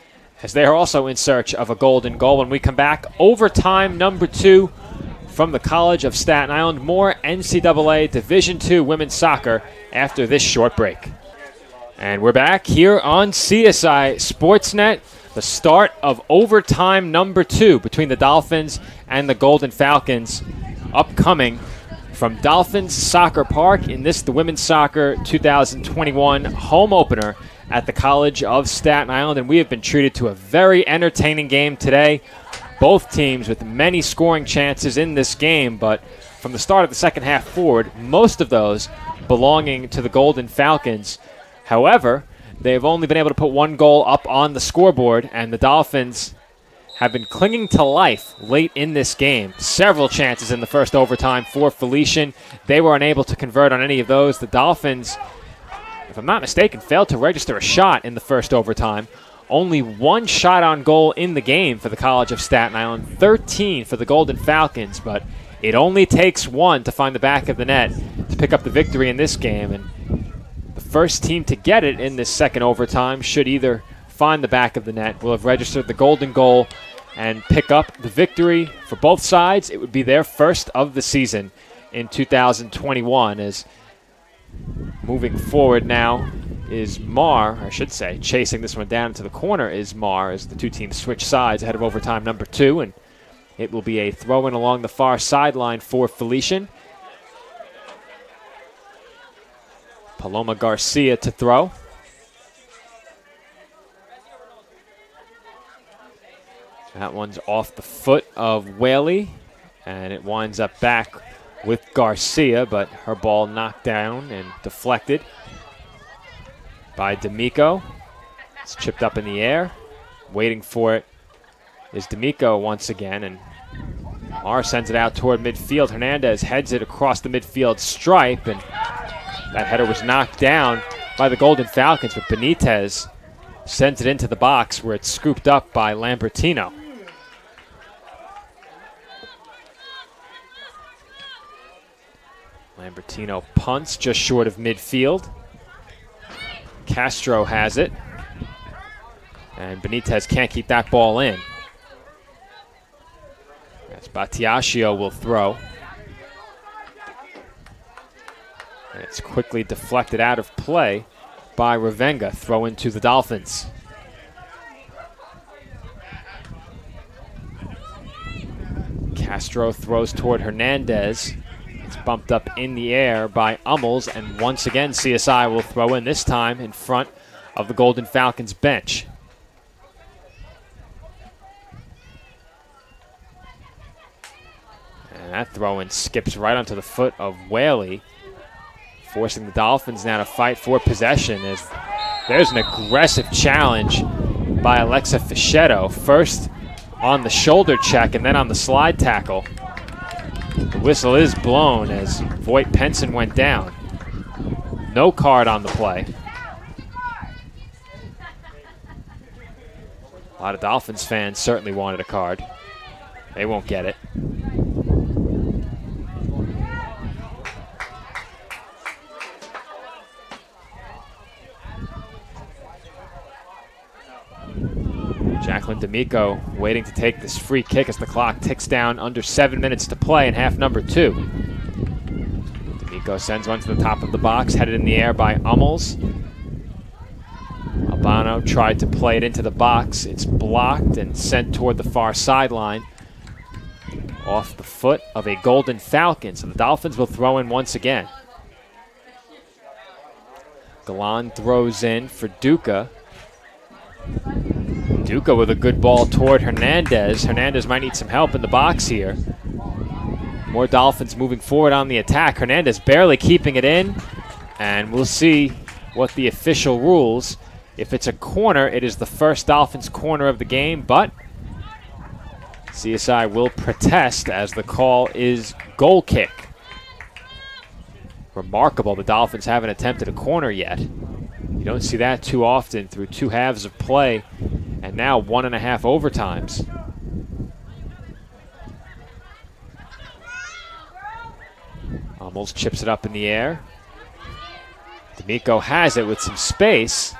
as they are also in search of a golden goal. When we come back, overtime number 2 from the College of Staten Island. More NCAA Division II women's soccer after this short break. And we're back here on CSI Sportsnet. The start of overtime number 2 between the Dolphins and the Golden Falcons, upcoming from Dolphins Soccer Park in this, the Women's Soccer 2021 home opener at the College of Staten Island. And we have been treated to a very entertaining game today. Both teams with many scoring chances in this game, but from the start of the second half forward, most of those belonging to the Golden Falcons. However, they've only been able to put one goal up on the scoreboard, and the Dolphins have been clinging to life late in this game. Several chances in the first overtime for Felician. They were unable to convert on any of those. The Dolphins, if I'm not mistaken, failed to register a shot in the first overtime. Only one shot on goal in the game for the College of Staten Island, 13 for the Golden Falcons, but it only takes one to find the back of the net to pick up the victory in this game. And the first team to get it in this second overtime should either find the back of the net, will have registered the golden goal, and pick up the victory for both sides. It would be their first of the season in 2021, as moving forward now is Mar, I should say, chasing this one down to the corner is Mar, as the two teams switch sides ahead of overtime number 2, and it will be a throw-in along the far sideline for Felician. Paloma Garcia to throw. That one's off the foot of Whaley, and it winds up back with Garcia, but her ball knocked down and deflected by D'Amico. It's chipped up in the air. Waiting for it is D'Amico once again, and Marr sends it out toward midfield. Hernandez heads it across the midfield stripe, and that header was knocked down by the Golden Falcons, but Benitez sends it into the box where it's scooped up by Lambertino. Lambertino punts just short of midfield. Castro has it, and Benitez can't keep that ball in. As Batiaccio will throw. And it's quickly deflected out of play by Revenga. Throw into the Dolphins. Castro throws toward Hernandez. It's bumped up in the air by Hummels, and once again CSI will throw in, this time in front of the Golden Falcons bench. And that throw-in skips right onto the foot of Whaley, forcing the Dolphins now to fight for possession. As there's an aggressive challenge by Alexa Fischetto, first on the shoulder check and then on the slide tackle. The whistle is blown as Voigt Penson went down. No card on the play. A lot of Dolphins fans certainly wanted a card. They won't get it. Jacqueline D'Amico waiting to take this free kick as the clock ticks down under 7 minutes to play in half number 2. D'Amico sends one to the top of the box, headed in the air by Hummels. Albano tried to play it into the box. It's blocked and sent toward the far sideline off the foot of a Golden Falcon. So the Dolphins will throw in once again. Galan throws in for Duca. Duca with a good ball toward Hernandez. Hernandez might need some help in the box here. More Dolphins moving forward on the attack. Hernandez barely keeping it in. And we'll see what the official rules. If it's a corner, it is the first Dolphins corner of the game, but CSI will protest as the call is goal kick. Remarkable the Dolphins haven't attempted a corner yet. You don't see that too often through 2 halves of play. And now 1.5 overtimes. Hummels chips it up in the air. D'Amico has it with some space.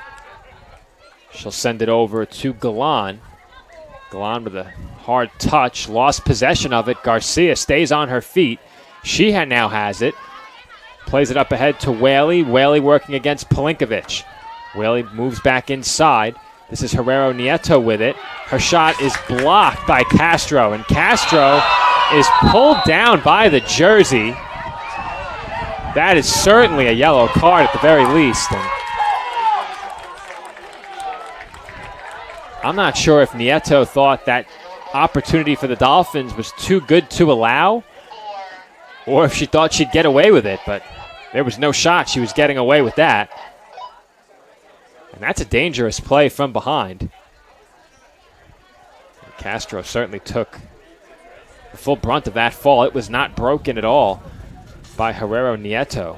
She'll send it over to Galan. Galan with a hard touch, lost possession of it. Garcia stays on her feet. She now has it. Plays it up ahead to Whaley. Whaley working against Pelinkovic. Whaley moves back inside. This is Herrero Nieto with it. Her shot is blocked by Castro, and Castro is pulled down by the jersey. That is certainly a yellow card at the very least. And I'm not sure if Nieto thought that opportunity for the Dolphins was too good to allow, or if she thought she'd get away with it, but there was no shot she was getting away with that. And that's a dangerous play from behind. Castro certainly took the full brunt of that fall. It was not broken at all by Herrero Nieto.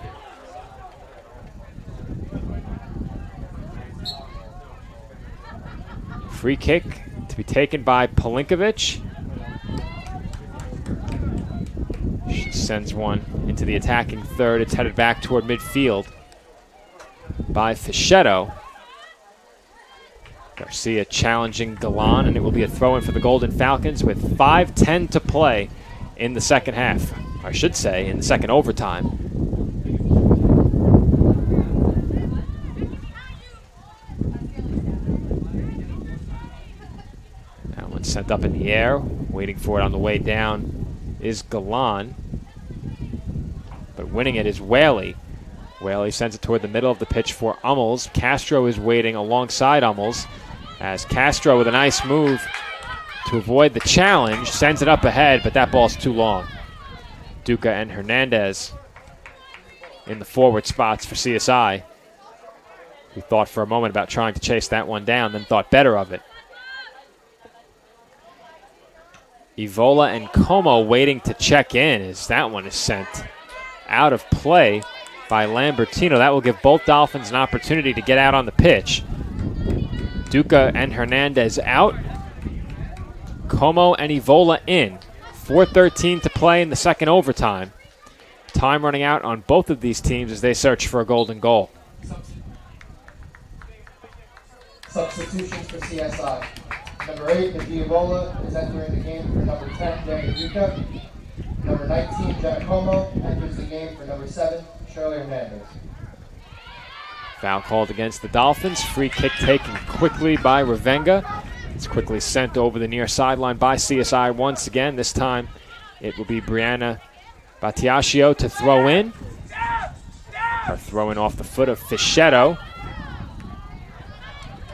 Free kick to be taken by Pelinkovic. She sends one into the attacking third. It's headed back toward midfield by Fischetto. Garcia challenging Galan, and it will be a throw-in for the Golden Falcons with 5:10 to play in the second half. Or I should say, in the second overtime. That one's sent up in the air. Waiting for it on the way down is Galan. But winning it is Whaley. Whaley sends it toward the middle of the pitch for Hummels. Castro is waiting alongside Hummels as Castro with a nice move to avoid the challenge. Sends it up ahead, but that ball's too long. Duca and Hernandez in the forward spots for CSI. We thought for a moment about trying to chase that one down, then thought better of it. Evola and Como waiting to check in as that one is sent out of play by Lambertino. That will give both Dolphins an opportunity to get out on the pitch. Duca and Hernandez out. Como and Evola in. 4:13 to play in the second overtime. Time running out on both of these teams as they search for a golden goal. Substitutions for CSI. Number 8, Evola is entering the game for number 10, Jenny Duca. Number 19, Jenna Como enters the game for number 7, Shirley Hernandez. Foul called against the Dolphins. Free kick taken quickly by Ravenga. It's quickly sent over the near sideline by CSI once again. This time it will be Brianna Batiascio to throw in. Her throw in off the foot of Fischetto.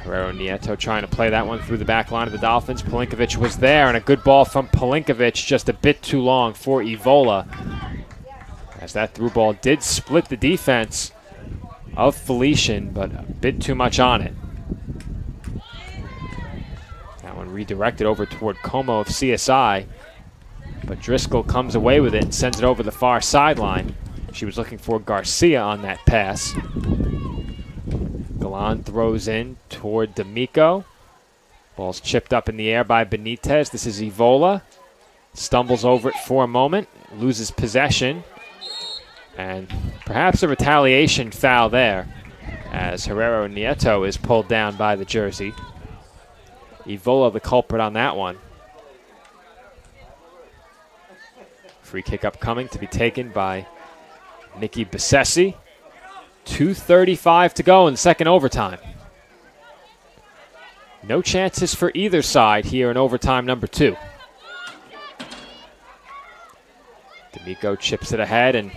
Herrero Nieto trying to play that one through the back line of the Dolphins. Palinkovic was there, and a good ball from Palinkovic, just a bit too long for Evola. As that through ball did split the defense of Felician, but a bit too much on it. That one redirected over toward Como of CSI, but Driscoll comes away with it and sends it over the far sideline. She was looking for Garcia on that pass. Galan throws in toward D'Amico. Ball's chipped up in the air by Benitez. This is Evola. Stumbles over it for a moment, loses possession. And perhaps a retaliation foul there as Herrero Nieto is pulled down by the jersey. Evola the culprit on that one. Free kick upcoming to be taken by Nikki Besessi. 2:35 to go in the second overtime. No chances for either side here in overtime number 2. D'Amico chips it ahead, and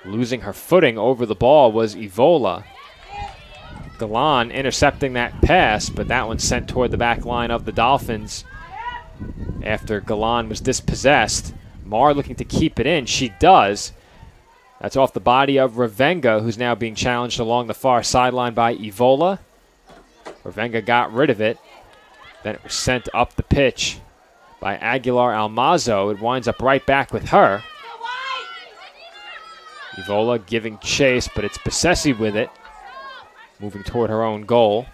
losing her footing over the ball was Evola. Galan intercepting that pass, but that one sent toward the back line of the Dolphins after Galan was dispossessed. Marr looking to keep it in. She does. That's off the body of Ravenga, who's now being challenged along the far sideline by Evola. Ravenga got rid of it. Then it was sent up the pitch by Aguilar Almazo. It winds up right back with her. Evola giving chase, but it's Besessi with it, moving toward her own goal.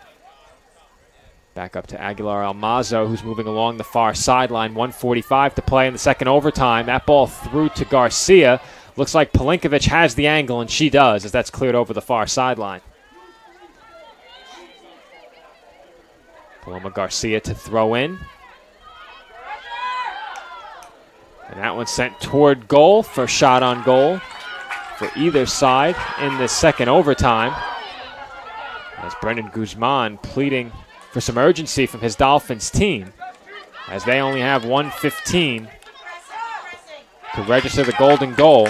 Back up to Aguilar Almazo, who's moving along the far sideline. 1:45 to play in the second overtime. That ball through to Garcia. Looks like Palinkovic has the angle, and she does, as that's cleared over the far sideline. Paloma Garcia to throw in. And that one sent toward goal for shot on goal for either side in the second overtime. As Brendan Guzman pleading for some urgency from his Dolphins team, as they only have 1:15 to register the golden goal.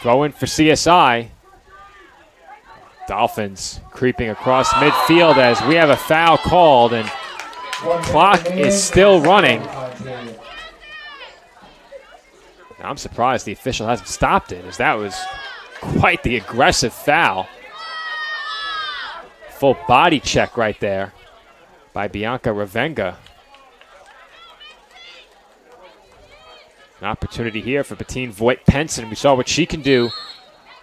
Throw in for CSI. Dolphins creeping across midfield as we have a foul called, and clock is still running. I'm surprised the official hasn't stopped it, as that was quite the aggressive foul. Full body check right there by Bianca Ravenga. An opportunity here for Bettine Voigt-Penson. We saw what she can do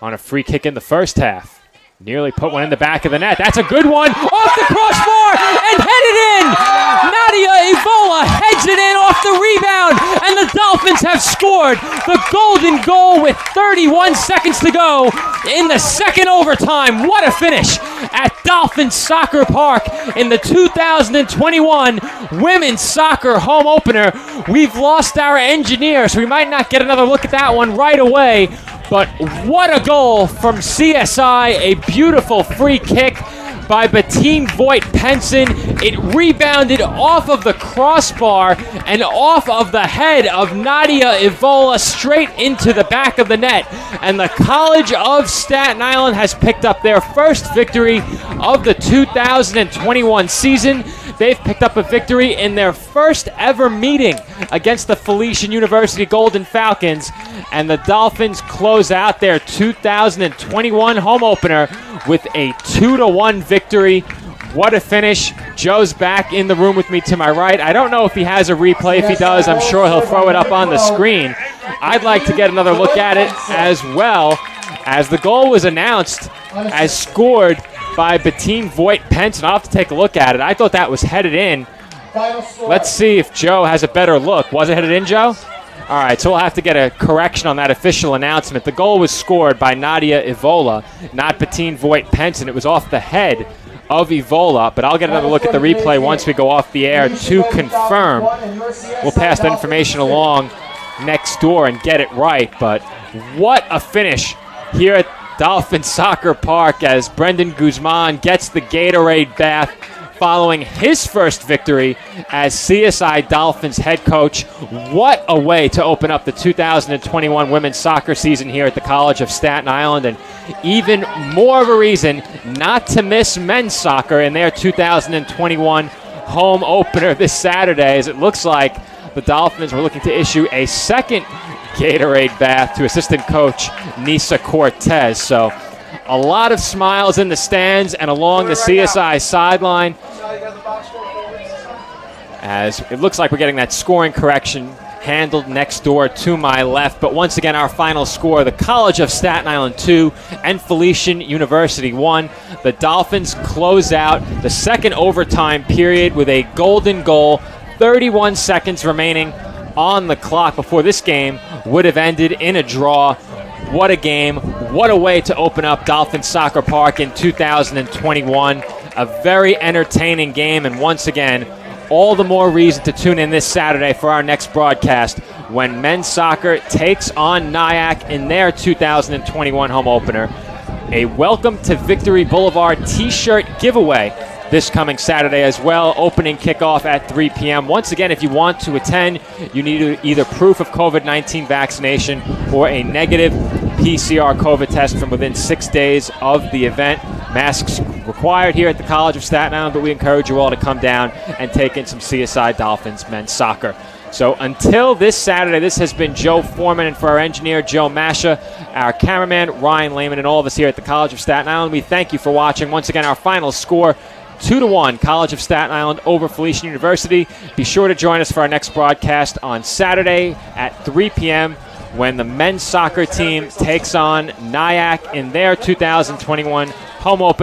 on a free kick in the first half. Nearly put one in the back of the net. That's a good one. Off the crossbar and headed in. Nadia Evola heads it in off the rebound, and the Dolphins have scored the golden goal with 31 seconds to go in the second overtime. What a finish at Dolphins Soccer Park in the 2021 Women's Soccer Home Opener. We've lost our engineer, so we might not get another look at that one right away. But what a goal from CSI, a beautiful free kick by Bettine Voigt-Penson. It rebounded off of the crossbar and off of the head of Nadia Evola straight into the back of the net. And the College of Staten Island has picked up their first victory of the 2021 season. They've picked up a victory in their first ever meeting against the Felician University Golden Falcons, and the Dolphins close out their 2021 home opener with a 2-1 victory. What a finish. Joe's back in the room with me to my right. I don't know if he has a replay. If he does, I'm sure he'll throw it up on the screen. I'd like to get another look at it as well, as the goal was announced as scored by Bettine Voigt-Penson. I'll have to take a look at it. I thought that was headed in. Let's see if Joe has a better look. Was it headed in, Joe? All right, so we'll have to get a correction on that official announcement. The goal was scored by Nadia Ivola, not Bettine Voigt-Penson. It was off the head of Ivola, but I'll get another look at the replay once we go off the air to confirm. We'll pass that information along next door and get it right, but what a finish here at Dolphin Soccer Park as Brendan Guzman gets the Gatorade bath following his first victory as CSI Dolphins head coach. What a way to open up the 2021 women's soccer season here at the College of Staten Island, and even more of a reason not to miss men's soccer in their 2021 home opener this Saturday, as it looks like the Dolphins were looking to issue a second Gatorade bath to assistant coach Nisa Cortez. So a lot of smiles in the stands and along the CSI sideline, as it looks like we're getting that scoring correction handled next door to my left. But once again, our final score, the College of Staten Island 2 and Felician University 1. The Dolphins close out the second overtime period with a golden goal, 31 seconds remaining on the clock before this game would have ended in a draw. What a game. What a way to open up Dolphin Soccer Park in 2021. A very entertaining game, and once again, all the more reason to tune in this Saturday for our next broadcast when men's soccer takes on Nyack in their 2021 home opener. A Welcome to Victory Boulevard t-shirt giveaway this coming Saturday as well. Opening kickoff at 3 p.m. Once again, if you want to attend, you need either proof of COVID-19 vaccination or a negative PCR COVID test from within 6 days of the event. Masks required here at the College of Staten Island, but we encourage you all to come down and take in some CSI Dolphins men's soccer. So until this Saturday, this has been Joe Foreman, and for our engineer, Joe Masha, our cameraman, Ryan Lehman, and all of us here at the College of Staten Island, we thank you for watching. Once again, our final score, 2-1, College of Staten Island over Felician University. Be sure to join us for our next broadcast on Saturday at 3 p.m. when the men's soccer team takes on Nyack in their 2021 home opener.